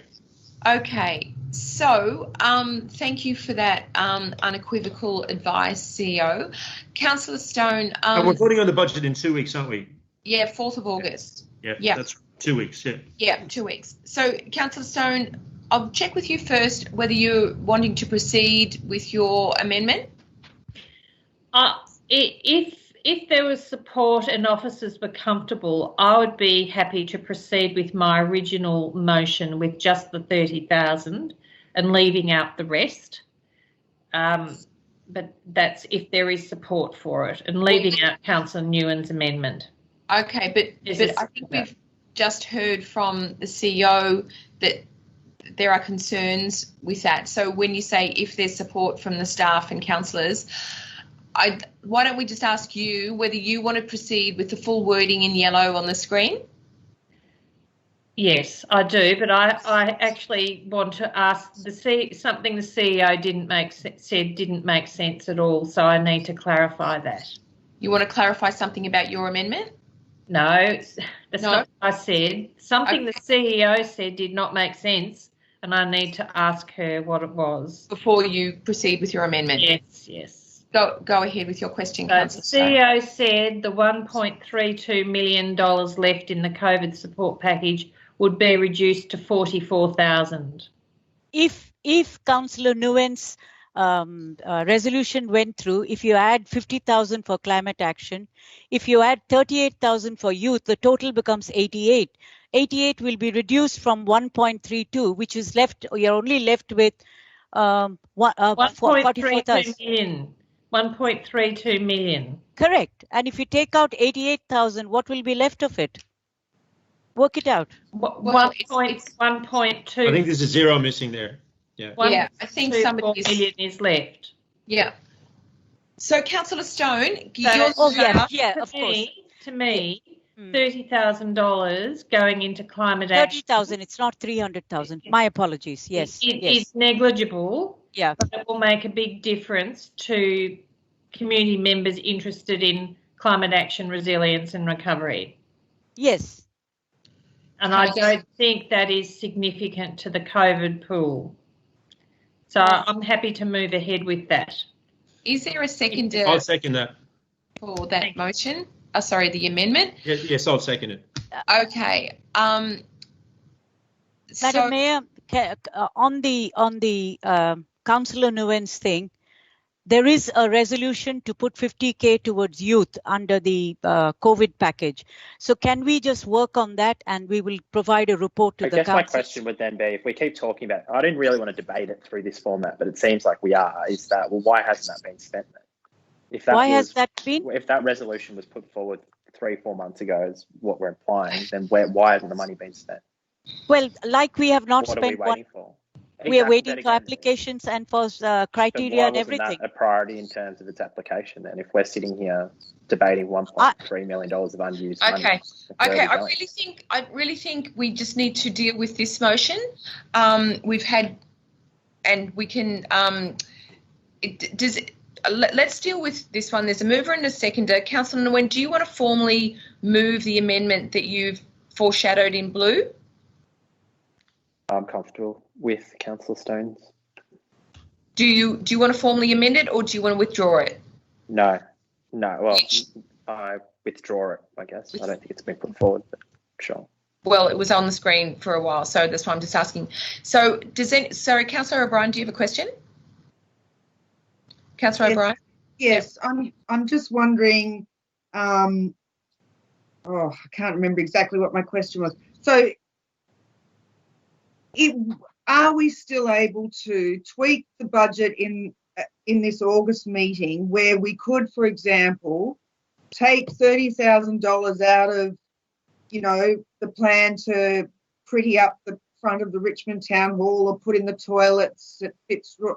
Okay, so thank you for that unequivocal advice, CEO. Councillor Stone. And we're voting on the budget in 2 weeks, aren't we? Yeah, 4th of August. Yeah, that's 2 weeks, yeah. Yeah, 2 weeks. So, Councillor Stone, I'll check with you first whether you're wanting to proceed with your amendment. If there was support and officers were comfortable, I would be happy to proceed with my original motion with just the 30,000 and leaving out the rest. But that's if there is support for it, and leaving out Councillor Nguyen's amendment. Okay, but I think we've just heard from the CEO that there are concerns with that. So when you say if there's support from the staff and councillors, why don't we just ask you whether you want to proceed with the full wording in yellow on the screen? Yes, I do, but I actually want to ask something the CEO said didn't make sense at all, so I need to clarify that. You want to clarify something about your amendment? No, that's not what I said. Something the CEO said did not make sense, and I need to ask her what it was. Before you proceed with your amendment? Yes. Go ahead with your question, Councillor. The CEO said the $1.32 million left in the COVID support package would be reduced to 44,000. If Councillor Nguyen's resolution went through, if you add 50,000 for climate action, if you add 38,000 for youth, the total becomes 88. 88 will be reduced from 1.32, which is left. You're only left with 1.32 million. 1.32 million. Correct. And if you take out 88,000, what will be left of it? Work it out. 1.2. I think there's a zero missing there. Yeah. Yeah, I think somebody million is left. Yeah. So, Councillor Stone, of course. To me, $30,000 going into climate action. 30,000. It's not 300,000. My apologies. Yes. It's negligible. Yeah. But it will make a big difference to community members interested in climate action, resilience, and recovery. Yes. And I don't think that is significant to the COVID pool. So I'm happy to move ahead with that. Is there a seconder? I'll second that. For that motion? Sorry, the amendment? Yes, I'll second it. Okay. Madam Mayor, on the Councillor Nguyen's thing, there is a resolution to put 50K towards youth under the COVID package. So can we just work on that and we will provide a report to the council? I guess my question would then be, if we keep talking about, I didn't really want to debate it through this format, but it seems like we are, is that, well, why hasn't that been spent then? If that resolution was put forward 3-4 months ago, is what we're implying, then why hasn't the money been spent? Well, like we have not what spent are we waiting for? We are waiting for applications and for criteria and everything. That a priority in terms of its application then, if we're sitting here debating $1.3 million of unused money? Okay. I really think we just need to deal with this motion. We've had, and we can, let's deal with this one. There's a mover and a seconder. Councillor Nguyen, do you want to formally move the amendment that you've foreshadowed in blue? I'm comfortable with Councillor Stone's. Do you want to formally amend it, or do you want to withdraw it? No. Well, I withdraw it, I guess. I don't think it's been put forward, but sure. Well, it was on the screen for a while, so that's why I'm just asking. So, Councillor O'Brien, do you have a question? Councillor O'Brien? Yes, I'm just wondering. I can't remember exactly what my question was. So, are we still able to tweak the budget in this August meeting where we could, for example, take $30,000 out of, the plan to pretty up the front of the Richmond Town Hall, or put in the toilets at Fitzroy,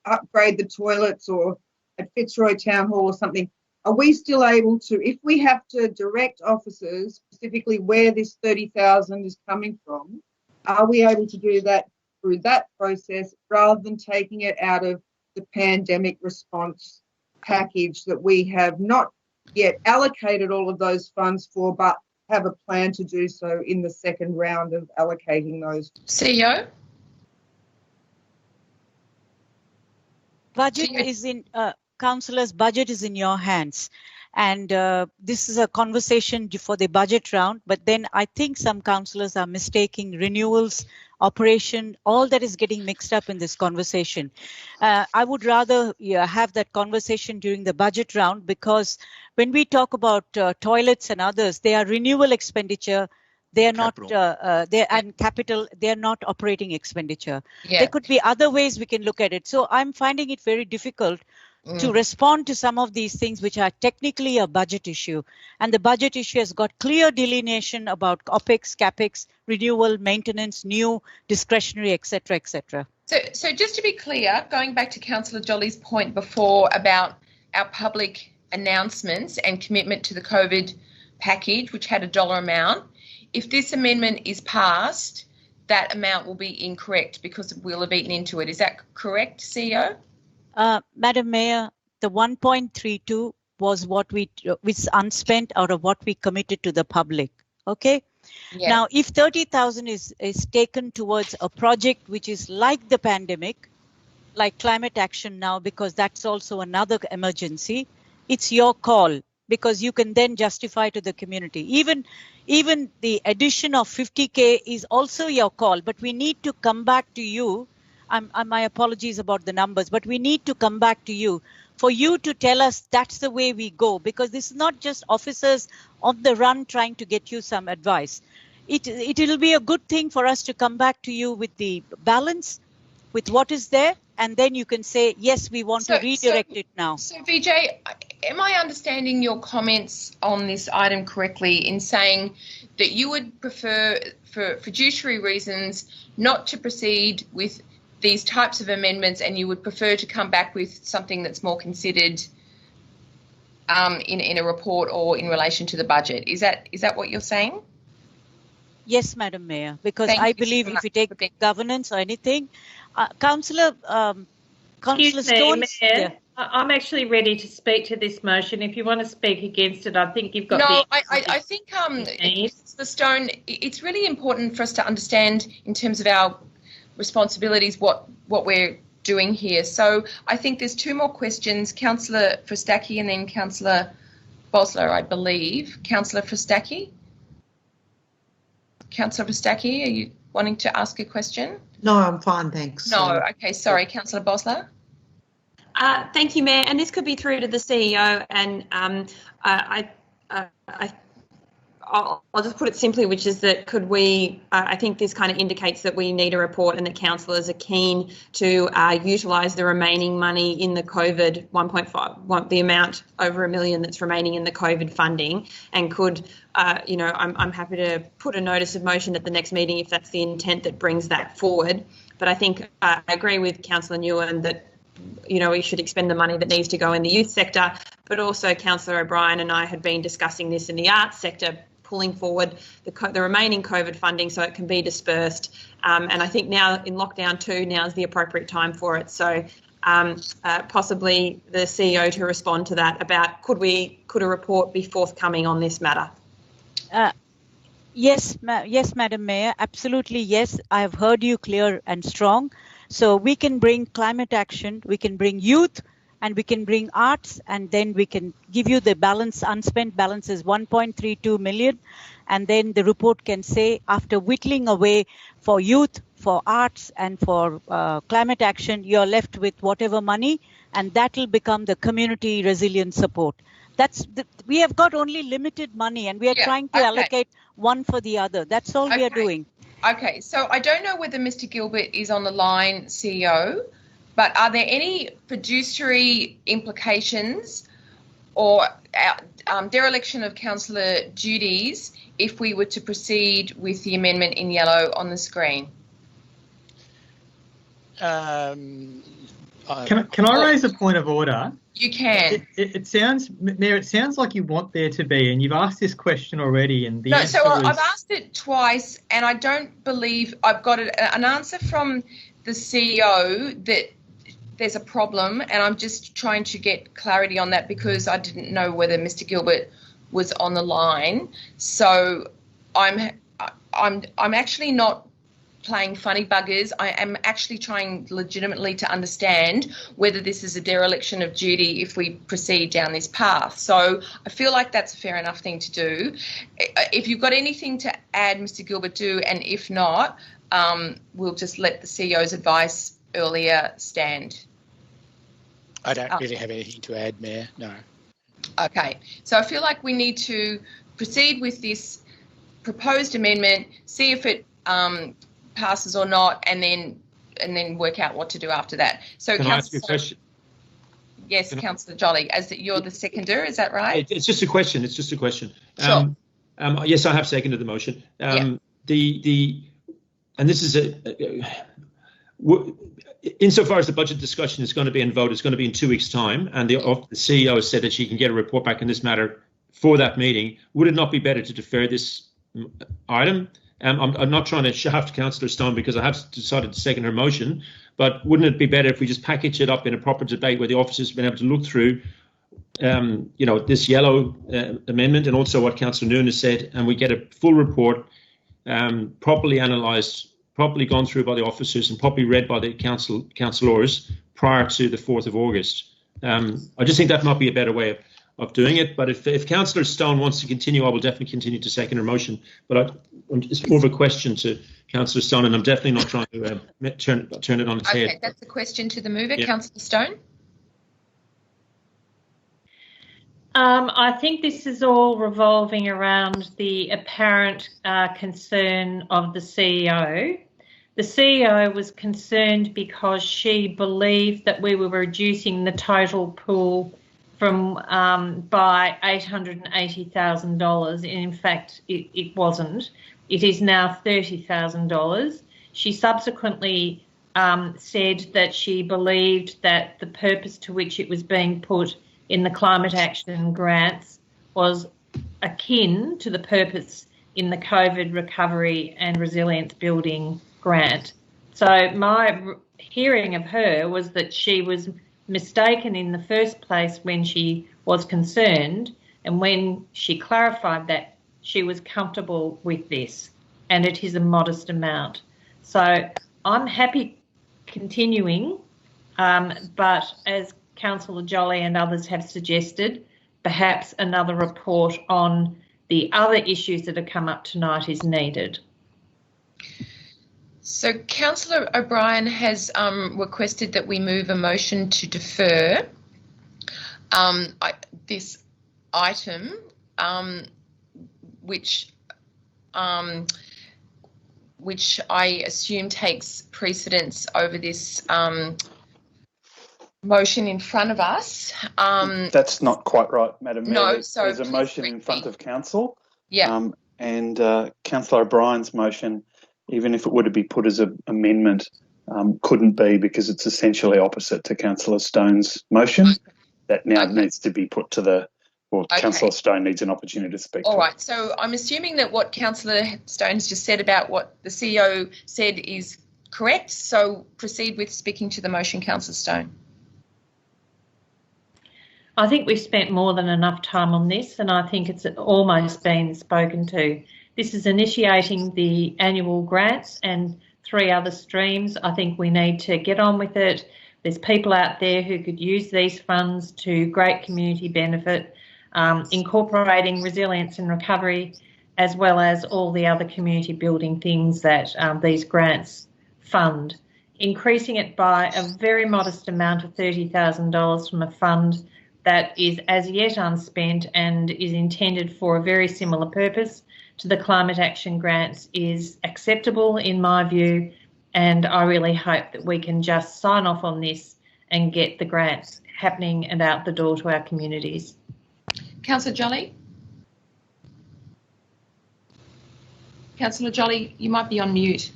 upgrade the toilets, or at Fitzroy Town Hall or something? Are we still able to, if we have to direct officers specifically where this $30,000 is coming from, are we able to do that through that process rather than taking it out of the pandemic response package that we have not yet allocated all of those funds for, but have a plan to do so in the second round of allocating those? CEO? Budget is in, Councillors, budget is in your hands. And this is a conversation for the budget round, but then I think some councillors are mistaking renewals, operation, all that is getting mixed up in this conversation. I would rather have that conversation during the budget round, because when we talk about toilets and others, they are renewal expenditure. They are not, and capital, they are not operating expenditure. Yeah. There could be other ways we can look at it. So I'm finding it very difficult to respond to some of these things which are technically a budget issue. And the budget issue has got clear delineation about OPEX, CAPEX, renewal, maintenance, new, discretionary, etc., etc. So just to be clear, going back to Councillor Jolly's point before about our public announcements and commitment to the COVID package, which had a dollar amount, if this amendment is passed, that amount will be incorrect because we'll have eaten into it. Is that correct, CEO? Madam Mayor, the 1.32 was what was unspent out of what we committed to the public. Okay. Yeah. Now, if 30,000 is taken towards a project which is like the pandemic, like climate action now, because that's also another emergency, it's your call. because you can then justify to the community. Even the addition of 50K is also your call, but we need to come back to you. My apologies about the numbers, but we need to come back to you for you to tell us that's the way we go, because this is not just officers on the run trying to get you some advice. It'll be a good thing for us to come back to you with the balance, with what is there, and then you can say, yes, we want to redirect it now. So, Vijay, am I understanding your comments on this item correctly in saying that you would prefer, for fiduciary reasons, not to proceed with these types of amendments, and you would prefer to come back with something that's more considered in a report or in relation to the budget? Is that what you're saying? Yes, Madam Mayor, because I believe if we take governance or anything, Councillor Stone. Mayor, I'm actually ready to speak to this motion. If you want to speak against it, I think you've got. No, I think Mr. Stone, it's really important for us to understand in terms of our responsibilities what we're doing here. So I think there's two more questions, Councillor Fristacchi and then Councillor Bosler, I believe. Councillor Fristacchi? Councillor Fristacchi, are you wanting to ask a question? No, I'm fine, thanks. No, okay, sorry. Councillor Bosler? Thank you, Mayor. And this could be through to the CEO. And I'll just put it simply, which is that could we, I think this kind of indicates that we need a report and that councillors are keen to utilise the remaining money in the COVID 1.5, the amount over $1 million that's remaining in the COVID funding, and could, I'm happy to put a notice of motion at the next meeting if that's the intent that brings that forward. But I think I agree with Councillor Nguyen that we should expend the money that needs to go in the youth sector, but also Councillor O'Brien and I had been discussing this in the arts sector, pulling forward the remaining COVID funding so it can be dispersed. And I think now in lockdown 2, now is the appropriate time for it. So possibly the CEO to respond to that about could a report be forthcoming on this matter? Yes, Madam Mayor, absolutely yes. I have heard you clear and strong. So we can bring climate action, we can bring youth, and we can bring arts, and then we can give you the balance. Unspent balance is 1.32 million. And then the report can say, after whittling away for youth, for arts, and for climate action, you're left with whatever money, and that will become the community resilience support. We have got only limited money, and we are trying to allocate one for the other. That's all we are doing. Okay, so I don't know whether Mr. Gilbert is on the line, CEO, but are there any fiduciary implications or dereliction of councillor duties if we were to proceed with the amendment in yellow on the screen? Can I raise a point of order? You can. It sounds, Mayor, it sounds like you want there to be, and you've asked this question already, and the answer I've asked it twice, and I don't believe I've got an answer from the CEO that there's a problem, and I'm just trying to get clarity on that because I didn't know whether Mr. Gilbert was on the line. So I'm actually not playing funny buggers. I am actually trying legitimately to understand whether this is a dereliction of duty if we proceed down this path. So I feel like that's a fair enough thing to do. If you've got anything to add, Mr. Gilbert, do, and if not, we'll just let the CEO's advice earlier stand. I don't really have anything to add, Mayor, no. Okay, so I feel like we need to proceed with this proposed amendment, see if it passes or not, and then work out what to do after that. So, can I ask you a question? Yes, Councillor Jolly, as you're the seconder, is that right? It's just a question. It's just a question. Sure. Yes, I have seconded the motion. And this is insofar as the budget discussion is going to be in vote, it's going to be in 2 weeks' time, and the CEO has said that she can get a report back in this matter for that meeting. Would it not be better to defer this item? I'm not trying to shaft Councillor Stone because I have decided to second her motion, but wouldn't it be better if we just package it up in a proper debate where the officers have been able to look through, this yellow amendment and also what Councillor Nguyen has said, and we get a full report, properly analysed, properly gone through by the officers and properly read by the councillors prior to the 4th of August. I just think that might be a better way doing it. But if Councillor Stone wants to continue, I will definitely continue to second her motion. But it's more of a question to Councillor Stone, and I'm definitely not trying to turn it on its head. Okay, that's a question to the mover, Yeah. Councillor Stone. I think this is all revolving around the apparent concern of the CEO. The CEO was concerned because she believed that we were reducing the total pool from by $880,000. In fact, it wasn't. It is now $30,000. She subsequently said that she believed that the purpose to which it was being put in the climate action grants was akin to the purpose in the COVID recovery and resilience building grant. So my hearing of her was that she was mistaken in the first place when she was concerned, and when she clarified that, she was comfortable with this, and it is a modest amount. So I'm happy continuing, but as Councillor Jolly and others have suggested, perhaps another report on the other issues that have come up tonight is needed. So Councillor O'Brien has requested that we move a motion to defer this item, which I assume takes precedence over this motion in front of us. That's not quite right, Madam Mayor. No, there's a motion in front of Council. Yeah. And Councillor O'Brien's motion, even if it were to be put as an amendment, couldn't be because it's essentially opposite to Councillor Stone's motion. That now needs to be put to the, well, Councillor Stone needs an opportunity to speak. All right, so I'm assuming that what Councillor Stone's just said about what the CEO said is correct, so proceed with speaking to the motion, Councillor Stone. I think we've spent more than enough time on this, and I think it's almost been spoken to. This is initiating the annual grants and 3 other streams. I think we need to get on with it. There's people out there who could use these funds to great community benefit, incorporating resilience and recovery, as well as all the other community building things that these grants fund. Increasing it by a very modest amount of $30,000 from a fund that is as yet unspent and is intended for a very similar purpose to the climate action grants is acceptable in my view, and I really hope that we can just sign off on this and get the grants happening and out the door to our communities. Councillor Jolly? Councillor Jolly, you might be on mute.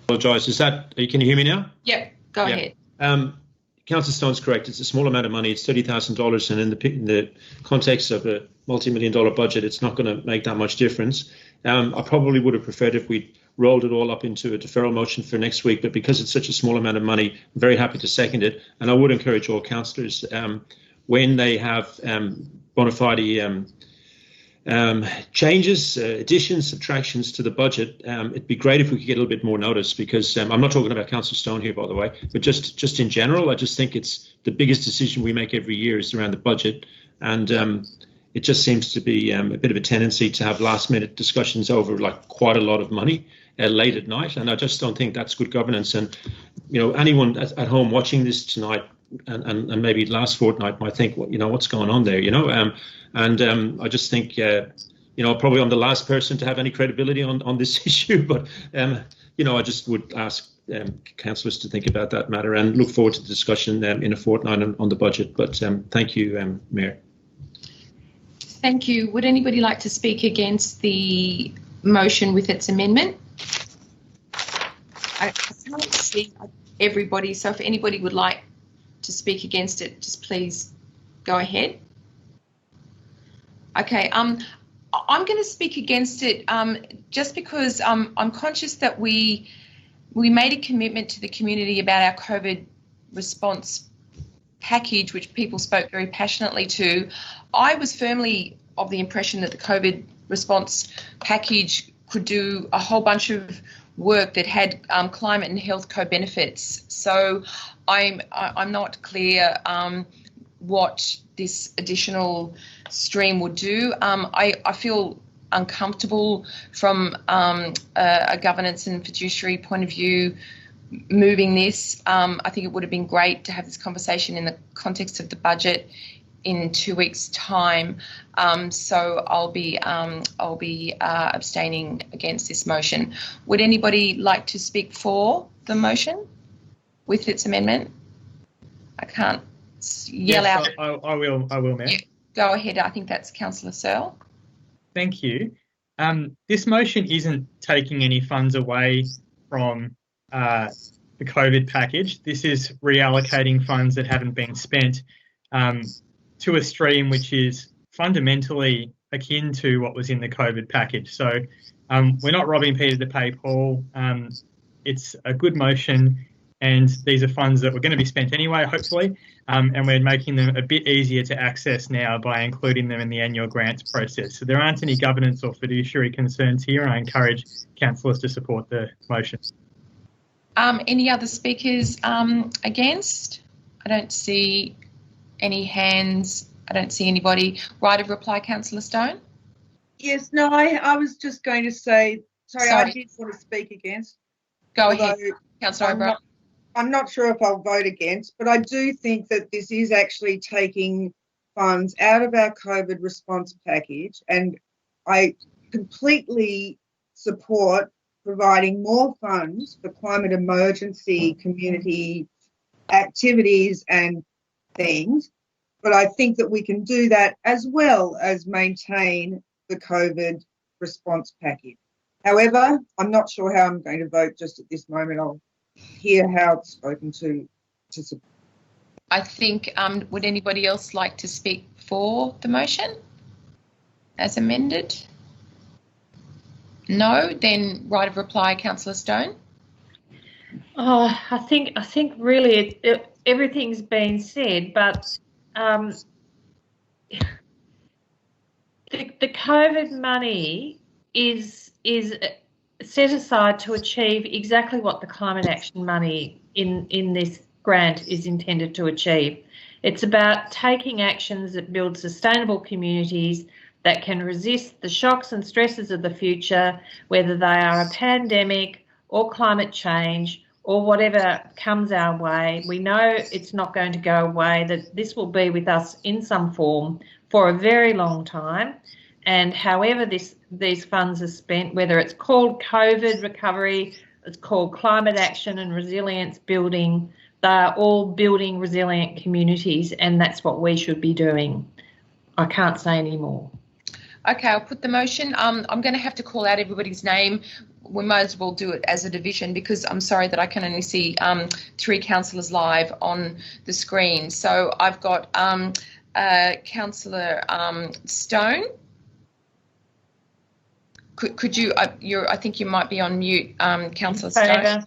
Apologise. Can you hear me now? Yep, go ahead. Councillor Stone's correct. It's a small amount of money. It's $30,000, and in the context of a multi-million-dollar budget, it's not going to make that much difference. I probably would have preferred if we rolled it all up into a deferral motion for next week, but because it's such a small amount of money, I'm very happy to second it. And I would encourage all councillors, when they have bona fide changes, additions, subtractions to the budget, it'd be great if we could get a little bit more notice, because I'm not talking about Councillor Stone here, by the way, but just in general, I just think it's the biggest decision we make every year is around the budget, and it just seems to be a bit of a tendency to have last-minute discussions over like quite a lot of money late at night, and I just don't think that's good governance. And anyone at home watching this tonight and maybe last fortnight might think, well, what's going on there, I just think, probably I'm the last person to have any credibility on this issue, but, I just would ask councillors to think about that matter and look forward to the discussion in a fortnight on the budget. But thank you, Mayor. Thank you. Would anybody like to speak against the motion with its amendment? I can't see everybody, so if anybody would like to speak against it, just please go ahead. Okay, I'm going to speak against it just because I'm conscious that we made a commitment to the community about our COVID response package, which people spoke very passionately to. I was firmly of the impression that the COVID response package could do a whole bunch of work that had climate and health co-benefits. So I'm not clear what this additional stream would do. I feel uncomfortable from a governance and fiduciary point of view moving this. I think it would have been great to have this conversation in the context of the budget in 2 weeks' time. So I'll be abstaining against this motion. Would anybody like to speak for the motion with its amendment? I can't yell out. I will, Mayor. Yeah, go ahead. I think that's Councillor Searle. Thank you. This motion isn't taking any funds away from the COVID package. This is reallocating funds that haven't been spent to a stream which is fundamentally akin to what was in the COVID package. So we're not robbing Peter to pay Paul. It's a good motion, and these are funds that were going to be spent anyway, hopefully, and we're making them a bit easier to access now by including them in the annual grants process. So there aren't any governance or fiduciary concerns here, and I encourage councillors to support the motion. Any other speakers against? I don't see any hands. I don't see anybody. Right of reply, Councillor Stone? Yes, no, I was just going to say, sorry. I did want to speak against. Go ahead, Councillor O'Brien. I'm not sure if I'll vote against, but I do think that this is actually taking funds out of our COVID response package, and I completely support providing more funds for climate emergency community activities and things, but I think that we can do that as well as maintain the COVID response package. However, I'm not sure how I'm going to vote just at this moment. I'll hear how it's spoken to support. I think, would anybody else like to speak for the motion as amended? No, then right of reply, Councillor Stone. Oh, I think really everything's been said, but the COVID money is set aside to achieve exactly what the climate action money in this grant is intended to achieve. It's about taking actions that build sustainable communities that can resist the shocks and stresses of the future, whether they are a pandemic or climate change or whatever comes our way. We know it's not going to go away, that this will be with us in some form for a very long time. And however these funds are spent, whether it's called COVID recovery, it's called climate action and resilience building, they're all building resilient communities, and that's what we should be doing. I can't say any more. Okay, I'll put the motion. I'm going to have to call out everybody's name. We might as well do it as a division because I'm sorry that I can only see 3 councillors live on the screen. So I've got Councillor Stone. Could you? I think you might be on mute, Councillor Stone.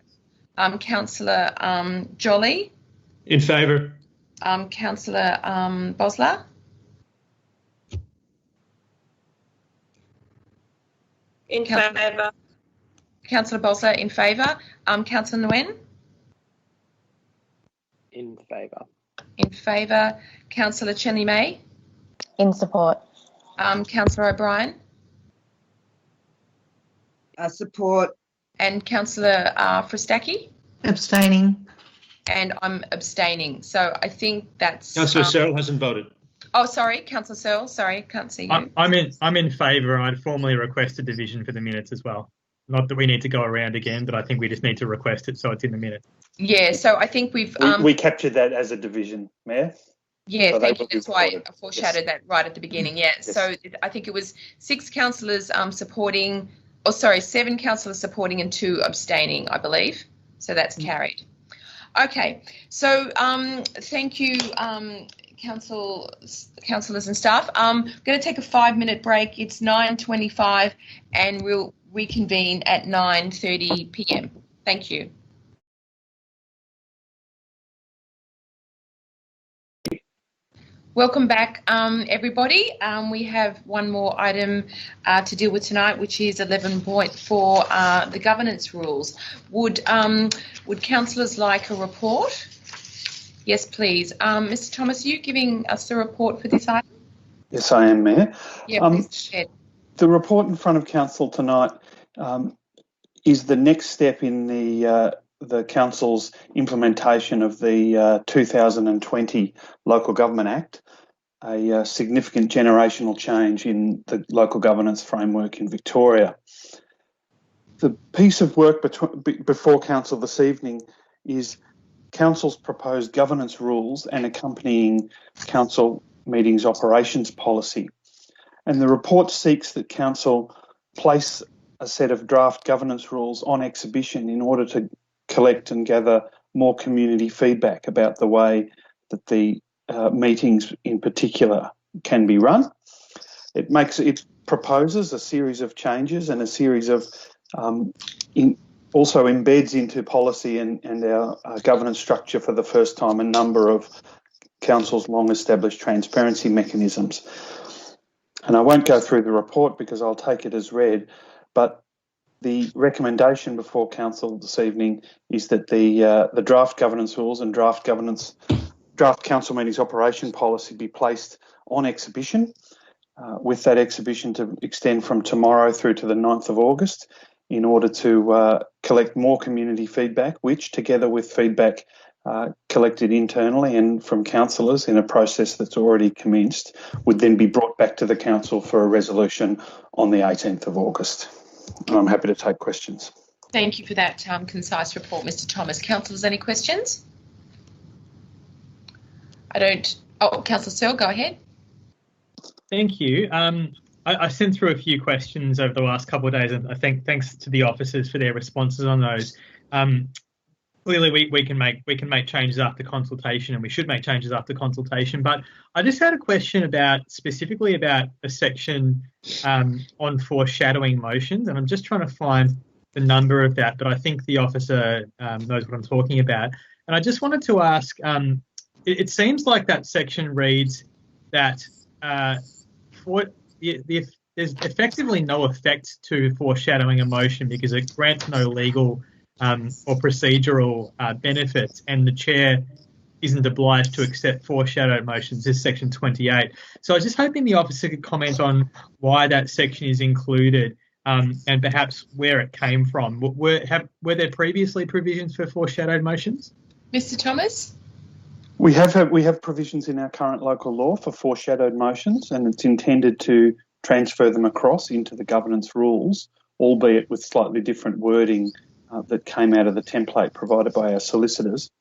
Councillor Jolly. In favour. Councillor Bosler. In favour. Councillor Bosler in favour. Councillor Nguyen. In favour. In favour. Councillor Chenny May. In support. Councillor O'Brien. Support. And Councillor Fristacchi. Abstaining. And I'm abstaining. So I think that's. Councillor Searle hasn't voted. Oh, sorry, Councillor Searle. Sorry, can't see you. I'm in favour. I'd formally request a division for the minutes as well. Not that we need to go around again, but I think we just need to request it so it's in the minutes. Yeah. So I think we captured that as a division, Mayor. Yeah, so thank you. That's why I foreshadowed that right at the beginning. Yeah. Yes. So I think it was 6 councillors supporting. Oh, sorry, 7 councillors supporting and 2 abstaining, I believe. So that's carried. Okay. So thank you. Councillors and staff. I'm going to take a 5-minute break. It's 9:25 and we'll reconvene at 9:30 p.m. Thank you. Welcome back, everybody. We have one more item to deal with tonight, which is 11.4, the governance rules. Would councillors like a report? Yes, please. Mr. Thomas, are you giving us the report for this item? Yes, I am, Mayor. Yeah, please go ahead. The report in front of Council tonight is the next step in the Council's implementation of the 2020 Local Government Act, a significant generational change in the local governance framework in Victoria. The piece of work before Council this evening is Council's proposed governance rules and accompanying Council meetings operations policy. And the report seeks that Council place a set of draft governance rules on exhibition in order to collect and gather more community feedback about the way that the meetings in particular can be run. It proposes a series of changes and a series of also embeds into policy and our governance structure for the first time a number of Council's long-established transparency mechanisms. And I won't go through the report because I'll take it as read, but the recommendation before Council this evening is that the draft governance rules and draft Council meetings operation policy be placed on exhibition, with that exhibition to extend from tomorrow through to the 9th of August in order to collect more community feedback, which together with feedback collected internally and from councillors in a process that's already commenced, would then be brought back to the Council for a resolution on the 18th of August. And I'm happy to take questions. Thank you for that concise report, Mr. Thomas. Councillors, any questions? I don't. Oh, Councillor Searle, go ahead. Thank you. I sent through a few questions over the last couple of days, and I think thanks to the officers for their responses on those. Clearly, we can make changes after consultation, and we should make changes after consultation. But I just had a question specifically about a section on foreshadowing motions, and I'm just trying to find the number of that. But I think the officer knows what I'm talking about, and I just wanted to ask. It seems like that section reads that there's effectively no effect to foreshadowing a motion because it grants no legal or procedural benefits, and the chair isn't obliged to accept foreshadowed motions. This is section 28. So I was just hoping the officer could comment on why that section is included and perhaps where it came from. Were there previously provisions for foreshadowed motions? Mr. Thomas? We have provisions in our current local law for foreshadowed motions, and it's intended to transfer them across into the governance rules, albeit with slightly different wording that came out of the template provided by our solicitors.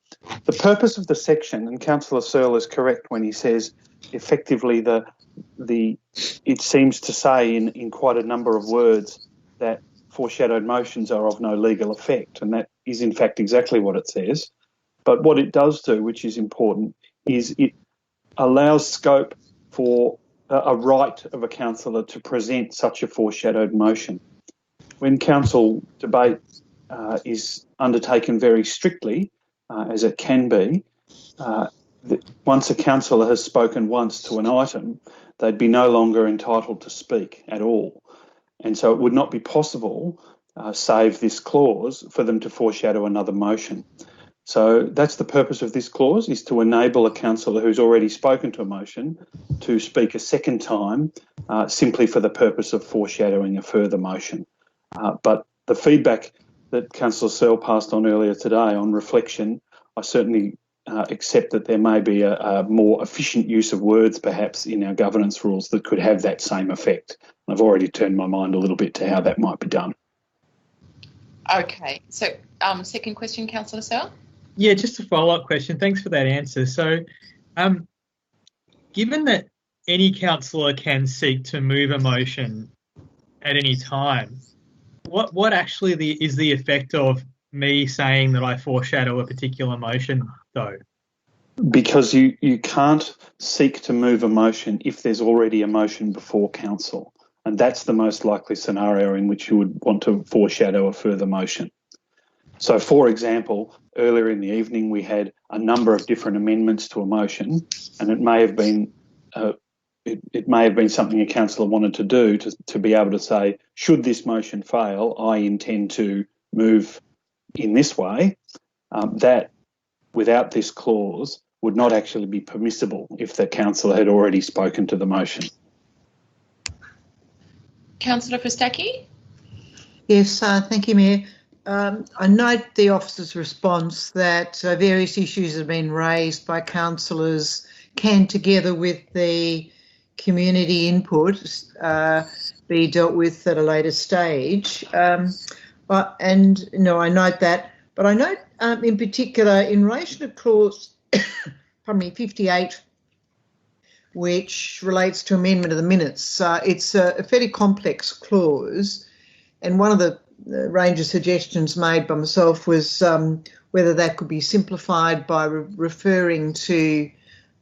The purpose of the section, and Councillor Searle is correct when he says effectively it seems to say in quite a number of words that foreshadowed motions are of no legal effect, and that is in fact exactly what it says. But what it does do, which is important, is it allows scope for a right of a councillor to present such a foreshadowed motion. When council debate is undertaken very strictly, as it can be, once a councillor has spoken once to an item, they'd be no longer entitled to speak at all. And so it would not be possible, save this clause, for them to foreshadow another motion. So that's the purpose of this clause, is to enable a councillor who's already spoken to a motion to speak a second time simply for the purpose of foreshadowing a further motion. But the feedback that Councillor Searle passed on earlier today on reflection, I certainly accept that there may be a more efficient use of words perhaps in our governance rules that could have that same effect. I've already turned my mind a little bit to how that might be done. Okay, so second question, Councillor Searle? Yeah, just a follow-up question. Thanks for that answer. So, given that any councillor can seek to move a motion at any time, what actually is the effect of me saying that I foreshadow a particular motion, though? Because you can't seek to move a motion if there's already a motion before council, and that's the most likely scenario in which you would want to foreshadow a further motion. So, for example, earlier in the evening we had a number of different amendments to a motion, and it may have been something a councillor wanted to do to be able to say, should this motion fail, I intend to move in this way. That, without this clause, would not actually be permissible if the councillor had already spoken to the motion. Councillor Fostacchi? Yes, thank you, Mayor. I note the officer's response that various issues have been raised by councillors can, together with the community input, be dealt with at a later stage. I note that. But I note in particular in relation to clause 58, which relates to amendment of the minutes. It's a fairly complex clause, and one of the range of suggestions made by myself was whether that could be simplified by referring to,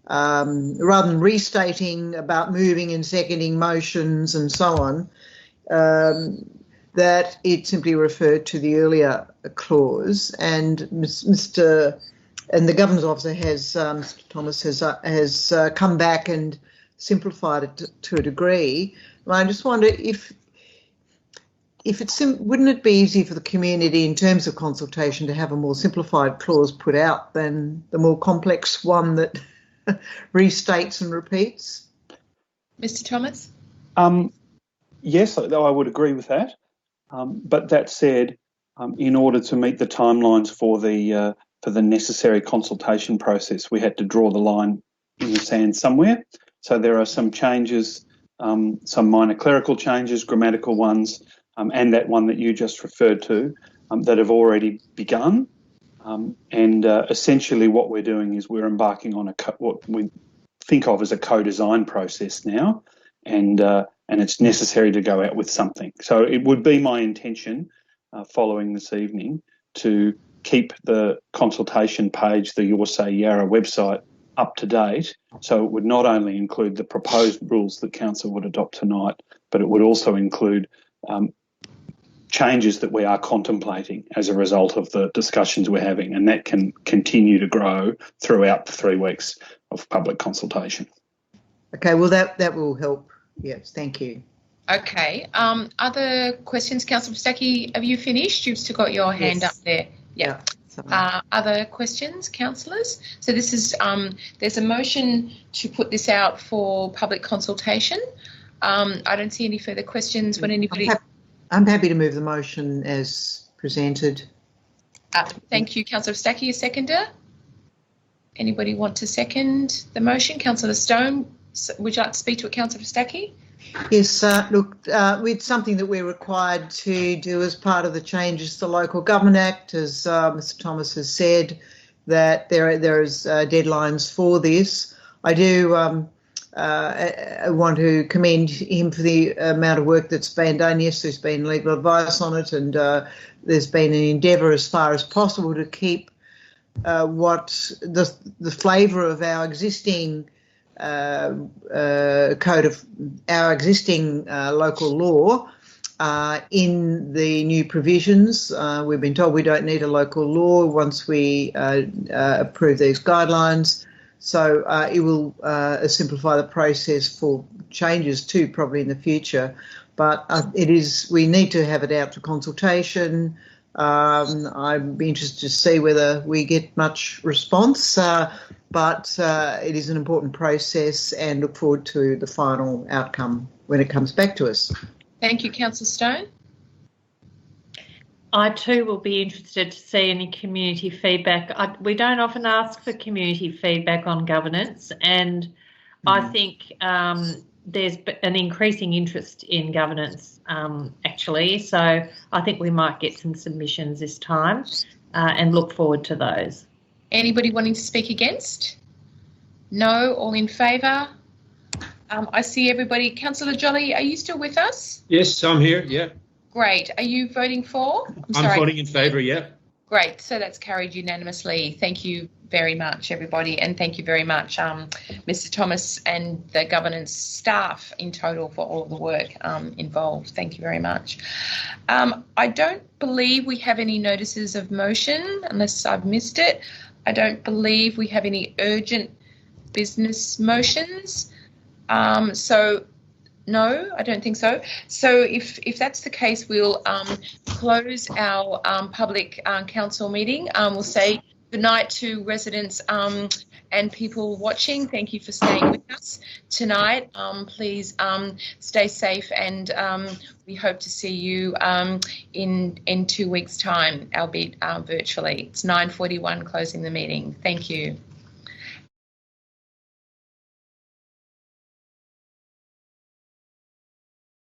rather than restating about moving and seconding motions and so on, that it simply referred to the earlier clause. And the Governor's Officer has, Mr. Thomas has come back and simplified it to a degree. And I just wonder if wouldn't it be easy for the community in terms of consultation to have a more simplified clause put out than the more complex one that restates and repeats? Mr. Thomas? Yes, I would agree with that. But that said, in order to meet the timelines for the necessary consultation process, we had to draw the line in the sand somewhere. So there are some changes, some minor clerical changes, grammatical ones, and that one that you just referred to, that have already begun. Essentially what we're doing is we're embarking on what we think of as a co-design process now, and it's necessary to go out with something. So it would be my intention following this evening to keep the consultation page, the Your Say Yarra website, up to date. So it would not only include the proposed rules that Council would adopt tonight, but it would also include changes that we are contemplating as a result of the discussions we're having, and that can continue to grow throughout the 3 weeks of public consultation. Okay, well that will help. Yes, thank you. Okay. Other questions, Councillor Fostacchi? Have you finished? You've still got your hand up there. Yeah. Other questions, councillors? So this is there's a motion to put this out for public consultation. I don't see any further questions. When anybody, I'm happy to move the motion as presented. Thank you, Councillor Fostacchi. A seconder? Anybody want to second the motion? Councillor Stone, would you like to speak to it, Councillor Fostacchi? Yes, look, it's something that we're required to do as part of the changes to the Local Government Act, as Mr. Thomas has said, that there is deadlines for this. I do I want to commend him for the amount of work that's been done. Yes, there's been legal advice on it, and there's been an endeavour as far as possible to keep what the flavour of our existing code of our existing local law in the new provisions. We've been told we don't need a local law once we approve these guidelines. So it will simplify the process for changes too, probably in the future. But we need to have it out to consultation. I'd be interested to see whether we get much response, but it is an important process, and look forward to the final outcome when it comes back to us. Thank you, Councillor Stone. I too will be interested to see any community feedback. We don't often ask for community feedback on governance, and I think there's an increasing interest in governance actually, so I think we might get some submissions this time and look forward to those. Anybody wanting to speak against? No, all in favour? I see everybody. Councillor Jolly, are you still with us? Yes, I'm here, yeah. Great. Are you voting for? I'm voting in favour, yeah. Great. So that's carried unanimously. Thank you very much, everybody, and thank you very much, Mr. Thomas and the governance staff in total for all of the work involved. Thank you very much. I don't believe we have any notices of motion, unless I've missed it. I don't believe we have any urgent business motions. No, I don't think so. So if that's the case, we'll close our public council meeting. We'll say good night to residents And people watching, thank you for staying with us tonight. Please stay safe, and we hope to see you in 2 weeks' time, albeit virtually. It's 9:41, closing the meeting. Thank you.